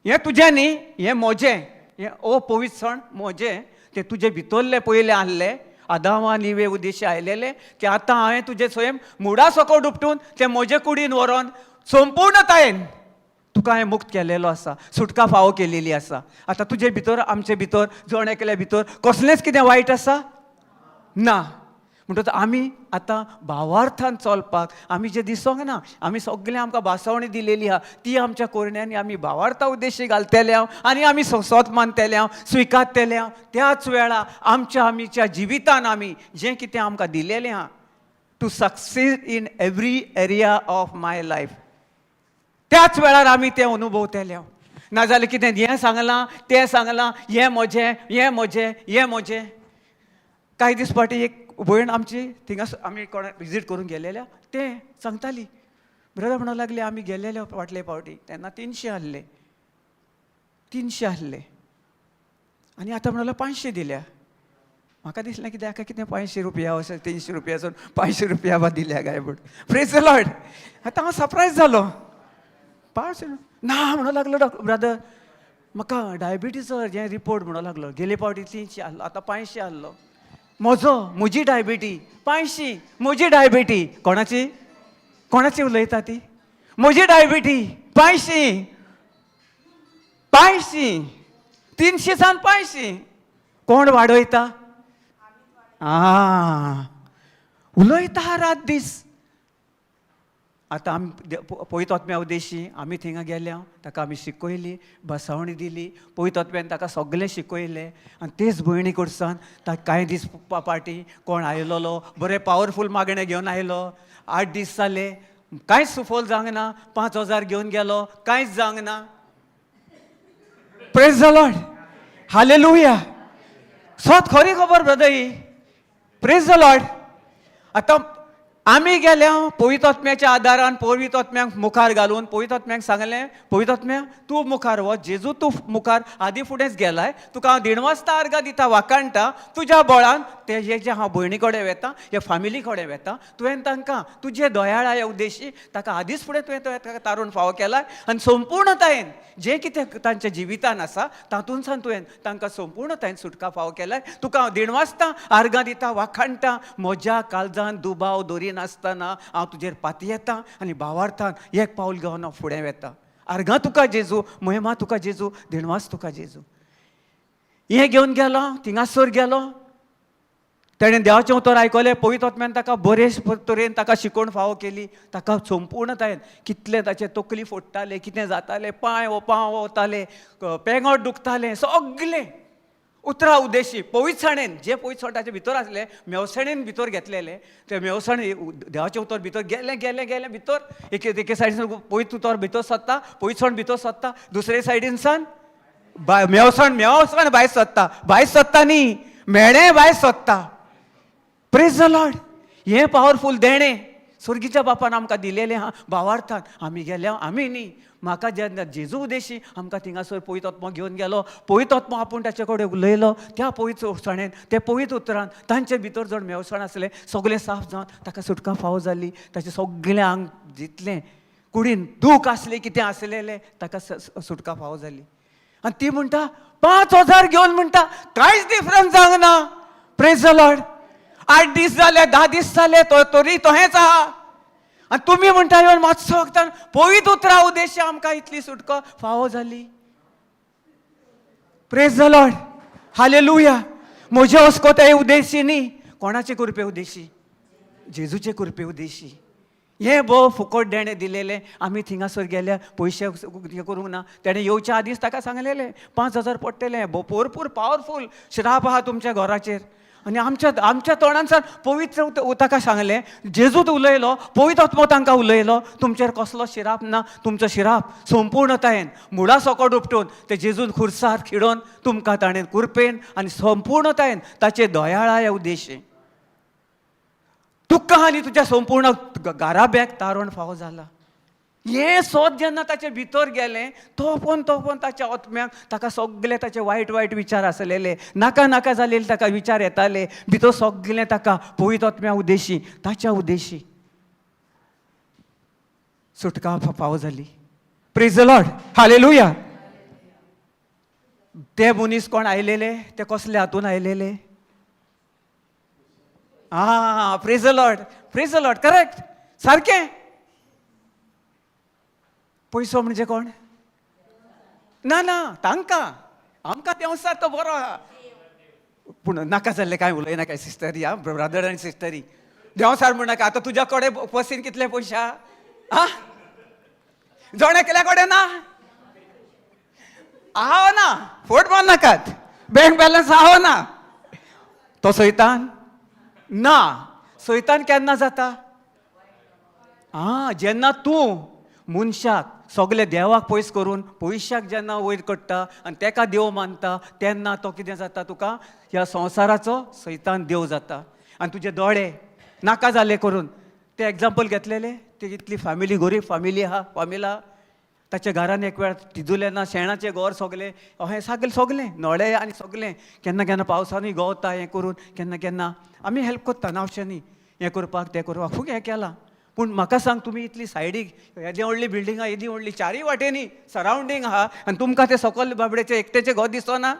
हें तुजें न्ही, हें म्हजें. हें पवित्र सण म्हजें. तें तुजे भितरलें पयलें आहलें, आदामा निवे उद्देशी आयलेलें, की आतां हांवें तुजें स्वयं मुडा सकट उपटून तें म्हजे कुडीन व्हरोन संपूर्णतायेन तुका हांवें मुक्त केलेलो आसा, सुटका फावो केलेली आसा. आतां तुजे भितर, आमचे भितर, जण एकल्या भितर कसलेंच कितें वायट आसा? ना. म्हणटच आमी आतां भावार्थान चलपाक आमी जें दिसोंक ना, आमी सगळें आमकां भासावणी दिलेली आहा ती आमच्या कोरण्यांनी आमी भावार्था उद्देशी घालतले हांव आनी आमी सत मानतले हांव, स्विकारतले हांव. त्याच वेळा आमच्या जिवितान आमी जें कितें आमकां दिलेलें आहा to succeed in every area of my life, त्याच वेळार आमी तें अनुभवतले हांव. नाजाल्यार कितें हें सांगलां, तें सांगलां, हें म्हजें, हें म्हजें, हें म्हजें. कांय दीस फाटीं एक भयण आमची थिंगा आमी कोणा विजीट करून गेलेल्या, तें सांगताली, ब्रदर म्हणूंक लागले आमी गेलेले फाटले फावटी तेन्ना 300 आहले, 300 आहले आनी आतां म्हणून 500 दिल्या. म्हाका दिसलें कितें हाका कितें 500 रुपया अशें 300 रुपयासून 500 रुपया बा दिल्या काय म्हूण. Praise the Lord. आतां हांव सरप्रायज जालो. 500 ना म्हणूंक लागलो ब्रदर, म्हाका डायबिटीजचो हें रिपोर्ट म्हणूंक लागलो. गेले फावटी 300 आहलो, आतां 500 आहलो. म्हजी डायबिटी 500, म्हजी डायबिटी कोणाची? कोणाची उलयता ती? म्हजी डायबिटी 500, 500, 300 सान 500. कोण वाडयता? उलयता रात दीस. आतां आमी पवित्र आत्म्या उद्देशी आमी थिंगा गेल्या, ताका आमी शिकयली, बसावणी दिली, पवित्र आत्म्यान ताका सगळें शिकयलें. आनी तेच भयणी कडसान ताका कांय दीस पाटी कोण आयलोलो, बरें पावरफूल मागणें घेवन आयलो. 8 दीस जाले, कांयच सुफोल जावंक ना. 5000 घेवन गेलो, कांयच जावंक ना. Praise the Lord. हालेलुया. स्वत खरी खबर brother he. Praise the Lord. आता आमी गेल्या पवित्र आत्म्याच्या आदारान पवित्र आत्म्याक मुखार घालून पवित्र आत्म्याक सांगलें, पवित्र आत्म्या तूं मुखार वच, जेजू तूं मुखार आदी फुडेंच गेलाय, तुका हांव दिणवासता अर्घ दिता वाकाणटा, तुज्या बळान ते जे हांव भयणी कडेन वेता, हे फामिली कडेन वेता, तुवें तांकां तुजे दयाळा ह्या उद्देशी ताका आदींच फुडें तुवें ताका तारून फावो केलाय आनी संपूर्णतायेन जें कितें तांच्या जिवितान आसा तातूंतसान तुवें तांकां संपूर्णतायेन सुटका फावो केलाय. तुका हांव दिणवासता अर्घ दिता वाखाणटा, म्हज्या काळजान दुबाव दोरी नासतना हांव तुजेर पाती येता आनी भावार्थान एक पावल घेवन हांव फुडें वेता. अर्घां तुका जेजू, महिमा तुका जेजू, दिणवास तुका जेजू. हें घेवन गेलो, थिंगासर गेलो, तेणें देवाचें उतर आयकलें, पवित्र आत्म्यान ताका बरे तरेन ताका शिकोवण फावो केली, ताका संपूर्णतायेन कितले ताचे तकली फोडटाले, कितें जातालें, पांय वताले, पेंगोट दुखतालें, सगलें उतरां उद्देशी पवित्रसाणेन जे पवित्रसाणाचे भितर आसले, मेवसणेन भितर घेतलेले, ते मेवसण देवाचें उतर भितर गेलें गेलें गेलें भितर. एके सायडीन पवित्र उतर भितर सरता, पवित्रसाण भितर सरता, दुसरे सायडीन सान मेवसण भायर सरता, भायर सरता न्ही, मेळ्ळें भायर सरता. Praise the Lord. हें पावरफूल देणें स्वर्गीच्या बापान आमकां दिलेलें आहा. भावार्थान आमी गेल्या, आमी न्ही, म्हाका जेन्ना जेजू उद्देशी आमकां थिंगासर पवित्र आत्मा घेवन गेलो, पवित्र आत्मा आपूण ताचे कडेन उलयलो, त्या पवित्र उतराणेन, त्या पवित्र उतरान तांचे भितर जण मेवसण आसलें सगळें साफ जावन ताका सुटका फावो जाली. ताचें सगळें आंग जितलें कुडीन दूख आसलें, कितें आसलेलें, ताका सुटका फावो जाली. आनी ती म्हणटा 5,000 घेवन म्हणटा कांयच डिफरन्स जावंक ना. Praise the Lord. 8 दीस जाले, 10 दीस जाले, तरी तोहेंच आहा. आनी तुमी म्हणटा येवन मातसो वखदान पवित्र उतरा उद्देशी आमकां इतली सुटका फावो जाली. Praise the Lord. हालेलुया. म्हजे वस्कोताय उद्देशी न्ही, कोणाचे कृपे उद्देशी, जेजूचे कृपे उद्देशी. हें भोव फुकट देणें दिलेलें. आमी थिंगासर गेल्या, पयशे हें करूंक ना. तेणें येवच्या आदींच ताका सांगलेलें 5,000 पडटले, भरपूर पावरफूल श्राप आहा तुमच्या घराचेर. आनी आमच्या तोंडांसान पवित्र ताका सांगलें, जेजूत उलयलो, पवित्र आत्मो तांकां उलयलो, तुमचेर कसलो शिराप ना, तुमचो शिराप संपूर्णतायेन मुळा सकट उपटून ते जेजून खुर्सार खिडोवन तुमकां ताणें कृपेन आनी संपूर्णतायेन ताचे दयाळा उद्देशी तुका आनी तुज्या संपूर्ण घराब्याक तारण फावो जाला. हें सोद जेन्ना ताचे भितर गेलें, तोपन ताच्या आत्म्याक ताका सगळे ताचे वायट वायट विचार आसलेले, नाका जालेले ताका विचार येताले, भितर सगळें ताका पवित्र आत्म्या उद्देशी, ताच्या उद्देशी सुटका फावो जाली. Praise the Lord. हालेलुया. ते मनीस कोण आयलेले, ते कसले हातून आयलेले? Praise the Lord. Praise the lord. Correct, सारकें. पयसो म्हणजे कोण? ना तांकां, आमकां देंवसार तो बरो आहा. पूण नाका जाल्लें कांय उलयना काय सिस्टरी, ब्रदर आनी सिस्टरी. देंवसार म्हणनाका. आतां तुज्या कडेन बसीन कितले पयशे आहा? जोणे केल्या कडेन ना, आहा ना, फोट मार नाकात, बँक बॅलन्स आहा ना. तो सैतान ना. सैतान केन्ना जाता? जेन्ना तूं मनशाक सगळे देवाक पयस करून पयशाक जेन्ना वयर काडटा आनी तेका देव मानता, तेन्ना तो कितें जाता? तुका ह्या संवसाराचो सैतान देव जाता. आनी तुजे दोळे नाका जाल्ले करून, ते एग्जाम्पल घेतलेले, ते इतली फॅमिली, गरीब फॅमिली आहा, फामिला, ताच्या घरान एक वेळ तिजूलें ना, शेणाचें घर सगलें, हें सगलें नळे आनी सगलें केन्ना पावसानूय गवता, हें करून केन्ना आमी हेल्प करता ना, अशें न्ही, हें करपाक तें करपाक खूब हें केलां. पूण म्हाका सांग, तुमी इतली सायडीक येदी व्हडली बिल्डींग आहा, येदी व्हडली चारय वाटेनी सरावंडींग आहा, आनी तुमकां ते सकयल बाबडेचे एकट्याचें घर दिसना?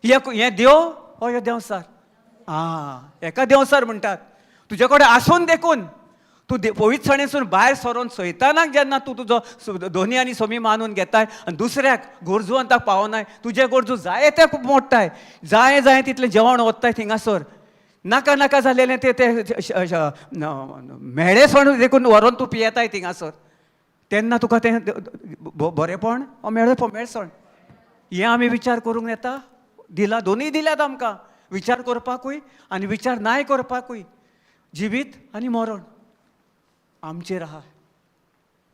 हें देव? हो देंवसार. हेका देंवसार म्हणटात. तुजे कडेन आसून देखून तूं पवित्रसाणेसून भायर सरोन सैतानाक जेन्ना तूं तुजो धोनी आनी सोमी मानून घेताय आनी दुसऱ्याक गरजुवंताक पावनाय, तुजे गरजू जाय ते खूब मोडटाय, जाय तितलें जेवण ओत्ताय थिंगासर, नाका जालेलें ते मेळेसण देखून व्हरोन तूं पियेताय थिंगासर, तेन्ना तुका तें बरेपण मेळसण. हें आमी विचार करूंक येता? दिला, दोनूय दिल्यात आमकां, विचार करपाकूय आनी विचार नाय करपाकूय. जिवीत आनी मरण आमचेर आहा.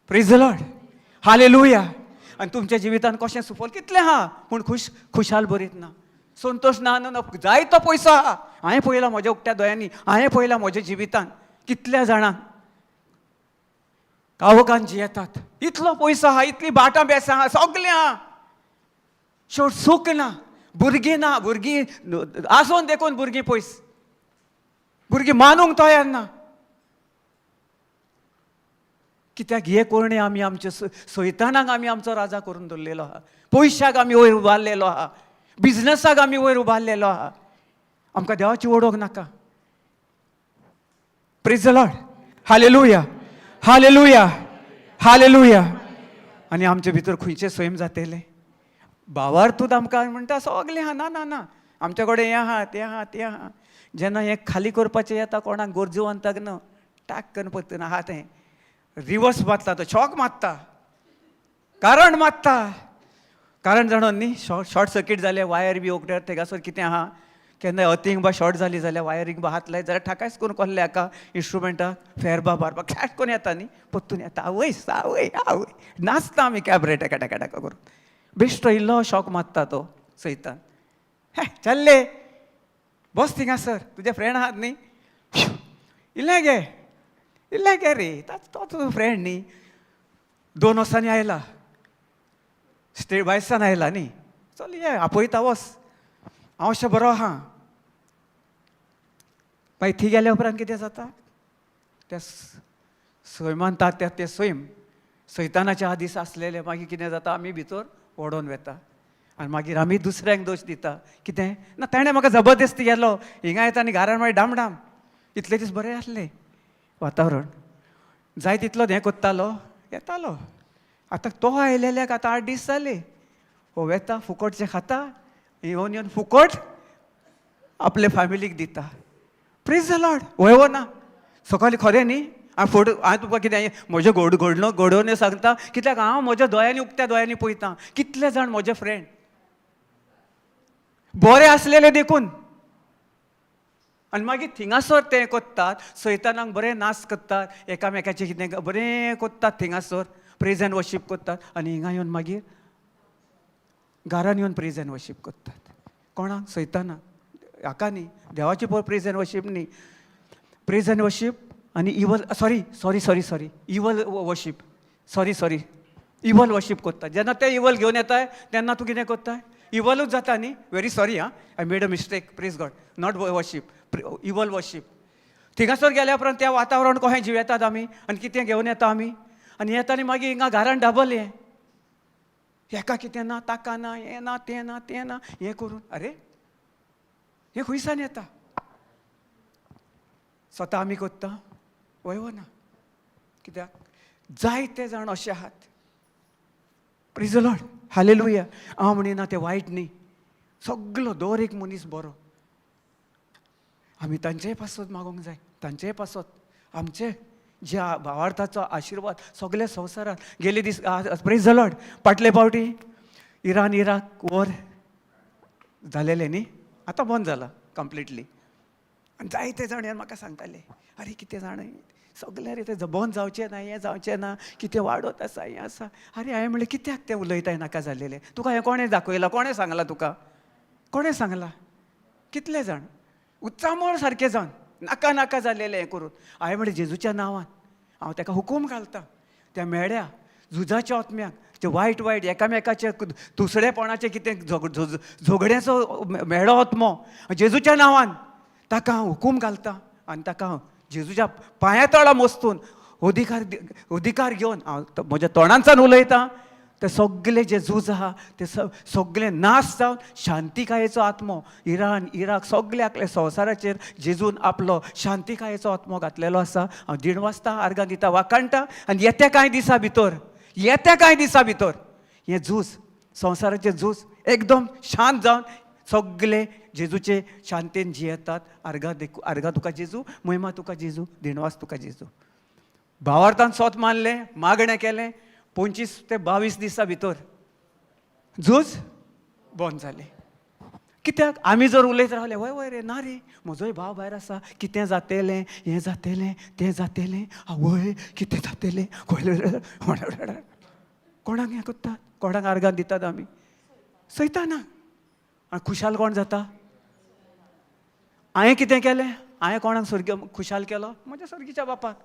Praise the Lord. हालेलुया. आनी तुमच्या जिवितान कशें सुफल कितलें आहा पूण खुशाल भरीत ना, संतोश ना ना जायतो पयसो आहा. हांवें पळयला म्हज्या उक्त्या दोळ्यांनी, हांवें पळयला म्हज्या जिवितान कितल्या जाणांक कावकान जियेतात. इतलो पयसो आहा, इतली बाटां बेसां आहा, सगलें आहा, शेवट सूख ना, भुरगीं ना, भुरगीं आसोन देखून भुरगीं पयस, भुरगीं मानूंक तयार ना. कित्याक हे कोणे आमी आमचे सैतानाक आमी आमचो राजा करून दवरलेलो आहा, पयशाक आमी वयर उबारलेलो आहा, बिजनसाक आमी वयर उबारलेलो आहा. आमकां देवाची ओळख नाका. Praise the Lord, hallelujah, hallelujah, hallelujah. आनी आमचे भितर खंयचे सैम जातले. भावार तूं आमकां म्हणटा सगलें आहा, ना ना ना आमचे कडेन हें आहा, तें आहा, तें आहा. जेन्ना हें खाली करपाचें येता कोणाक गरजेवंताक न्हू, टाक करून पत्तन आहा तें रिवर्स मारता, तो शॉक मारता, कारण मारता. कारण जाणून न्ही, शॉर्ट सर्किट जालें, वायर बी ओगड्यार तेगासोर कितें आहा, केन्ना अर्थींग बा शॉर्ट जाली जाल्यार वायरींग बा हात लायत जाल्यार ठाकायच करून कसले हाका इंस्ट्रुमेंटाक फेरबा मारपाक खॅट करून येता न्ही, पत्तून येता आवय सावय आवय, नाचता आमी कॅबरेट एका टाका टाका करून. बेश्टो इल्लो शॉक मारता तो सैतान. हे चल्ले बस थिंगासर, तुजे फ्रेंड आहात न्ही, इल्लें गे रे, तो तुजो फ्रेंड न्ही, 2 वर्सांनी आयला, स्टेट बायसान आयला न्ही, चल ये आपयता वस, हांव अशें बरो आहा. मागीर थी गेल्या उपरांत कितें जाता, त्या सैमांतात ते सैम सैतानाचे आदीस आसलेले मागीर कितें जाता, आमी भितर ओडोन वेता आनी मागीर आमी दुसऱ्यांक दोश दिता. कितें ना ताणें म्हाका जबरदस्ती गेलो, हिंगा येता आनी घरान मागीर डाम इतले दीस बरें आसलें वातावरण, जाय तितलो हें कोत्तालो येतालो. आतां तो आयलेल्याक आतां 8 दीस जाले, हो वेता फुकटचें खाता, येवन फुकट आपले फॅमिलीक दिता. Praise the Lord. वय ना सकाळी खरें न्ही, हांव तुका कितें म्हज्यो घडोवन सांगता, कित्याक हांव म्हज्या दोळ्यांनी उक्त्या दोळ्यांनी पळयता कितले जाण म्हजे फ्रेंड बरे आसलेले देखून, आनी मागीर थिंगासोर ते कोत्तात, सैतानाक बरें नाच करतात, एकामेकाचें कितें बरें कोत्तात थिंगासोर, प्रेज एंड वर्शीप कोत्तात, आनी हिंगा येवन मागीर घरान येवन प्रेज एंड वर्शीप कोत्तात. कोणाक? सैतानाक. हाका न्ही, देवाची पळय प्रेज एंड वर्शीप न्ही, प्रेज एंड वर्शीप आनी इवल इवल वर्शीप इवल वर्शीप कोत्तात. जेन्ना ते इवल घेवन येताय तेन्ना तूं कितें कोत्ताय, इवलूच जाता न्ही. व्हेरी सॉरी आं, I made a mistake, praise god, not worship, evil worship. थिंगासोर गेल्या उपरांत त्या वातावरण कशें जिवेतात आमी, आनी कितें घेवन येता आमी, आनी येता आनी मागीर हिंगा घरान डबल हें, हेका कितें ना, ताका ना, हें ना, तें ना, तें ना, हें करून अरे हें खंयसान येता. स्वता आमी कोत्ता वय ना, कित्याक जायते जाण अशे आहात. Praise the Lord, hallelujah. हांव म्हणिना तें वायट न्ही, सगलो दर एक मनीस बरो. आमी तांचेय पासत मागोंक जाय, तांचेय पासत आमचे जे भावार्थाचो आशिर्वाद सगल्या संवसारांत. गेले दीस प्रेज द लॉर्ड, फाटले फावटी इरान इराक वॉर जालेले न्ही, आतां बंद जाला कंप्लिटली. आनी जायते जाण म्हाका सांगताले, अरे कितें जाण सगळे रे ते बंद जावचें ना, हें जावचें ना, कितें वाडत आसा, हें आसा. अरे हांवें म्हणलें कित्याक तें उलयताय नाका जाल्लेलें, तुका हें कोणें दाखयलां, कोणें सांगलां तुका, कोणें सांगलां. कितले जाण उत्सामोळ सारकें जावन नाका नाका जाल्लेलें हें करून. हांवें म्हणलें जेजूच्या नांवान हांव ताका हुकूम घालतां, त्या मेळ्या झुजाच्या आत्म्याक, ते वायट वायट एकामेकाचे तुसडेपणाचें कितें झगड्याचो मेळो आत्मो जेजूच्या नांवान ताका हांव हुकूम घालतां, आनी ताका हांव जेजूच्या पांया तळा मस्तून अधिकार घेवन हांव म्हज्या तोंडांतल्यान उलयतां. ते सगळे जे झूज आहा ते सगळे नाश जावन शांतिकायेचो आत्मो इरान इराक सगळ्या संवसाराचेर जेजून आपलो शांतिकायेचो आत्मो घातलेलो आसा. हांव दिणवासता आर्गां दिता वाकाणटा, आनी येत्या कांय दिसा भितर हें झूज संवसाराचें झूज एकदम शांत जावन सगळे जेजूचे शांतेन जियेतात. आर्गां तुका जेजू, महिमा तुका जेजू, दिणवास तुका जेजू. भावार्थान सोत मानलें, मागणें केलें, 25 ते 22 दिसा भितर झूज बंद जालें. कित्याक आमी जर उलयत रावले, वय रे ना रे म्हजोय भाव भायर आसा, कितें जातलें, हें जातलें, तें जातलें, आवय कितें जातलें, कोणाक हें कोत्तात. कोणाक आर्गां दितात आमी? सैतानाक. आनी खुशाल कोण जाता? हांवें कितें केलें? हांवें कोणाक स्वर्ग खुशाल केलो? म्हज्या सर्गीच्या बापाक.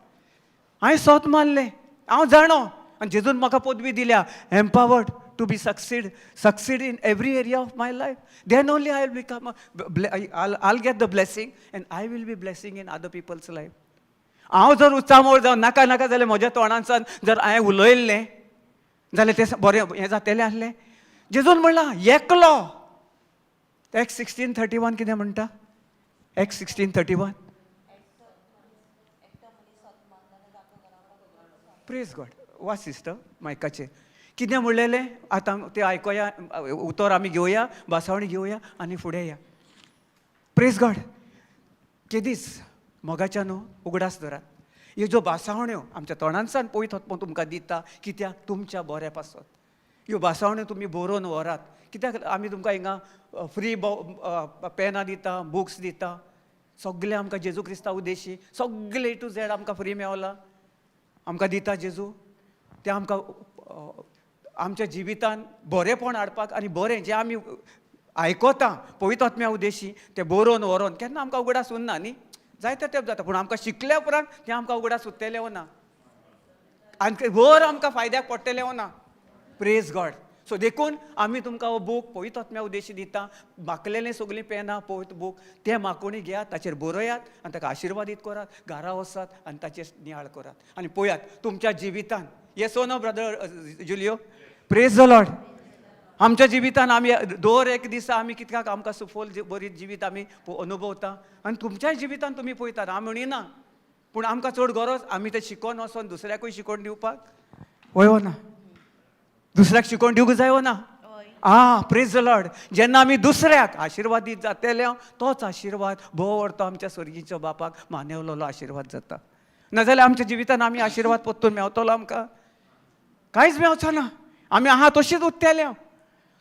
हांवें सोत मारलें, हांव जाणो, आनी जेजून म्हाका पदवी दिल्या, empowered to be succeed in every area of my life. Then only I will become all get the blessing and I will be blessing in other people's life. हांव जर उचामोळ जावन नाका नाका जाल्यार म्हज्या तोंडांसान जर हांवें उलयल्लें जाल्यार तें बरें हें जातलें आसलें. जेजून म्हणलां एकलो. Acts 16:31 कितें म्हणटा? Acts 16:31. Praise God. वा सिस्टर मायकाचेर कितें म्हणलेलें आतां तें आयकोया, उतर आमी घेवया, बासावणी घेवया आनी फुडें या. Praise God. केदीस मोगाच्या न्हू उगडास धरात. ह्यो ज्यो बासावण्यो आमच्या तोंडांसान पळयत तुमकां दिता, कित्याक तुमच्या बऱ्या पासत. ह्यो बासावण्यो तुमी बरोवन व्हरात. कित्याक आमी तुमकां हिंगा फ्री पेनां दिता, बुक्स दिता, सगळे आमकां जेजू क्रिस्ता उद्देशी सगळे A to Z आमकां फ्री मेवला, आमकां दिता जेजू. तें आमकां आमच्या जिवितान बरेंपण हाडपाक आनी बरें जें आमी आयकोता पवित्र आत्म्या उद्देशी तें बरोवन व्हरोन केन्ना आमकां उगडास उरना न्ही. जायते तेंप जाता, पूण आमकां शिकल्या उपरांत तें आमकां उगडास उरतलें वो ना, आनी वर आमकां फायद्याक पडटलें वो ना. Praise God. सो देखून आमी तुमकां हो बूक पवित्र आत्म्या उद्देशी दिता. मागलेलें सगळीं पेनां पवित्र बूक तें मागोवणी घेयात, ताचेर बरयात आनी ताका आशिर्वादीत करात, घरा वसात आनी ताचेर नियाळ करात. आनी पळयात तुमच्या जिवितान, येसो no brother Julio? Praise the lord. आमच्या जिवितान आमी दर एक दिसा आमी कित्याक आमकां सुफोल बरी जिवीत आमी अनुभवता, आनी तुमच्याय जिवितान तुमी पळयतात. हांव म्हणिना, पूण आमकां चड गरज आमी तें शिकोवन वचोन दुसऱ्याकूय शिकोवन दिवपाक वय ना, दुसऱ्याक शिकोवन दिवंक जाय ना. Praise the Lord. जेन्ना आमी दुसऱ्याक आशिर्वादीत जातले तोच आशिर्वाद भोव व्हरतो आमच्या स्वर्गीच्या बापाक मानेवलेलो आशिर्वाद जाता. नाजाल्यार आमच्या जिवितान आमी आशिर्वाद परतून मेवतलो आमकां कांयच मेवचो ना. आमी आहा तशींच उरतले.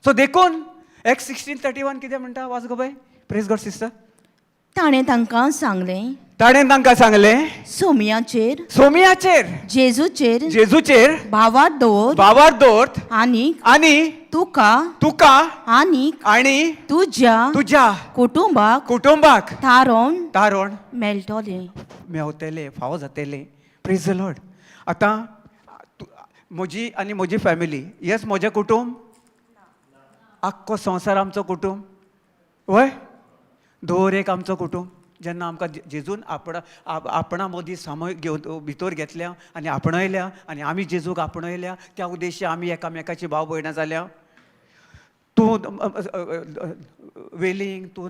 सो देखून Acts 16:31 कितें म्हणटा? वाच गो बाय. Praise God sister. ताणें तांकां सांगलें, ताणें तांकां सांगलें, सोमियाचेर जेजूचेर भावार दवर आनी तुका आनी तुज्या कुटुंबाक तारण मेवतले, फावो जातले. Praise the Lord. आतां म्हजी आनी म्हजी फॅमिली, येस म्हजें कुटुंब, आख्खो संवसार आमचो कुटुंब, वय दवर एक आमचो कुटुंब. जेन्ना आमकां जेजून आपणा मदीं सामूहीक घेवन भितर घेतल्या आनी आपणयल्या आनी आमी जेजूक आपणयल्या, त्या उद्देशी आमी एकामेकाची भाव भयणां जाल्या. तूं वेलिंग, तूं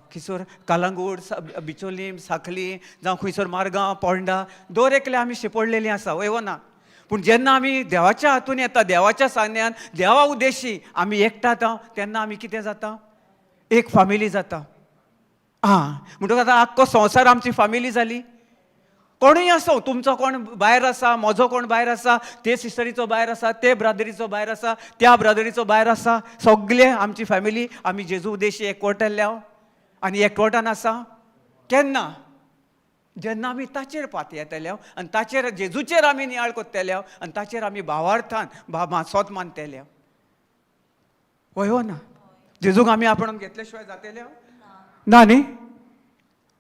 खंयसर कालांगूट, बिचोलीम, सांखली जावं खंयसर मारगांव, पोंडा, दर एकले आमी शिपडलेलीं आसा, वय ना. पूण जेन्ना आमी देवाच्या हातून येता, देवाच्या सान्यान देवा उद्देशी आमी एकठांय तेन्ना आमी कितें जाता? एक फामिली जाता. म्हणटकच आतां आख्खो संवसार आमची फामिली जाली. कोणूय आसूं, तुमचो कोण भायर आसा, म्हजो कोण भायर आसा, ते सिस्टरीचो भायर आसा, ते ब्रादरीचो भायर आसा, त्या ब्रादरीचो भायर आसा, सगळे आमची फॅमिली आमी जेजू उद्देशी एकवटल्या आनी एकवटान आसा. केन्ना? जेन्ना आमी ताचेर पात येतले आनी ताचेर जेजूचेर आमी नियाळ कोत्तले आनी ताचेर आमी भावार्थान सोत मानतले. वय ना. जेजूक आमी आपणून घेतले शिवाय जातले ना न्ही.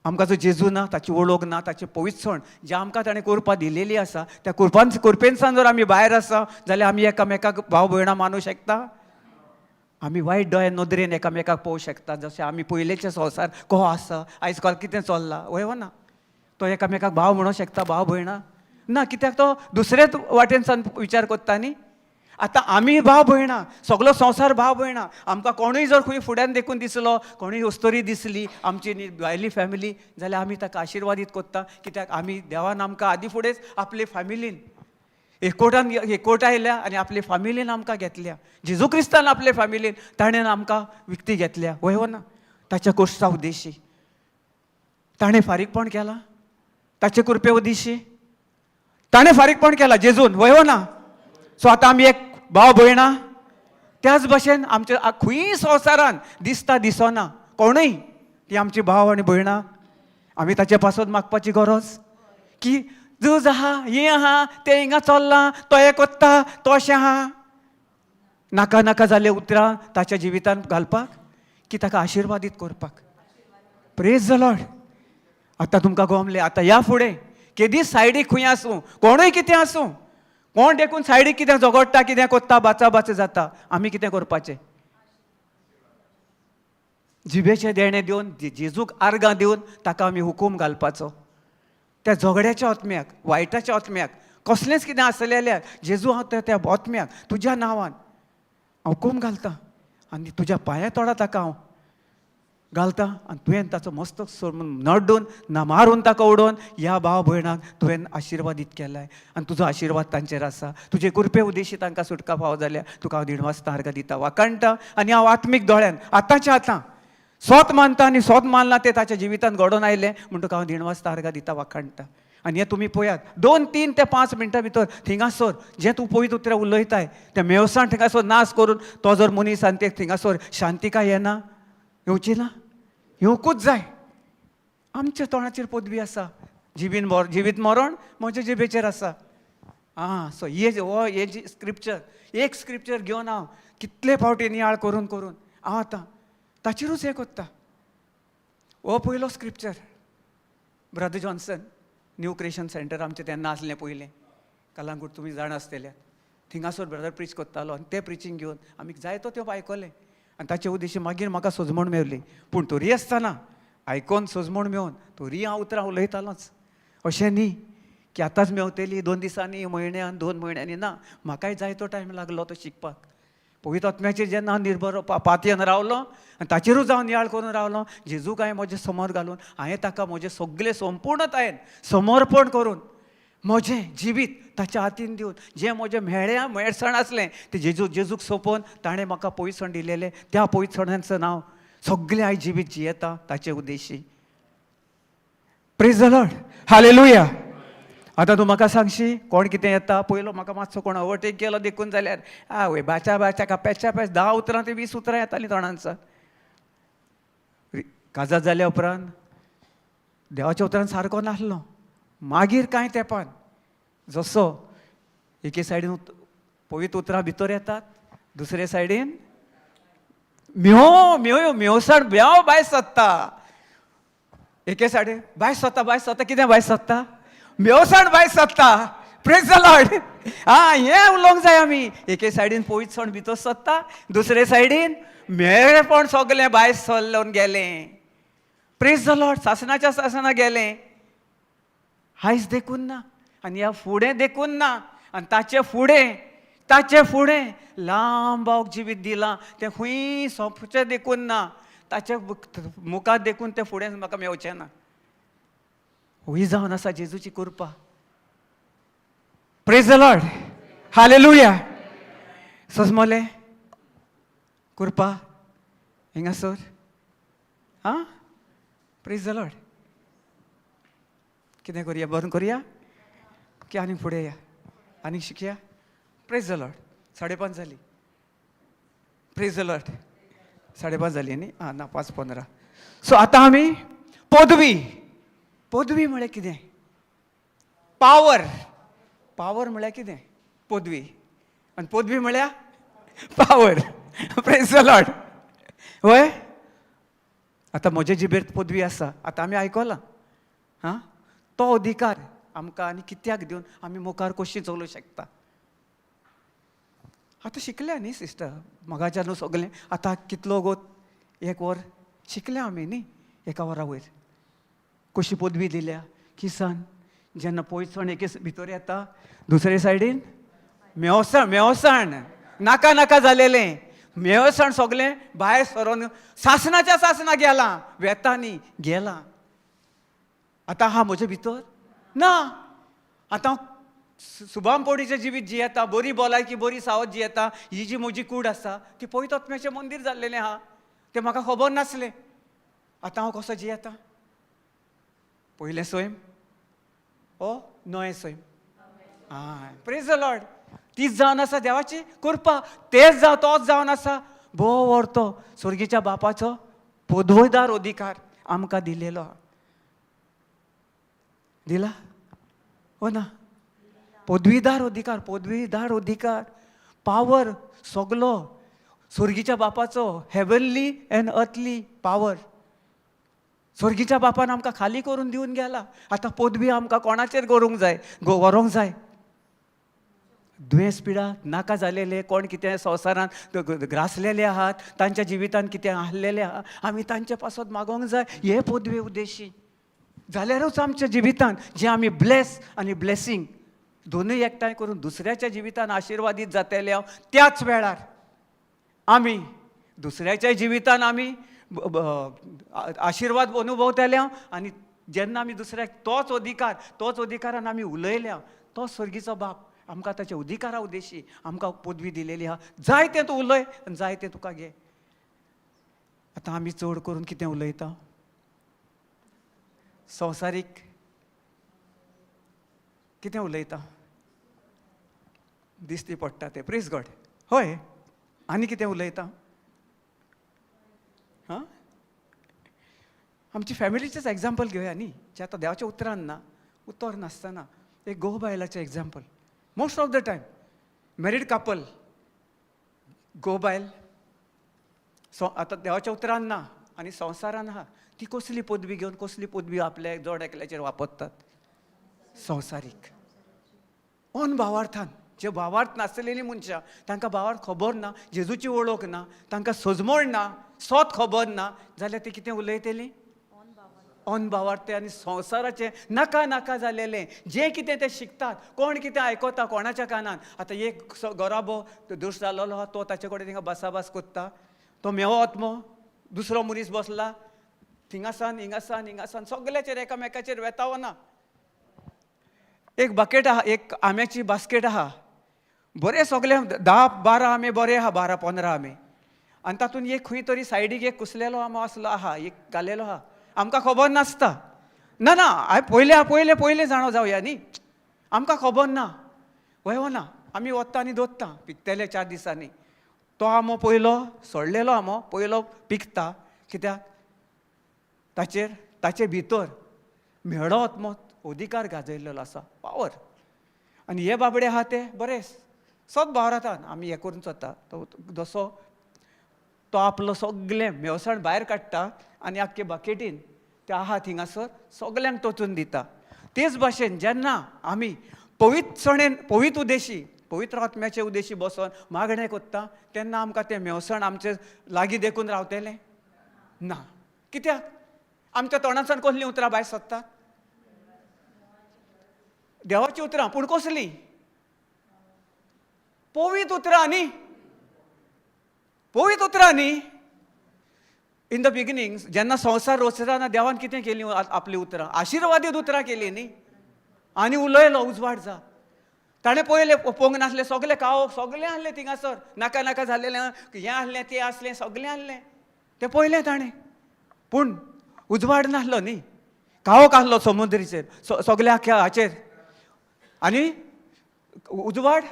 आमकां जो जेजू ना, ताची वळख ना, ताचे पवित्र सण जे आमकां ताणें करपा दिलेली आसा, त्या कुरपेनसान जर आमी भायर आसा जाल्यार आमी एकामेकाक भाव भयणां मानूं शकता. आमी वायट दोळे नदरेन एकामेकाक पळोवंक शकता. जशें आमी पयलेचे संवसार कहो आसा, आयज काल कितें चल्ला, वय ना. तो एकामेकाक भाव म्हणूंक शकता, भाव भयणां ना, कित्याक तो दुसरेच वाटेनसान विचार कोत्ता न्ही. आतां आमी भाव भयणां, सगळो संवसार भाव भयणां. आमकां कोणूय जर खंय फुड्यान देखून दिसलो, कोणूय वस्तोरी दिसली आमची भायली फॅमिली, जाल्यार आमी ताका आशिर्वादीत कोत्ता. कित्याक आमी देवान आमकां आदी फुडेंच आपले फॅमिलीन एकवटायल्या आनी आपले फॅमिलीन आमकां घेतल्या. जेजू क्रिस्तान आपले फॅमिलीन ताणें आमकां विकती घेतल्या, वय ना. ताच्या कोश्टा उद्देशी ताणें फारीकपण केलां, ताचे कृपे उद्देशी ताणें फारीकपण केलां जेजून, वय ना. सो आतां आमी एक भाव भयणां. त्याच भशेन आमच्या खंय संवसारान दिसता दिसना कोणूय ती आमची भाव आनी भयणां. आमी ताचे पासून मागपाची गरज की झूज आहा, हें आहा, तें हिंगा चल्लां, तो हें कोत्ता, तो अशें आहा, नाका नाका जाले उतरां ताच्या जिवितांत घालपाक की ताका आशिर्वादीत करपाक. Praise the Lord. आतां तुमकां गमलें, आतां ह्या फुडें केदीच सायडीक खंय आसूं, कोणूय कितें आसूं, कोण देखून सायडीक कितें झगडटा, कितें कोत्ता, बाचा जाता, आमी कितें करपाचें? जिबेचें देणें दिवन, जेजूक आर्गां दिवन ताका आमी हुकूम घालपाचो. त्या झगड्याच्या आत्म्याक, वायटाच्या आत्म्याक, कसलेंच कितें आसलेल्याक जेजू हांव त्या आत्म्याक तुज्या नांवान हांव हुकूम घालतां आनी तुज्या पांया तोंडां ताका हांव घालता आनी तुवें ताचो मस्तक नड्डून ना मारून ताका उडोवन ह्या भाव भयणाक तुवें आशिर्वादीत केलाय आनी तुजो आशिर्वाद तांचेर आसा. तुजे कृपे उद्देशी तांकां सुटका फावो जाल्या तुका हांव दिणवासता आर्गां दिता, वाकाणटा आनी हांव आत्मीक दोळ्यान आतांच्या आतां सोत मानता आनी सोत मानलां तें ताच्या जिवितांत घडोवन आयलें म्हूण तुका हांव दिणवासता आर्गां दिता, वाकाणटा. आनी हें तुमी पळयात 2, 3 ते 5 मिनटां भितर थिंगासोर जें तूं पळयत उतरां उलयताय तें मेवसाण थिंगासोर नाश करून तो जर मनीस आनी ते थिंगासोर शांतिकाय येना, येवची ना, येवंकूच जाय. आमच्या तोंडाचेर पदवी आसा, जिवीत मरण म्हज्या जिबेचेर आसा. सो हे जी स्क्रिप्चर, एक स्क्रिप्चर घेवन हांव कितले फावटी नियाळ करून करून हांव आतां ताचेरूच हें कोत्ता. हो पयलो scripture brother Johnson new creation centre आमचें तेन्ना आसलें पयलें कलांगूट, तुमी जाण आसतले. थिंगासोर ब्रदर प्रीच कोत्तालो आनी तें प्रिचींग घेवन आमी जायतो त्यो आयकलें आनी ताचे उद्देशी मागीर म्हाका सोजमण मेवली. पूण तरी आसतना आयकोन सोजमण मेळोन तरी हांव उतरां उलयतालोच. अशें न्ही की आतांच मेवतली 2 दिसांनी, म्हयन्यान, 2 म्हयन्यांनी, ना, म्हाकाय जायतो टायम लागलो तो शिकपाक. पवित्र आत्म्याचेर जेन्ना हांव निर्भर पातयेन रावलो आनी ताचेरूच हांव नियाळ करून रावलो, जेजूक हांवें म्हजे समोर घालून हांवें ताका म्हजें सगळें संपूर्णतायेन समर्पण करून म्हजें जिवीत ताच्या हातीन दिवन जें म्हजें मेळसण आसलें तें जेजूक सोंपोवन ताणें म्हाका पवित्रसण दिलेलें, त्या पवित्रसणाचें नांव सगळें आयज जिवीत जियेता ताचे उद्देशी. Praise the Lord, hallelujah. आतां तूं म्हाका सांगशी कोण कितें येता, पयलो म्हाका मातसो कोण ओवरटेक केलो देखून जाल्यार आवय बाच्या काप्याच्या 10 उतरां ते 20 उतरां येतालीं तोंडांचा. काजार जाल्या उपरांत देवाच्या उतरान सारको नासलो. मागीर कांय तेंपान जसो एके सायडीन पवित्र उतरां भितर येतात, दुसरे सायडीन मेवसण ब्याव भायर सत्ता. एके सायडीन भायर सत्ता कितें भायर सत्ता? मेवसण भायर सत्ता. Praise the Lord. हें उलोवंक जाय आमी. एके सायडीन पवित्रसण भितर सत्ता, दुसरे सायडीन मेळपण सगळें भायर सरलोन गेलें. Praise the lord. सासणाच्या सासणा गेलें, आयज देखून ना आनी ह्या फुडें देखून ना. आनी ताचे फुडें लांब जिवीत दिलां तें खंय सोंपचें देखून ना. ताचे मुखार देखून तें फुडें म्हाका मेवचें ना. ही जावन आसा जेजूची कृपा. Praise the Lord, hallelujah. सजमले कृपा हिंगासर. Praise the Lord. कितें करुया, बंद करुया की आनीक फुडें या, आनीक शिकया? Praise the Lord. 5:30 जाली. Praise the Lord. 5:30 जाली न्ही? ना 5:15. सो आतां आमी पदवी म्हळ्यार कितें? पावर म्हळ्यार कितें? पदवी. आनी पदवी म्हळ्यार पावर. Praise the Lord. वय आतां म्हजे जिबेर पदवी आसा. आतां आमी आयकलां तो अधिकार आमकां आनी कित्याक दिवन आमी मुखार कशीं चलूंक शकता. आतां शिकल्या न्ही सिस्टर, मगाच्यान न्हू सगलें. आतां कितलो गोत 1 वर शिकल्या आमी न्ही. 1 वरा वयर कशी पदवी दिल्या. किसान जेन्ना पयसण एके भितर येता, दुसरे सायडीन मेवसण नाका जालेलें मेवसण सगलें भायर सरोन सासणाच्या सासणा गेलां, वेतांनी गेलां. आतां हा म्हजे भितर ना. आतां सुभाम पोडीचें जिवीत जियेता, बरी भलायकी, बरी सावध जियेता. ही जी म्हजी कूड आसा ती पवित्र आत्म्याचें मंदीर जाल्लेलें आहा. तें म्हाका खबर नासलें. आतां हांव कसो जियेता? पयलें सैम नवें सैम. Praise the Lord. तीच जावन आसा देवाची कृपा. तोच जावन आसा भोव व्हरतो स्वर्गीच्या बापाचो पदवेदार अधिकार आमकां दिलेलो आहा. दिला हो ना? पदवीदार अधिकार पावर सगलो स्वर्गीच्या बापाचो, हेवनली अँड अर्थली पावर. स्वर्गीच्या बापान आमकां खाली करून दिवन गेला. आतां पदवी आमकां कोणाचेर व्हरूंक जाय. दुयेंस पिडा नाका जालेले, कोण कितें संवसारांत ग्रासलेले आहात, तांच्या जिवितान कितें आहलेले आहा, आमी तांचे पासत मागोंक जाय. हे पदवे उद्देशी जाल्यारूच आमच्या जिवितान जे आमी ब्लेस आनी ब्लेसिंग दोनूय एकठांय करून दुसऱ्याच्या जिवितान आशिर्वादीत जातले हांव. त्याच वेळार आमी दुसऱ्याच्या जिवितान आमी आशिर्वाद अनुभवतले हांव. आनी जेन्ना आमी दुसऱ्याक तोच अधिकारान आमी उलयले हांव, तो स्वर्गीचो बाप आमकां ताच्या अधिकारा उद्देशी आमकां पदवी दिलेली आहा. जाय तें तूं उलय आनी जाय तें तुका घे. आतां आमी चड करून कितें उलयता? संवसारीक कितें उलयता? दिश्टी पडटा तें. Praise God. हय. आनी कितें उलयता? हां, आमची फॅमिलीचेच एग्जाम्पल घेवया न्ही, जे आतां देवाच्या उतरान ना, उतर नासतना एक घोव बायलाचें example. Most of the time married couple, घोव बायल आतां देवाच्या उतरान ना आनी संवसारान आहा, ती कसली पदवी घेवन कसली पदवी आपल्या जोड एकल्याचेर वापरतात? संवसारीक. भावार्थान. जे भावार्थ नासलेलीं मनशां, तांकां भावार्थ खबर ना, जेजूची वळख ना, तांकां सजमोण ना, सोत खबर ना, जाल्यार ती कितें उलयतलीं? भावार्थ आनी संवसाराचें नाका नाका जालेलें जें कितें तें शिकतात. कोण कितें आयकता कोणाच्या कानान. आतां एक गराबो दोश जालोलो आहा, तो ताचे कडेन थिंगा बासाबास कोत्ता, तो मेवो आत्मो, दुसरो मनीस बसला थिंगासान हिंगासान सगल्याचेर एकामेकाचेर वेतावना. एक बकेट आहा, एक आंब्याची बास्केट आहा, बरे सगळे 10-12 आंबे बरे आहा, 12-15 आंबे, आनी तातूंत एक खंय तरी सायडीक एक कुसलेलो आंबो आसलो आहा, एक घालेलो आहा, आमकां खबर नासता. ना पयले जाणो जावया न्ही, आमकां खबर ना. वयना आमी वत्ता आनी दोत्ता पिकतले 4 दिसांनी. तो आंबो पयलो सोडलेलो आंबो पयलो पिकता. कित्याक? ताचे भितर मेळो आत्मो अधिकार गाजयल्लो आसा, पावर. आनी हे बाबडे आहा ते बरे सोद भावरातान आमी हें करून चोता. जसो तो आपलो सगळें मेवसाण भायर काडटा आनी आख्खे बकेटीन ते आहा थिंगासर सगल्यांक टोचून दिता. तेच भाशेन जेन्ना आमी पवित्र उद्देशी, पवित्र आत्म्याचे उद्देशी बसोन मागणें कोत्ता, तेन्ना आमकां तें मेवसण आमचे लागीं देखून रावतलें ना. कित्याक? आमच्या तोंडांतल्यान कसलीं उतरां भायर सरतात? देवाची उतरां, पूण कसलीं? पवित्र उतरां न्ही. इन द बिगिनींग जेन्ना संवसार रचताना देवान कितें केलीं आपली उतरां? आशिर्वादीत उतरां केलीं न्ही. आनी उलयलो उजवाड जा. ताणें पयलें पोंग नासलें सगळें खावप सगळें आहलें थिंगासर, नाका नाका जालेलें हें आहलें तें आसलें सगळें आहलें तें पयलें ताणें. पूण उजवाड नासलो न्ही, काळोख आहलो समुद्रीचेर सगळ्या आख्या हाचेर, आनी उजवाड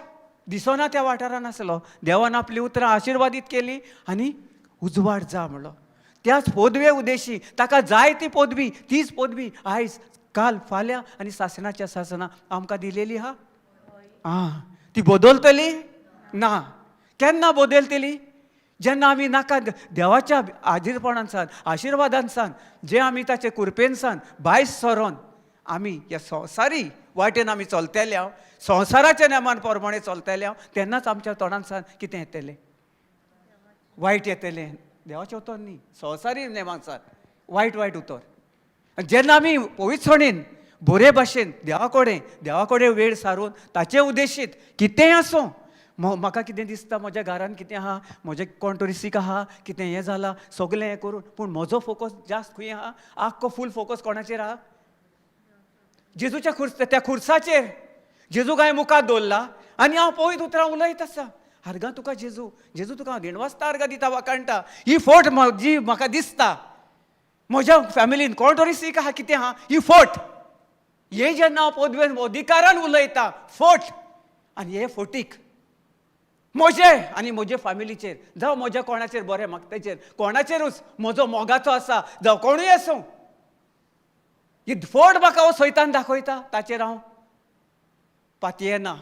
दिसना त्या वाठारान आसलो. देवान आपली उतरां आशिर्वादीत केलीं आनी उजवाड जा म्हणलो. त्याच पदवे उद्देशी ताका जाय ती पदवी, तीच पदवी आयज काल फाल्यां आनी सासणाच्या सासणां आमकां दिलेली आहा. ती बदलतली ना. केन्ना बदलतली? जेन्ना आमी नाका देवाच्या हाजीरपणांसान आशिर्वादांसान जे आमी ताचे कृपेनसान भायर सरोन आमी ह्या संवसारी वाटेन आमी चलतले हांव, संवसाराच्या नेमान प्रमाणे चलतले हांव, तेन्नाच आमच्या तोंडांसान कितें येतलें? वायट येतलें. देवाचें उतर न्ही, संवसारी नेमांसान वायट उतर. जेन्ना आमी पवित्रपणीन बरे भाशेन देवा कडेन वेळ सारून ताचे उद्देशीत कितेंय आसूं, म्हाका कितें दिसता, म्हज्या घरान कितें आहा, म्हजें कोण तरी सीक आहा, कितें हें जालां, सगळें हें करून, पूण म्हजो फोकस जास्त खंय आहा? आख्खो फूल फोकस कोणाचेर आहा? जेजूच्या त्या खुर्साचेर. जेजूक हांवें मुखार दवरला आनी हांव पवित्र उतरां उलयत आसा. आर्गां तुका जेजू तुका हांव दिणवासता आर्गां दिता वाकाणटा. ही फोट जी म्हाका दिसता म्हज्या फॅमिलीन कोण तरी सीक आहा, कितें आहा, ही फोट. हे जेन्ना हांव पदवेन अधिकारान उलयता फोट, आनी हे फोटीक म्हजे आनी म्हजे फॅमिलीचेर जावं म्हज्या कोणाचेर बरें मागताचेर कोणाचेरूच म्हजो मोगाचो आसा, जावं कोणूय आसूं, ही फोट म्हाका हो सैतान दाखयता, ताचेर हांव पातयेना.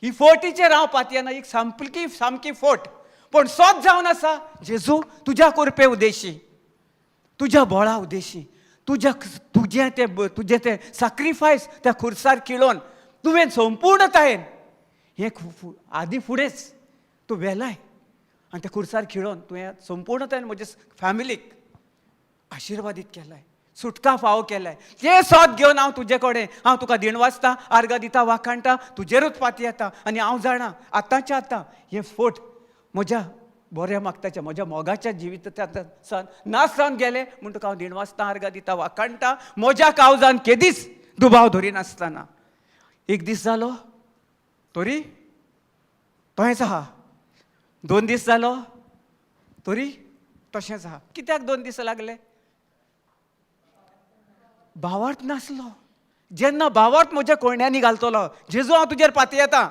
ही फोटीचेर हांव पातयेना, एक सामकी फोट, पण सोत जावन आसा जेजू तुज्या कृपे उदेशी, तुज्या बळा उदेशी, तुजें ते सॅक्रिफायस त्या खुर्सार खिळोवन तुवें संपूर्णतायेन हे आदी फुडेंच तूं वेलाय आनी त्या खुर्सार खिळोवन तुवें संपूर्णतायेन म्हज्या फॅमिलीक आशिर्वादीत केलाय, सुटका फावो केलाय. ते सोत घेवन हांव तुजे कडेन हांव तुका दिणवासता, आर्गां दिता, वाखाणटा, तुजेरूच पाती येता. आनी हांव जाणा आतांच्या आतां हे फोट म्हज्या बऱ्या मागताच्या, म्हज्या मोगाच्या जिवितांतल्यान नाश जावन गेले म्हूण तुका हांव दिणवासता, आर्गां दिता, वाखाणटा. म्हज्या काळजान केदीच दुबाव धरिनासतना. एक दीस जालो तरी तोहेंच आहा, 2 दीस जालो तरी तशेंच आहा. कित्याक 2 दीस लागले? भावार्थ नासलो. जेन्ना भावार्थ म्हज्या कोयण्यांनी घालतलो, जेजू हांव तुजेर पाती येता,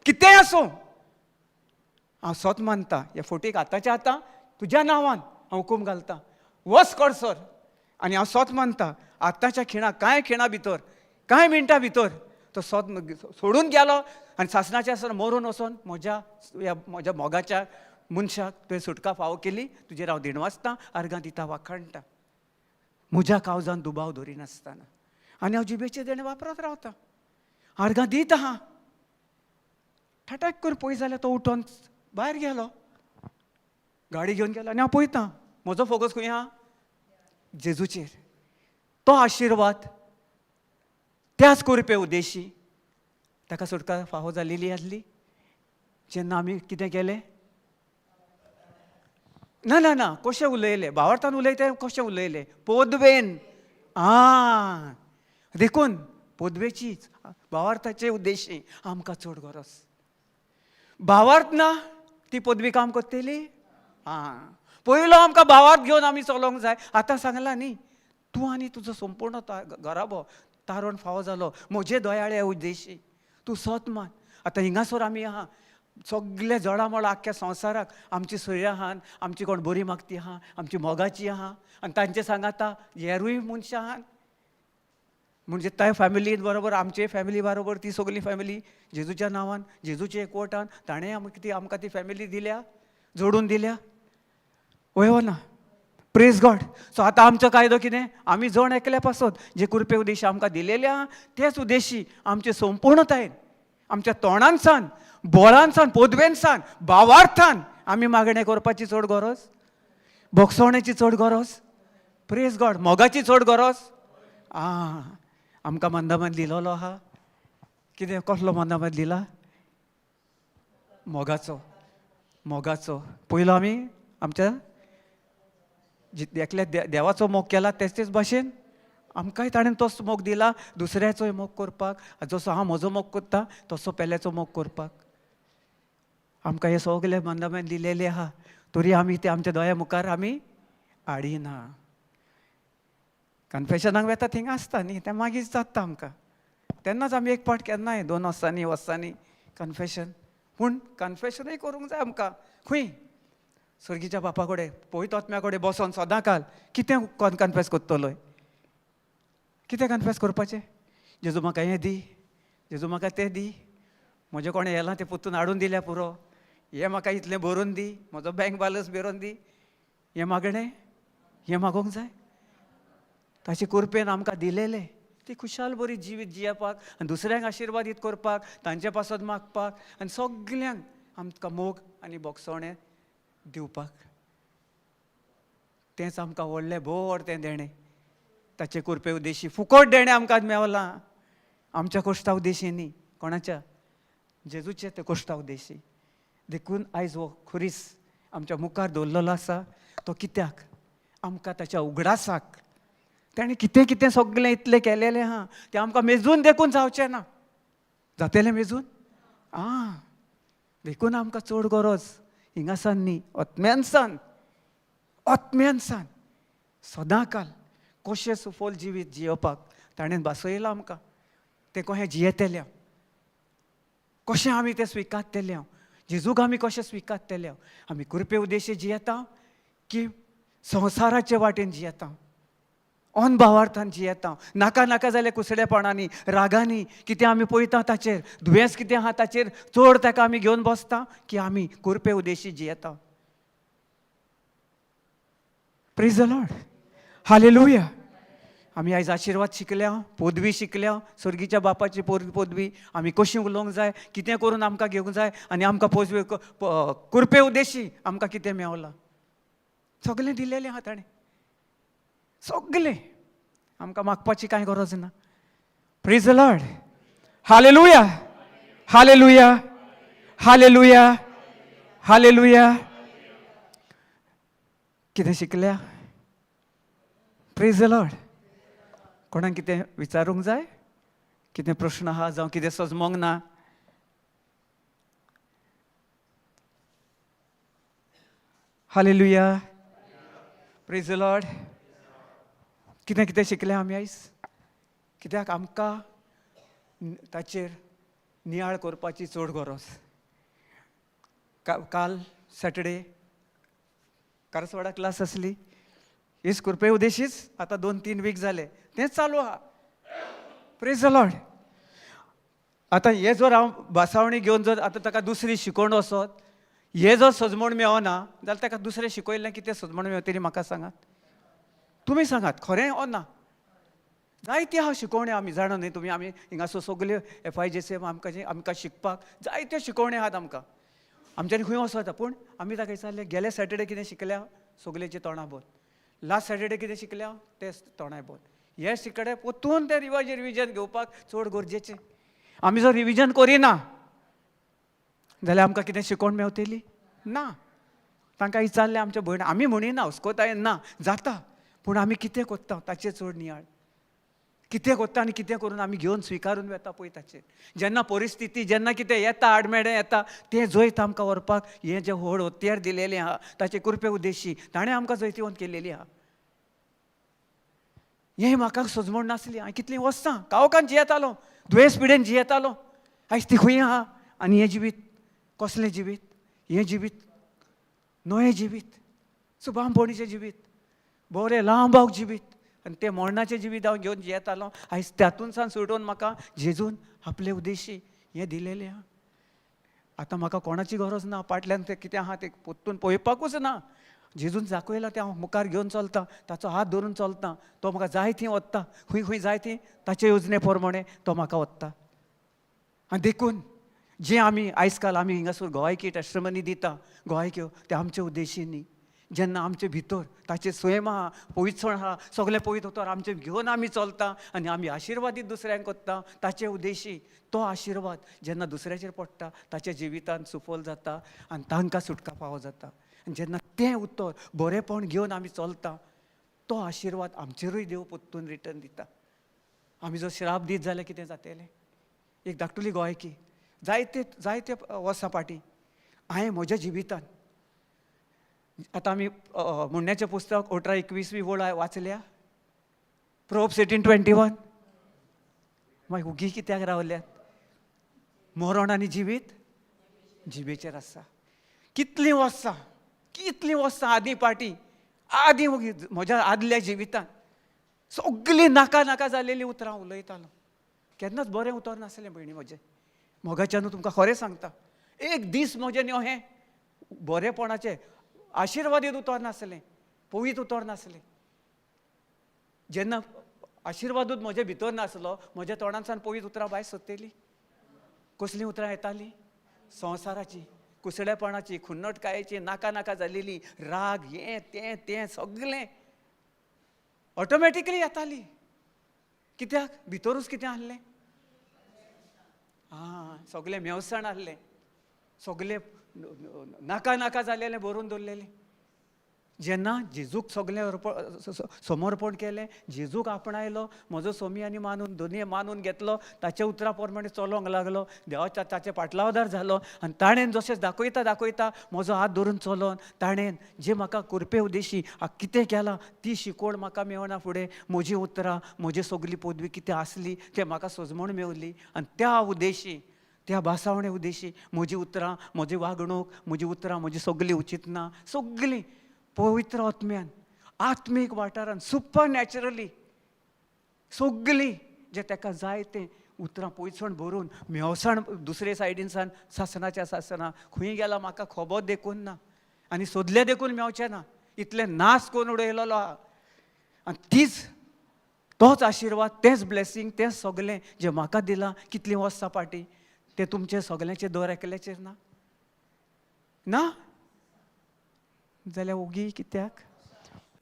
कितेंय आसूं हांव सोत मानता. ह्या फोटीक आतांच्या आतां तुज्या नांवान हांव हुकूम घालता, वच कडसर. आनी हांव सोत मानता आतांच्या कांय खिणा भितर, कांय मिनटां भितर तो सोत सोडून गेलो आनी सासणाच्या आसतना मरून वचोन म्हज्या मोगाच्या मनशाक तुवें सुटका फावो केली. तुजेर हांव दिणवासता, आर्गां दिता, वाखाणटा, म्हज्या काळजान दुबाव धरिनासतना. आनी हांव जिबेचे देणे वापरत रावता, आर्गां दीत आहा. ठाटाक करून पळय जाल्यार तो उठोन भायर गेलो, गाडी घेवन गेलो. आनी हांव पळयतां म्हजो फोकस खंय आहा? जेजूचेर. तो आशिर्वाद, त्याच कृपे उदेशी ताका सुटका फावो जालेली आसली. जेन्ना आमी कितें केलें? ना कशें उलयले, भावार्थान उलयता कशें उलयले? पोदवेन. देखून पोदवेची भावार्थाचे उद्देशी आमकां चड गरज. भावार्थ ना ती पदवी काम करतली. पयलो आमकां भावार्थ घेवन आमी चलोंक जाय. आतां सांगलां न्ही, तूं आनी तुजो संपूर्ण घराबो तारण फावो जालो म्हजे दोयाळे उद्देशी. तूं सोत मान. आतां हिंगासर आमी आहा, सगळे जळामळा आख्ख्या संवसाराक आमची सोयरी आहात, आमची कोण बरी मागती आहा, आमची मोगाची आहा, आनी तांचे सांगाता हेरूय मनशां आहात. म्हणजे त्या फॅमिली बरोबर आमचे फॅमिली बरोबर ती सगळी फॅमिली जेजूच्या नांवान, जेजूच्या एकवटान ताणें आमकां ती फॅमिली दिल्या, जोडून दिल्या. वय ना, प्रेज गॉड. सो आतां आमचो कायदो कितें? आमी जण एकल्या पासत जे कृपे उद्देशी आमकां दिलेले आहा तेच उद्देशी आमचे संपूर्णतायेन, आमच्या तोंडान सान, बोळान सान, पोदवेन सान, भावार्थान आमी मागणें करपाची चड गरज, भोगसवण्याची चड गरज, प्रेज गॉड, मोगाची चड गरज. आमकां मंदामंद दिलेलो आहा. कितें? कसलो मंदामंद दिला? मोगाचो. पयलो आमी आमच्या एकल्या देवाचो मोग केला तेच भाशेन आमकांय ताणें तोच मोग दिला दुसऱ्याचोय मोग करपाक. जसो हांव म्हजो मोग करता तसो पेल्याचो मोग करपाक. आमकां हे सगळे मंदामंद दिलेले आहा, तरी आमी ते आमच्या दोळ्या मुखार आमी हाडिना. कन्फेशनाक वेता थिंगा आसता न्ही, तें मागीर जाता आमकां. तेन्नाच आमी एक पाट केन्नाय 2 वर्सांनी कन्फेशन. पूण कन्फेशनूय करूंक जाय आमकां. खंय? सर्गीच्या बापा कडेन, पवित्र आत्म्या कडेन बसोन सदांकाल कितें कन्फेस करतलोय? कितें कन्फेस करपाचें? जेजू म्हाका हें दी, जेजू म्हाका तें दी, म्हजें कोणें येलां तें पुतून हाडून दिल्या पुरो, हें म्हाका इतलें भरून दी, म्हजो बँक बॅलन्स बरोवन दी. हें मागणें, हें मागोंक जाय. ताचे कृपेन आमकां दिलेलें ती खुशाल बरी जिवीत जियेवपाक आनी दुसऱ्यांक आशिर्वादीत करपाक, तांचे पासत मागपाक आनी सगल्यांक आमकां मोग आनी भोगसवणें दिवपाक. तेंच आमकां व्हडलें बोर तें देणें. ताचे कृपे उद्देशी फुकट देणें आमकां मेवलां. आमच्या कश्टा उद्देशी न्ही, कोणाच्या? जेजूचे ते कश्टा उद्देशी. देखून आयज हो खुरीस आमच्या मुखार दवरलेलो आसा. तो कित्याक? आमकां ताच्या उगडासाक ताणें कितें कितें सगळें इतलें केलेलें आहा तें आमकां मेजून देखून जावचें ना. जातलें मेजून? देखून आमकां चड गरज हिंगासान न्ही, आत्म्यान सान सदांकाल कशें सुफोल जिवीत जियोवपाक ताणें भासयलां आमकां. तें कशें जियेतलें, कशें आमी तें स्विकारतलें, जेजूक आमी कशें स्विकारतलें. आमी कृपे उद्देशी जियेता की संवसाराचे वाटेन जियेता? अनभावार्थान जियेता, नाका नाका जाल्या कुसडेपणांनी, रागांनी, कितें आमी पळयता ताचेर, दुयेंस कितें आहा ताचेर चड ताका आमी घेवन बसता, की आमी कुरपे उद्देशी जियेता. Praise the Lord. हालेलुया. आमी आयज आशिर्वाद शिकल्या, पदवी शिकल्या, सर्गीच्या बापाची पदवी आमी कशी उलोवंक जाय, कितें करून आमकां घेवंक जाय, आनी आमकां कुरपे उद्देशी आमकां कितें मेवलां, सगळें दिलेलें आहा ताणें. सगळें आमकां मागपाची कांय गरज ना. Praise the Lord. Hallelujah. Hallelujah. Hallelujah. Hallelujah. कितें शिकल्या? Praise the Lord. कोणाक कितें विचारूंक जाय? कितें प्रश्न आहा जावं कितें सजमोंक ना? हालेलुया. Praise the Lord. कितें कितें शिकले आमी आयज? कित्याक आमकां ताचेर नियाळ करपाची चड गरज. काल सॅटर्डे कारसवाडा क्लास आसली. हीच कुरपे उद्देशीच आतां 2-3 वीक जाले तेंच चालू आहा. Praise the Lord. आतां हे जर हांव भासावणी घेवन जर आतां ताका दुसरी शिकोवण वसत, हे जर सजमण मेळना जाल्यार ताका दुसरें शिकयलें कितें सजमण मेळटली म्हाका सांगात. तुमी सांगात, खरें ओ ना? जायत्यो आहा शिकोवण्यो आमी जाणा न्ही तुमी. आमी हिंगासर सगल्यो FIJCM आमकां शिकपाक जायत्यो शिकोवण्यो आहात आमकां. आमच्यांनी खंय वचता, पूण आमी ताका विचारलें गेले सॅटर्डे कितें शिकल्या? सगलेची तोंडां बंद. लास्ट सॅटर्डे कितें शिकल्या? ते तोंडाय बंद. हे शिकडे पोतून ते रिविजन घेवपाक चड गरजेचें. आमी जर रिविजन करिना जाल्यार आमकां कितें शिकोवण मेवतली ना. तांकां विचारलें आमच्या भयण, आमी म्हणिना हुस्कोताय ना, जाता, पूण आमी कितें कोत्ता ताचेर चड नियाळ. कितें कोत्ता आनी कितें करून आमी घेवन स्विकारून वेता पळय ताचेर. जेन्ना परिस्थिती, जेन्ना कितें येता, आडमेळें येता, तें जैत आमकां व्हरपाक हें जें व्हड हत्यार दिलेलें आहा ताचे कुरपे उद्देशी ताणें आमकां जैतिवंत केलेली आहा. हें म्हाका सजमण नासली. हांवें कितलीं वर्सां कावकान जियेतालो, दुयेंस पिडेन जियेतालो. आयज ती खंय आहा? आनी हें जिवीत कसलें जिवीत? हें जिवीत नवें जिवीत, सुबामपणीचें जिवीत, बरें लांबाक जिवीत. आनी तें मरणाचें जिवीत हांव घेवन जियेतालो. आयज तातूंत सावन सुटोवन म्हाका जेजून आपले उद्देशी हें दिलेलें आहा. आतां म्हाका कोणाची गरज ना. फाटल्यान तें कितें आहा तें पोत्तून पळोवपाकूच ना. जेजून दाखयलां तें हांव मुखार घेवन चलतां, ताचो हात धरून चलतां. तो म्हाका जाय थंय वता, खंय खंय जाय थंय ताचे येवजणे प्रमाणे तो म्हाका व्हरता. आनी देखून जें आमी आयज काल आमी हिंगासर गोवायकी टेस्टमनी दिता, गोवायक्यो ते आमचे उद्देशी न्ही. जेन्ना आमचे भितर ताचे सैम आहा, पवित्रसाण आहा, सगळें पवित्र उतर आमचे घेवन आमी चलता आनी आमी आशिर्वादीत दुसऱ्यांक कोत्ता ताचे उद्देशी. तो आशिर्वाद जेन्ना दुसऱ्याचेर पडटा ताच्या जिवितांत सुफल जाता आनी तांकां सुटका फावो जाता. जेन्ना तें उतर बरेंपण घेवन आमी चलता, तो आशिर्वाद आमचेरूय देव परतून रिटर्न दिता. आमी जर श्राप दीत जाल्यार कितें जातलें? एक धाकटुली गोंयकी जायते वर्सां फाटीं हांवें म्हज्या जिवितांत, आतां आमी म्हणण्याचें पुस्तक 18-21 वळ वाचल्या, प्रोव्हर्ब्स 18:21. मागीर उगी कित्याक रावल्यात? मरण आनी जिवीत जिबेचेर आसा. कितलीं वर्सां आदीं पाटी आदीं म्हज्या आदल्या जिवितांत सगळीं नाका नाका जालेलीं उतरां उलयतालो. केन्नाच बरें उतर नासलें भयणी म्हजें. मोगाच्यानू तुमकां खरें सांगता, एक दीस म्हजें न्ही अहें बरेपणाचें आशिर्वादीत उतर नासलें, पवित्र उतर नासलें. जेन्ना आशिर्वादूच म्हजे भितर नासलो, म्हज्या तोंडांतल्यान पवित्र उतरां भायर सरतलीं. कसलीं उतरां येतालीं? संवसाराची, कुसडेपणाची, खुन्नटकायेची, नाका नाका जालेली, राग, हें तें तें सगळें ऑटोमॅटिकली येताली. कित्याक? भितरूच कितें आहलें? सगळें मेवसण आहलें, सगळें नाका नाका जालेलें भरून दवरलेलें. जेन्ना जेजूक सगळें समर्पण केलें, जेजूक आपणायलो, म्हजो सोमी आनी मानून दोनूय मानून घेतलो, ताच्या उतरा प्रमाणे चलोंक लागलो, देवाच्या ताचे फाटलावदार जालो. आनी ताणें जशें दाखयता म्हजो हात धरून चलोन ताणें जे म्हाका कुरपे उद्देशी कितें केलां ती शिकवण म्हाका मेळना. फुडें म्हजी उतरां, म्हजी सगळी पदवी कितें आसली तें म्हाका सजमण मेवली. आनी त्या उद्देशी, त्या भासावणे उद्देशी म्हजी उतरां, म्हजी वागणूक, म्हजी उतरां, म्हजी सगळीं उचितना सगळीं पवित्र आत्म्यान, आत्मीक वाठारान, सुपर नॅचरली सगळीं जे ताका जाय तें उतरां पयसण भरून मेवसाण दुसरे सायडीनसान सासणाच्या सासना खंय गेला म्हाका खबर देखून ना आनी सोदले देखून मेवचें ना, इतलें नाश करून उडयलेलो आहा. आनी तोच आशिर्वाद, तेंच ब्लेसींग, तेंच सगळें जें म्हाका दिलां कितलीं वर्सां फाटीं, तें तुमचे सगळ्यांचे दर एकल्याचेर ना ना जाल्यार ओगी कित्याक?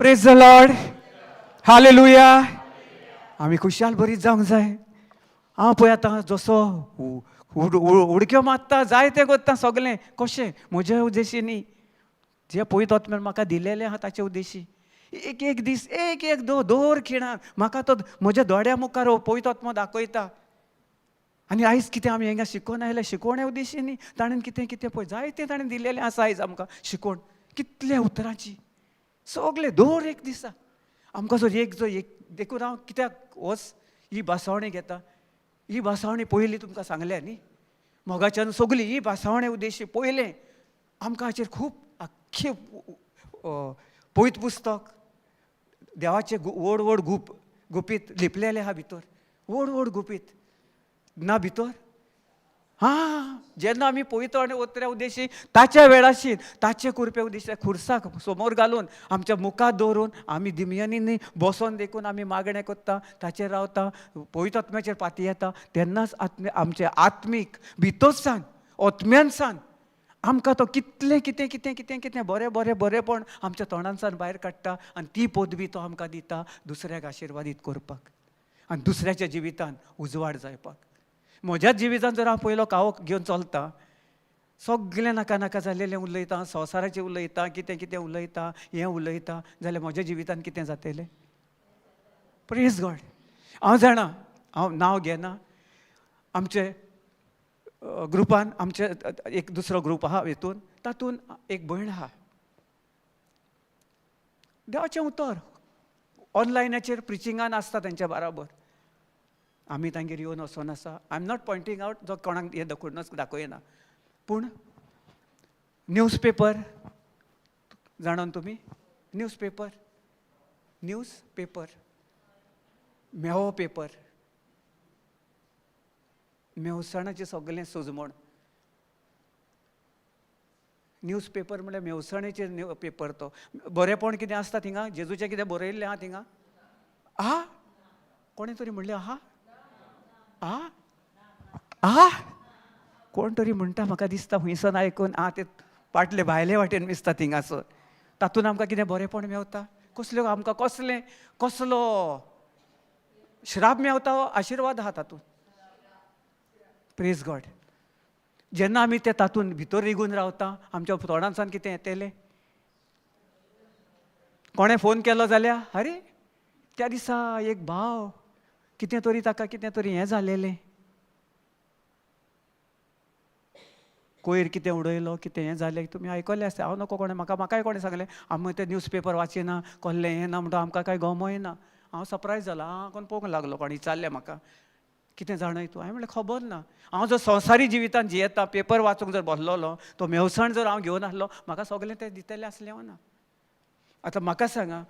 Praise the Lord, hallelujah. आमी खुशाल बरीच जावंक जाय. हांव पळय आतां जसो उडक्यो मारता जाय तें करता सगळें कशें म्हज्या उद्देशी न्ही, जे पळयत वता म्हाका दिलेलें आहा ताचे उद्देशी. एक एक दीस एक एक दर खिणाक म्हाका तो म्हज्या दोळ्या मुखार पळयत वता दाखयता. आनी आयज कितें आमी हांगा शिकोवन आयले, शिकोवण्या उद्देशी न्ही, ताणें कितें कितें पळय जाय तें ताणें दिलेलें आसा आयज आमकां शिकोवन. कितल्या उतरांची सगळे दर एक दिसा आमकां जर एक देखून हांव कित्याक वच ही भासावणी घेता. ही भासावणी पयली तुमकां सांगल्या न्ही मोगाच्यान, सगळी ही भासावणे उद्देशी पयलें आमकां हाचेर खूब आख्खें पवित्र पुस्तक देवाचे व्हड व्हड गुपीत लिपलेले आहा भितर, व्हड व्हड गुपीत ना भितर. हां, जेन्ना आमी पळयता आनी ओतऱ्या उद्देशी ताच्या वेळाशीर ताचे कृपे उद्देशी खुर्साक समोर घालून आमच्या मुखार दवरून आमी दिमयेनी बसोन देखून आमी मागणें करता, ताचेर रावता, पवित्र आत्म्याचेर पाती येता, तेन्नाच आमचे आत्मीक भितरसान ओत्म्यांसान आमकां तो कितलें कितें कितें कितें कितें बरें बरें बरेंपण आमच्या तोंडांसान भायर काडटा आनी ती पदवी तो आमकां दिता दुसऱ्याक आशिर्वादीत करपाक आनी दुसऱ्याच्या जिवितान उजवाड जावपाक. म्हज्याच जिवितान जर हांव पयलो कावो घेवन चलता, सगळें नाका नाका जाल्लेलें उलयता, संवसाराचें उलयता, कितें कितें उलयता, हें उलयता, जाल्यार म्हज्या जिवितान कितें जातलें? Praise God. हांव जाणा, हांव नांव घेना, आमचे ग्रुपान आमचे एक दुसरो ग्रूप आहा हितून, तातूंत एक भयण आहा, देवाचें उतर ऑनलायनाचेर प्रिचिंगान आसता तेंच्या बराबर. आमी तांगेर येवन वचोन आसा. आय एम नॉट पॉयंटींग आवट, जो कोणाक हे दाखयना, पूण न्यूज पेपर जाणून तुमी न्यूज पेपर मेवो पेपर, मेवसणाचें सगळें सुजमण. न्यूज पेपर म्हळ्यार मेवसणेचेर पेपर. तो बरेंपण कितें आसता थिंगा, जेजूचें कितें बरयल्लें आहा थिंगा? आहा, कोणें तरी म्हणलें आहा आहा आहा, कोण तरी म्हणटा म्हाका दिसता हुंयसन आयकून. तें पाटले भायले वाटेन दिसता थिंगासर. तातूंत आमकां कितें बरेंपण मेवता? कसल्यो आमकां कसलो श्राप मेवता, आशिर्वाद आहा तातूंत. Praise God. जेन्ना आमी ते तातूंत भितर रिगून रावता, आमच्या तोंडांसान कितें येतलें? कोणें फोन केलो जाल्यार अरे त्या दिसा एक भाव कितें तरी ताका कितें तरी हें जालेलें, कोयर कितें उडयलो, कितें हें जालें, तुमी आयकलें आसता. हांव नको, कोणें म्हाकाय कोणें सांगलें. आमी तें न्यूज पेपर वाचिना, कसलें हें ना म्हणटा आमकां कांय गमय ना. हांव सरप्रायज जाला, कोण पळोवंक लागलो, कोण विचारलें म्हाका कितें जाणय तूं? हांवें म्हणलें खबर ना. हांव जर संवसारी जिवितान जियेता, पेपर वाचूंक जर बसलोलो, तो मेवसण जर हांव घेवन आसलो, म्हाका सगळें तें दितलें आसलें ना. आतां म्हाका सांगा,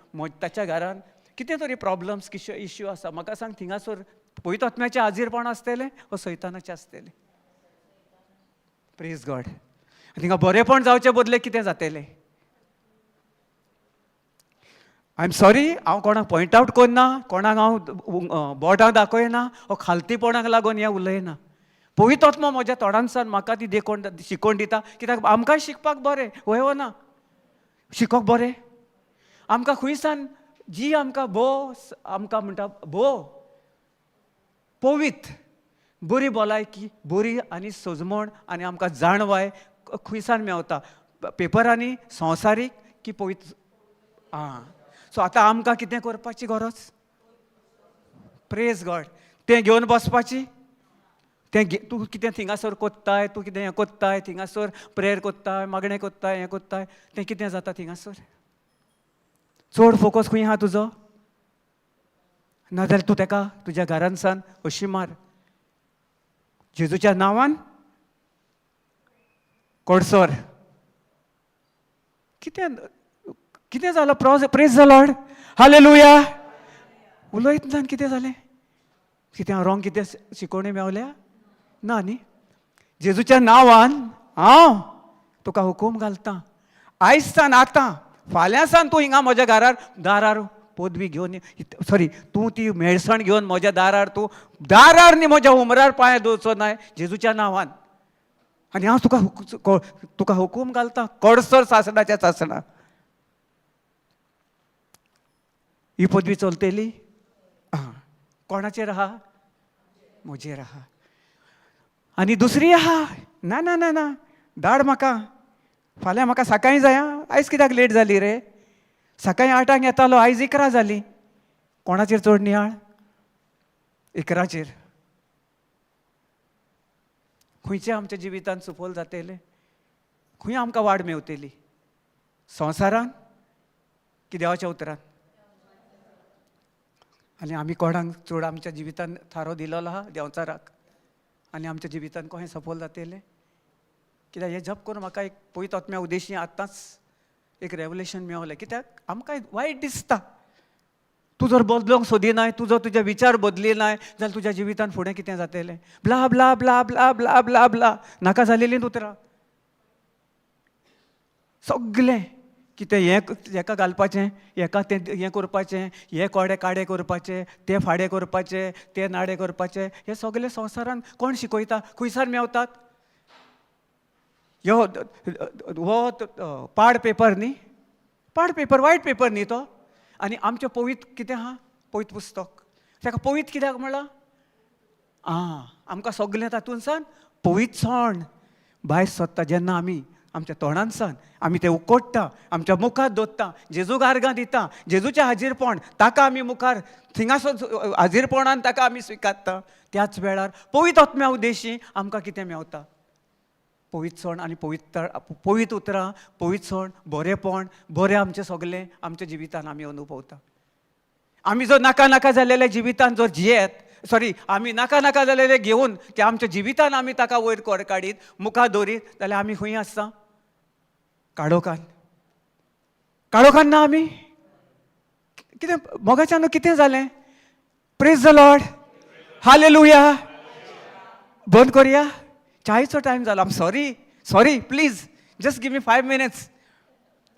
ताच्या घरान कितें तरी प्रॉब्लम्स इश्यू आसा, म्हाका सांग, थिंगासर पवित्र आत्म्याचें हाजीरपण आसतलें वा सैतानाचें आसतलें? Praise God. थिंगा बरेंपण जावचे बदले कितें जातलें? आय एम सॉरी, हांव कोणाक पॉयंट आवट करना, कोणाक हांव बोटां दाखयना, हो खालतीपणाक लागून हें उलयना. पवित्र आत्मा म्हज्या तोंडांसान म्हाका ती शिकोवन दिता, कित्याक आमकांय शिकपाक बरें, वय ना शिकोवप बरें. आमकां खंयसान जी आमकां आमकां म्हणटा पवित्र बरी भलायकी, बरी आनी सजमण आनी आमकां जाणवाय खंयसान मेवता? पेपरांनी, संवसारीक की पवित्र? सो आतां आमकां कितें करपाची गरज? Praise God. तें घेवन बसपाची. तूं कितें थिंगासर कोत्ताय, तूं कितें हें कोत्ताय, थिंगासर प्रेयर कोत्ताय, मागणें कोत्ताय, हें कोत्ताय, तें कितें जाता थिंगासर? चड फोकस खंय आहा तुजो? नाजाल्यार तूं ताका तुज्या घरान सान अशी मार, जेजूच्या नांवान कोडसोर. कितें जालो? Praise the Lord, hallelujah. उलयतना कितें जालें? कितें हांव रॉंग कितें शिकोवणी मेवल्या ना न्ही. जेजूच्या नांवान हांव तुका हुकूम घालता, आयज सान आतां फाल्यां सान तूं हिंगा म्हज्या दारार पदवी घेवन सॉरी तूं ती मेळसण घेवन म्हज्या दारार तूं दारार न्ही म्हज्या उमरार पांय दवरचो नाय जेजूच्या नांवान. आनी हांव तुका हुकूम घालता कडसर सासणाच्या सासणा. ही पदवी चलतली कोणाचेर आहा? म्हजेर आहा. आनी दुसरी आहा ना ना ना ना धाड म्हाका, फाल्यां म्हाका सकाळीं जाय आं. आयज कित्याक लेट जाली रे? सकाळीं 8 येतालो, आयज 11 जाली. कोणाचेर चड नियाळ? 11चेर. खंयचे आमच्या जिवितांत सुफल जातले? खंय आमकां वाड मेवतली? संवसारान की देवाच्या उतरान? आनी आमी कोणाक चड आमच्या जिवितांत थारो दिलेलो आहा देंवचाराक आनी आमच्या जिवितांत कशें सफल जातलें? कित्याक हें जप करून म्हाका एक पयत आत्म्या उद्देशी आतांच एक रेवलेशन मेवलें. कित्याक आमकां वायट दिसता तूं जर बदलोंक सोदिनाय, तुजे विचार बदलिनाय जाल्यार तुज्या जिवितांत फुडें कितें जातलें? Blah blah blah blah blah blah blah नाका जालेलींच उतरां. सगलें कितें हेका घालपाचें, हेका तें हें करपाचें, हे कोडे काडे करपाचे, ते फाडे करपाचे, ते नाडे करपाचे, हे सगळे संवसारान कोण शिकयता? खंयसान मेवतात? हो पाड पेपर न्ही, पाड पेपर वायट पेपर न्ही तो. आनी आमचें पवित्र कितें आहा? पवित्र पुस्तक. ताका पवित्र कित्याक म्हणलां? आमकां सगलें तातूंतसान पवित्रसाण भायर सरता. जेन्ना आमी आमच्या तोंडांसान आमी तें उकोडटा, आमच्या मुखार दवरता, जेजूक आर्गां दिता, जेजूचें हाजीरपण ताका आमी मुखार थिंगासर हाजीरपणान ताका आमी स्विकारता. त्याच वेळार पवित्र आत्म्या उद्देशी आमकां कितें मेवता? पवित्र सण आनी पवित्र उतरां, पवित्र सण, बरेंपण, बरें आमचें सगलें आमच्या जिवितांत आमी अनुभवता. आमी जर नाका नाका जालेल्या जिवितांत जर जियेत, सॉरी आमी नाका नाका जालेले घेवन ते आमच्या जिवितांत आमी ताका वयर कोड काडीत, मुखार दवरीत, जाल्यार आमी खंय आसता? काळोखान. काळोखान ना आमी? कितें मोगाच्यान कितें जालें? Praise the Lord, hallelujah. बंद करुया. चायेचो टायम जालो. Sorry please just give me 5 minutes.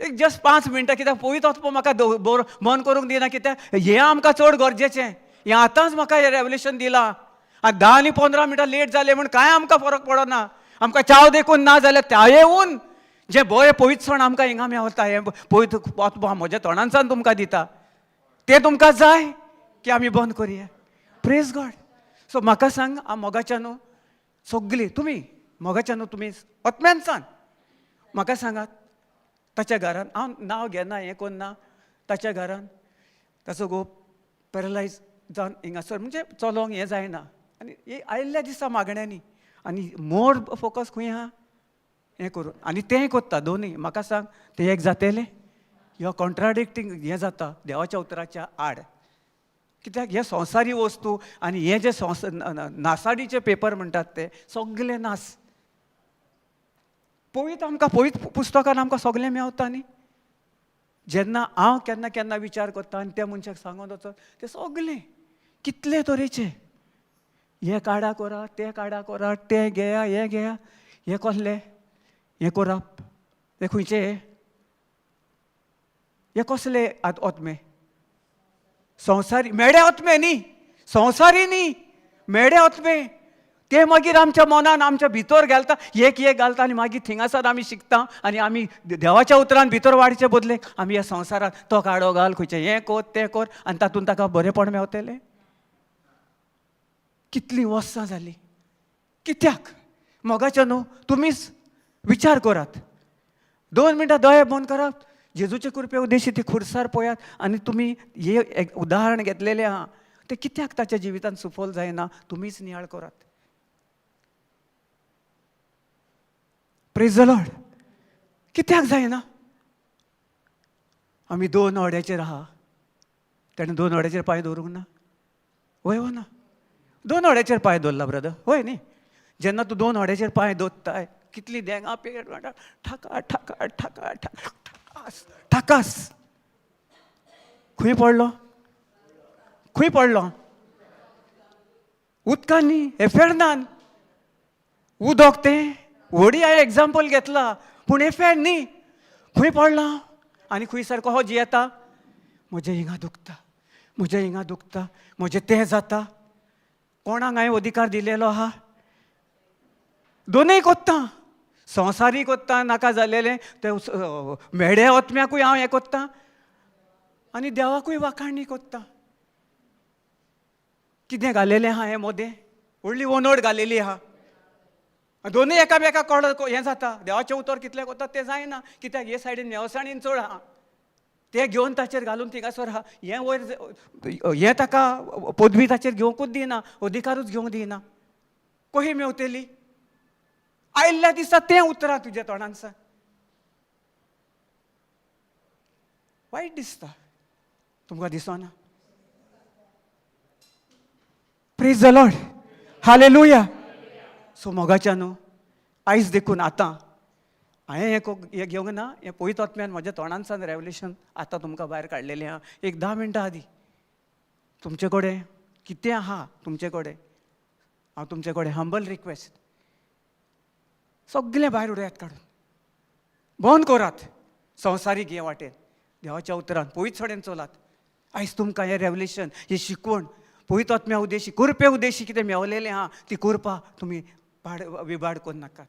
एक जस्ट 5 मिनटां. कित्याक पवित्र आत्मा म्हाका बंद करूंक दिना. कित्याक हें आमकां चड गरजेचें. हें आतांच म्हाका हें रेवलेशन दिलां. आनी 10 आनी 15 मिनटां लेट जाले म्हण कांय आमकां फरक पडना. आमकां चाव देखून ना जाल्यार त्या येवन जे बरे पवित्र सण आमकां हिंगा मेवता, हें पवित्र आत्मा म्हज्या तोंडांसान तुमकां दिता, तें तुमकां जाय की आमी बंद करुया? Praise God. सो म्हाका सांग, मोगाच्या न्हू सगळीं तुमी मोगाच्या न्हू तुमी आत्म्यान सांग म्हाका सांगात. ताच्या घरान हांव नांव घेना, हें कोन्ना, ताच्या घरान ताचो घोव पॅरलायज जावन हिंगासर म्हणजे चलोंक हें जायना. आनी हे आयिल्ल्या दिसा मागण्यांनी आनी मोर फोकस खंय आहा? हें करून. आनी तें कोत्ता दोनूय. म्हाका सांग तें एक जातलें? ह्यो कॉन्ट्राडिक्टींग हें जाता देवाच्या उतराच्या आड. कित्याक हे संवसारी वस्तू आनी हे जे नासाडीचे पेपर म्हणटात ते सगळे नास. पवित्र आमकां पवित्र पुस्तकान आमकां सगळें मेवता न्ही. जेन्ना हांव केन्ना केन्ना विचार करता आनी त्या मनशाक सांगून वचत, ते सगळें कितले तरेचे हे काडा कोरा, ते काडा कोरा, तें घेया, हें घेया, हें कसलें, हें करप, ते खंयचे, हे कसले आत्मे? संवसारी मेडे आत्मे न्ही, संवसारी न्ही, मेडे आत्मे. ते मागीर आमच्या मनान आमच्या भितर घालता, एक घालता आनी मागीर थिंगासर आमी शिकता आनी आमी देवाच्या उतरान भितर वाडचे बदले आमी ह्या संवसारात तो काडो घाल, खंयचें हें कोर, तें कोर, आनी तातूंत ताका बरेंपण मेवतलें. कितलीं वर्सां जालीं. कित्याक? मोगाच्या न्हू. तुमीच विचार करात. 2 मिनटां दोळे बंद करात, जेजूचे कृपे उद्देशी ती खुर्सार पळयात आनी तुमी हे एक उदाहरण घेतलेलें आहा तें कित्याक ताच्या जिवितांत सफल जायना तुमीच नियाळ करात. Praise the Lord. कित्याक जायना? आमी 2 हड्याचेर आहा. ताणें 2 हड्याचेर पांय दवरूंक ना? वय हो ना? 2 हड्याचेर पांय दवरला ब्रदर, वय न्ही? जेन्ना तूं 2 हड्याचेर पांय दवरताय, कितली देंगा पेड म्हणटा, ठाका ठाका ठाका ठाकास ठाकास. खंय पडलो? खंय पडलो? उदकांनी हे फेरनान उदक तें व्हडी हांवें एग्जाम्पल घेतला पूण हे फेर न्ही खंय पडला आनी खंय सारको हो जियेता म्हजें हिंगा दुखता म्हजें हिंगा दुखता म्हजें तें जाता कोणाक हांवें अधिकार दिलेलो आहा दोनूय कोत्ता संवसारीक कोत्ता नाका जालेलें तें मेड्या ओतम्याकूय हांव हें कोत्ता आनी देवाकूय वाखाणणी कोत्ता कितें घालेलें आहा हें मोदें व्हडली वोनोड घालेली आहा दोनूय एकामेकाक हें जाता देवाचें उतर कितलें कोत्ता तें जायना कित्याक हे सायडीन नेवसाणीन चड आहा तें घेवन ताचेर घालून थिंगासर आहा हें वयर हें ताका पदवी ताचेर घेवंकूच दिना अधिकारूच घेवंक दिना कशी मेवतली आयिल्ल्या दिसा तें उतरां तुज्या तोंडान सांग वायट दिसता तुमकां दिसना praise the Lord hallelujah so मोगाच्या न्हू आयज देखून आतां हांवें हें घेवंक ना हें पयत आत्म्यान म्हज्या तोंडान सावन रेवल्युशन आतां तुमकां भायर काडलेलें आहा एक 10 मिनटां आदी तुमचे कडेन कितें आहा तुमचे कडेन हांव तुमचे कडेन हंबल रिक्वेस्ट सगळें भायर उडयात काडून बंद करात संवसारीक हे वाटेन देवाच्या उतरान पयत सोडेन चलात आयज तुमकां हें रेवल्युशन ही शिकवण पयत आत्म्या उद्देशी कुरपे उद्देशी कितें मेवलेलें आहा ती कुरपा तुमी विबाड करूं नाकात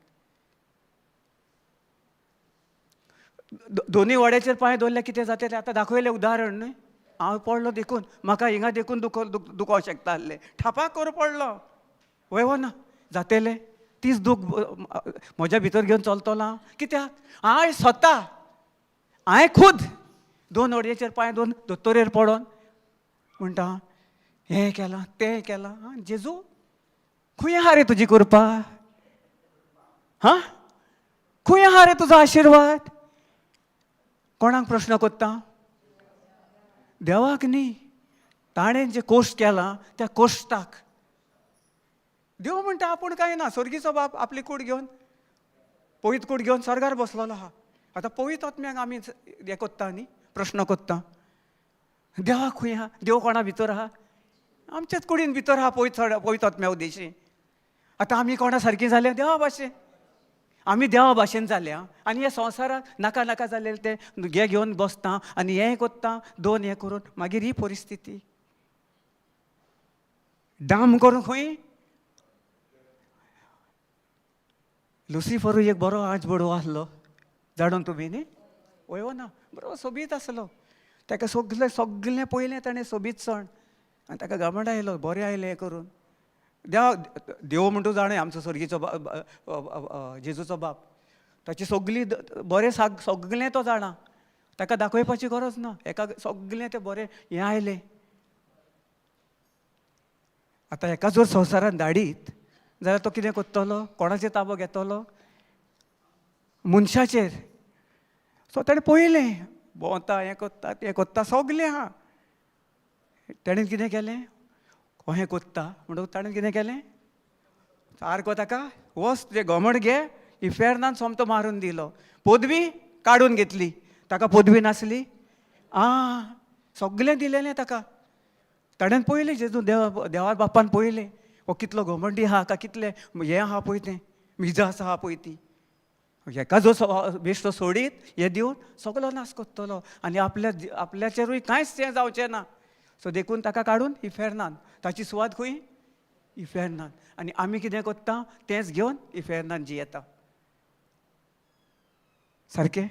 दोनूय वड्याचेर पांय दवरले कितें जाता तें आतां दाखयलें उदाहरण न्हय हांव पडलो देखून म्हाका हिंगा देखून दुखोवंक शकता आसलें थापाक करूं पडलो वय ना जातेलें तीच दूख म्हज्या भितर घेवन चलतलो कित्याक हांव स्वता हांवें खूद 2 वडयेचेर पांय दवरून दोतोरेर पडोन म्हणटा हें केलां तें केलां जेजू खंय आहा रे तुजी कृपा खंय आहा रे तुजो आशिर्वाद कोणाक प्रश्न कोत्ता देवाक न्ही ताणें जे कोश्ट केला त्या कोश्टाक देव म्हणटा आपूण कांय ना स्वर्गीचो बाप आपली कूड घेवन पयत कूड घेवन स्वर्गार बसलेलो आहा आतां पयत आत्म्याक आमी हें कोत्ता न्ही प्रश्न कोत्ता देवाक खंय आहा देव कोणा भितर आहा आमचेच कुडीन भितर आहा पयत आत्म्या उद्देशी आतां आमी कोणा सारकीं जाल्या देवा भाशेन आमी देवा भाशेन जाल्या आनी हे संवसाराक नाका नाका जालेले ते हे घेवन बसता आनी हें कोत्ता 2 हें करून मागीर ही परिस्थिती डाम करून खंय लुसिफरूय एक बरो आंच बडो आसलो जाणून तुमी न्ही वय ना बरो सोबीत आसलो ताका सगळें पयलें ताणें सोबीत सण आनी ताका घमंड आयलो बरें आयलें हें करून देव म्हणटू जाणें आमचो स्वर्गीचो जेजूचो बाप ताची सगळी बरें सगळें तो जाणा ताका दाखोवपाची गरज ना एका सगळें तें बरें हें आयलें आतां एका जर संवसारान धाडीत जाल्यार तो कितें कोत्तलो कोणाचेर ताबो घेतलो मनशाचेर सो ताणें पयलें भोंवता हें कोत्ता तें कोत्ता सगलें आहा ताणें कितें केलें हें कोत्ता म्हणून ताणें कितें केलें सारको ताका वच तुजें घमंड घे इफेर्नान सोमतो मारून दिलो पदवी काडून घेतली ताका पदवी नासली सगळें दिलेलें ताका ताणें पयलें जेजू देवा बापान पयलें हो कितलो घमंडी आहा काय कितलें हें आहा पळय तें मिजास आहा पळय ती हेका जो बेश्टो सोडीत हें दिवन सगळो नाश कोत्तलो आनी आपल्याचेरूय कांयच तें जावचें ना सो देखून ताका काडून इफेर्नान ताची सुवात खंय इफेर्नान आनी आमी कितें कोत्ता तेंच घेवन इफेर्नान जियेता सारकें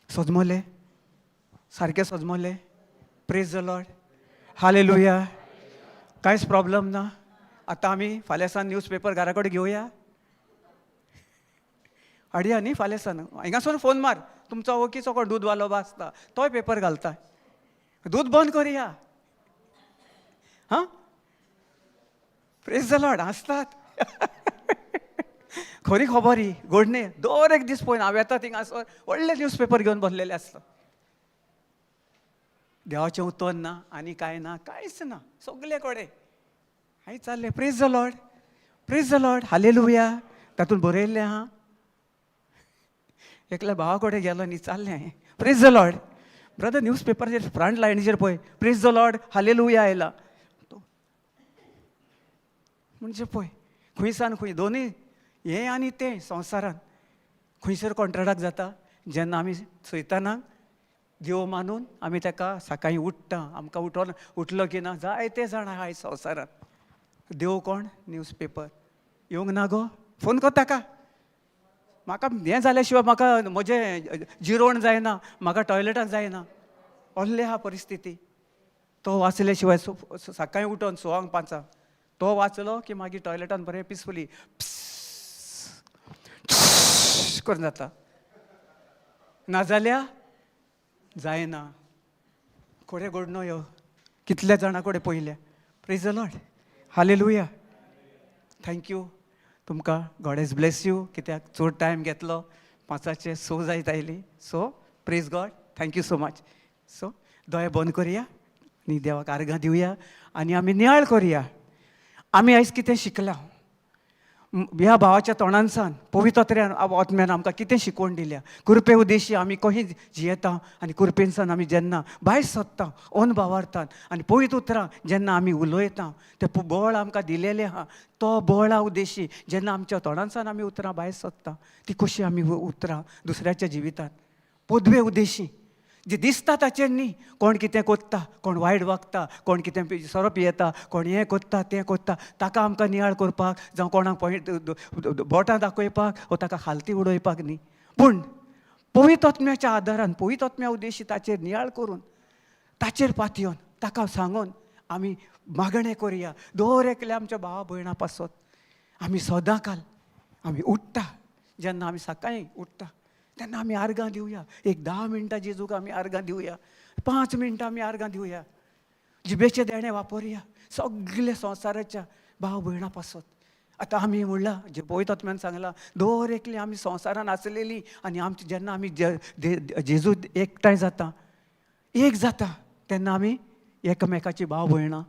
सजमलें सारकें सजमलें प्रेज द लॉर्ड हालेलुया कांयच प्रॉब्लेम ना आतां आमी फाल्यां सान न्यूजपेपर घरा कडेन घेवया हाडया न्ही फाल्यां सान हिंगासून फोन मार तुमचो वळखीचो कोण दूदवालो बा आसता तोय पेपर घालता दूद बंद करया प्रेज द लॉर्ड आसतात खरी खबर ही घडणे दर एक दीस पळोवन हांव येता थिंगासर व्हडले न्यूजपेपर घेवन बसलेले आसता देवाचें उतर ना आनी कांय ना कांयच ना सगळे कडेन हांवें चाललें प्रेज द लॉर्ड हालेलुया तातूंत बरयल्लें आहा एकल्या भावा कडेन गेलो न्ही चाललें हांवें प्रेज द लॉर्ड ब्रदर न्यूजपेपराचेर फ्रंट लायनीचेर पळय प्रेज द लॉर्ड हालेलुया आयला म्हणजे पळय खंयसान खंय दोनूय हें आनी तें संवसारान खंयसर कॉन्ट्रॅक्टाक जाता जेन्ना आमी सैतानाक देव मानून आमी ताका सकाळीं उठ्ठा आमकां उठलो की ना जायते जाण आयज संवसारांत देव कोण न्यूजपेपर येवंक ना गो फोन कर ताका म्हाका हें जाल्या शिवाय म्हाका म्हजें जिरोण जायना म्हाका टॉयलेटाक जायना असली आहा परिस्थिती तो वाचले शिवाय सकाळीं उठोन 6:05 तो वाचलो की मागीर टॉयलेटान बरें पिसफुली करून जाता नाजाल्या जायना कोडे घडणो ह्यो कितल्या जाणां कडेन पयल्या praise the Lord hallelujah thank you तुमकां गॉड इज ब्लेस यू कित्याक चड टायम घेतलो 5:00 6 जायत oily so praise God thank you so much so दोळे बंद करुया आनी देवाक आर्गां दिवया आनी आमी नियाळ करुया आमी आयज कितें शिकला ह्या भावाच्या तोंडानसान पवित्रत्र्यान आत्म्यान आमकां कितें शिकोवन दिल्या कृपे उद्देशी आमी कशीं जियेता आनी कृपेनसान आमी जेन्ना भायर सरता अनभावार्थान आनी पवित्र उतरां जेन्ना आमी उलयता तें बळ आमकां दिलेलें आहा तो बळा उद्देशी जेन्ना आमच्या तोंडानसान आमी उतरां भायर सरता ती कशीं आमी उतरां दुसऱ्याच्या जिवितांत पदवे उद्देशी जे दिसता ताचेर न्ही कोण कितें कोत्ता कोण वायट वागता कोण कितें सोरो पियेता कोण हें कोत्ता तें कोत्ता ताका आमकां नियाळ करपाक जावं कोणाक पॉयंट बोटां दाखोवपाक वा ताका खालती उडोवपाक न्ही पूण पवित्र आत्म्याच्या आदारान पवित्र आत्म्या उद्देशी ताचेर नियाळ करून ताचेर पातयेवन ताका सांगून आमी मागणें करुया दर एकल्या आमच्या भावा भयणां पासत आमी सदांकाल आमी उठ्ठा जेन्ना आमी सकाळीं उठ्ठा तेन्ना आमी आर्गां दिवया एक 10 मिनटां जेजूक आमी आर्गां दिवया 5 मिनटां आमी आर्गां दिवया जिबेचे देणे वापरया सगळे संवसाराच्या भाव भयणां पासत आतां आमी म्हणलां जे पवित्र आत्म्यान सांगलां दर एकली आमी संवसारान आसलेलीं आनी आमचे जेन्ना आमी जेजू एकठांय जाता एक जाता तेन्ना आमी एकामेकाची भाव भयणां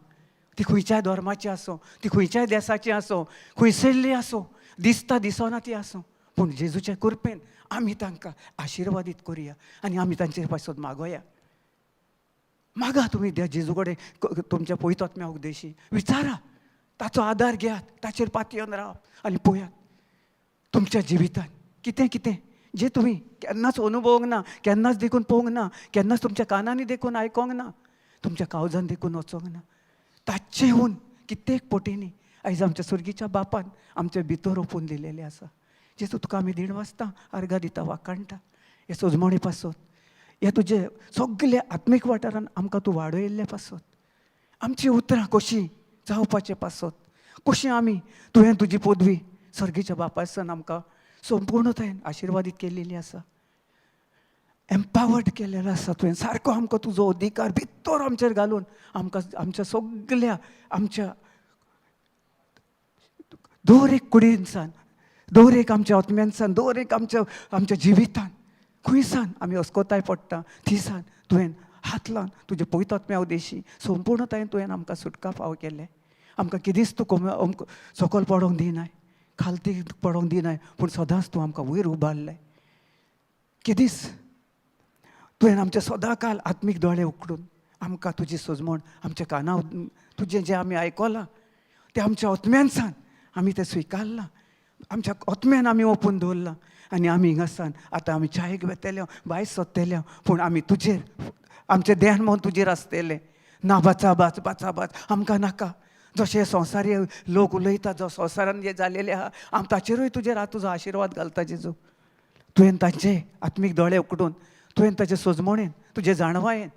ती खंयच्याय धर्माची आसूं ती खंयच्याय देशाची आसूं खंयसरली आसूं दिसता दिसना ती आसूं पूण जेजूच्या कृपेन आमी तांकां आशिर्वादीत करुया आनी आमी तांचेर पासत मागोया मागा तुमी त्या जेजू कडेन तुमच्या पवित्र आत्म्या उद्देशी विचारा ताचो आदार घेयात ताचेर पातयेवन रावात आनी पळयात तुमच्या जिवितांत कितें कितें जें तुमी केन्नाच अनुभवूंक ना केन्नाच देखून पळोवंक ना केन्नाच तुमच्या कानांनी देखून आयकोंक ना तुमच्या काळजान देखून वचोंक ना ताचेहून कित्येक पटींनी आयज आमच्या सुर्गीच्या बापान आमचे भितर ओपून दिलेले आसा जेजू तुका आमी दीण वाजता आर्गां दिता वाकाणटा हे सोजमणी पासत हे तुजे सगळे आत्मीक वाठारान आमकां तूं वाडयल्ले पासत आमची उतरां कशीं जावपाचें पासत कशीं आमी तुवें तुजी पदवी सर्गीच्या बापायसान आमकां संपूर्णतायेन आशिर्वादीत केल्लेली आसा एम्पावर्ड केलेलो आसा तुवें सारको आमकां तुजो अधिकार भितर आमचेर घालून आमकां आमच्या सगळ्या आमच्या दर एक कुडीनसान दर एक आमच्या आत्म्यांसान दर एक आमच्या जिवितान खंयसान आमी अस्कोताय पडटा थिसान तुवें हात लावन तुजे पवित्र आत्म्या उद्देशी संपूर्णतायेन तुवें आमकां सुटका फाव केलें आमकां कितेंच तूं सकयल पडोवंक दिनाय खालती पडोवंक दिनाय पूण सदांच तूं आमकां वयर उबारलें कितेंच तुवें आमचे सदांकाल आत्मीक दोळे उगडून आमकां तुजी सोजमण आमच्या काना तुजें जें आमी आयकलां तें आमच्या आत्म्यांसान आमी तें स्विकारलां आमच्या आत्म्यान आमी ओपून दवरलां आनी आमी हिंगासान आतां आमी चायेक वेतेले भायर सरतेले पूण आमी तुजेर आमचें ध्यान म्हूण तुजेर आसतलें ना बाचाबाच बाचाबाच आमकां नाका जशे संवसारी लोक उलयता जो संवसारान जे जालेले आहा आमी ताचेरूय तुजेर हांव तुजो आशिर्वाद घालता जेजू तुवें तांचे आत्मीक दोळे उगडून तुवें ताचे सोजमणेन तुजे जाणवायेन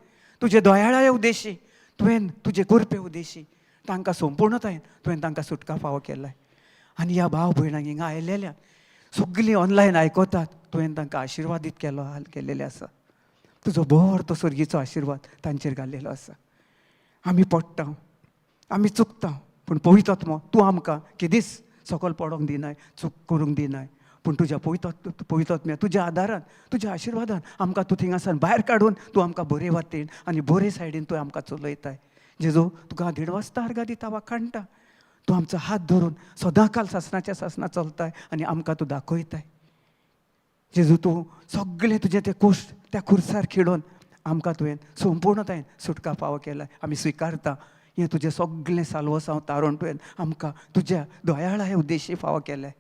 तुजे दोयाळाये उद्देशी तुवें तुजे कृपे उद्देशी तांकां संपूर्णतायेन तुवें तांकां सुटका फावो केलाय आनी ह्या भाव भयणांक हिंगा आयलेल्या सगळीं ऑनलायन आयकतात तुवें तांकां आशिर्वादीत केलेले आसा तुजो बरो तो सर्गीचो आशिर्वाद तांचेर घाल्लेलो आसा आमी पडटा आमी चुकता पूण पवित्र आत्मो तूं आमकां केदीच सकयल पडोवंक दिनाय चूक करूंक दिनाय पूण तुज्या पवित्र आत्म्या तुज्या आदारान तुज्या आशिर्वादान आमकां तूं थिंगासान भायर काडून तूं आमकां बरे वाटेन आनी बरे सायडीन तुवें आमकां चलयताय जेजू तुका देड वाजता आर्गां दिता वाखाणटा तूं आमचो हात धरून सदांकाल सासणाच्या सासणा चलताय आनी आमकां तूं दाखयताय जेजू तूं सगळें तुजें तें कुश्ट त्या खुर्सार खिडोवन आमकां तुवें संपूर्णतायेन सुटका फावो केलाय आमी स्विकारता हें तुजें सगळें साल्वस हांव तारून तुवें आमकां तुज्या दोयाळा हे उद्देशी फावो केले.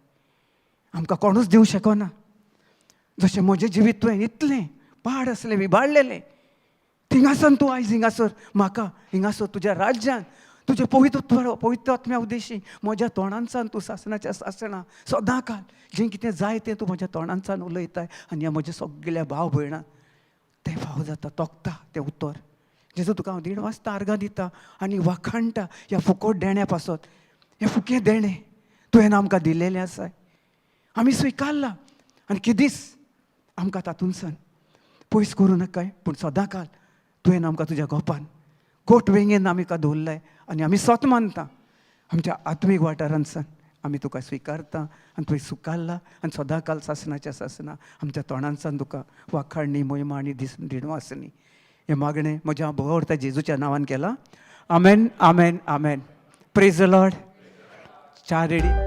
आमकां कोणूच दिवं शकना. जशें म्हजें जिवीत तुवें इतलें पाड आसलें विबाडलेलें, थिंगासन तूं आयज हिंगासर म्हाका हिंगासर तुज्या राज्यान तुजें पवित्र आत्म्या उद्देशी म्हज्या तोंडांसान तूं सासणाच्या सासणां सदां काल जें कितें जाय तें तूं म्हज्या तोंडांसान उलयताय आनी ह्या म्हज्या सगळ्या भाव भयणां तें फावो जाता तोखता तें उतर. जेजू तुका हांव 1:30 वाजता आर्गां दिता आनी वाखाणटा ह्या फुकट देण्या पासत. हें फुकें देणें तुवें आमकां दिलेलें आसा, आमी स्विकारला आनी किदीस आमकां तातूंतसान पयस करूं नाकाय, पूण सदां काल तुवें आमकां तुज्या गोपान गोठ वेंगेन आमकां दवरलाय आनी आमी स्वत मानता आमच्या आत्मीक वाठारांतसान आमी तुका स्विकारता आनी तुवें सुकारला आनी सदां काल सासणाच्या सासणां आमच्या तोंडांतसान तुका वाखाणणी महिमा आनी दिणवासनी. हें मागणें म्हज्या भोव आवडटा जेजूच्या नांवान केलां. Amen, amen, amen. Praise the lord. च्या रेडी.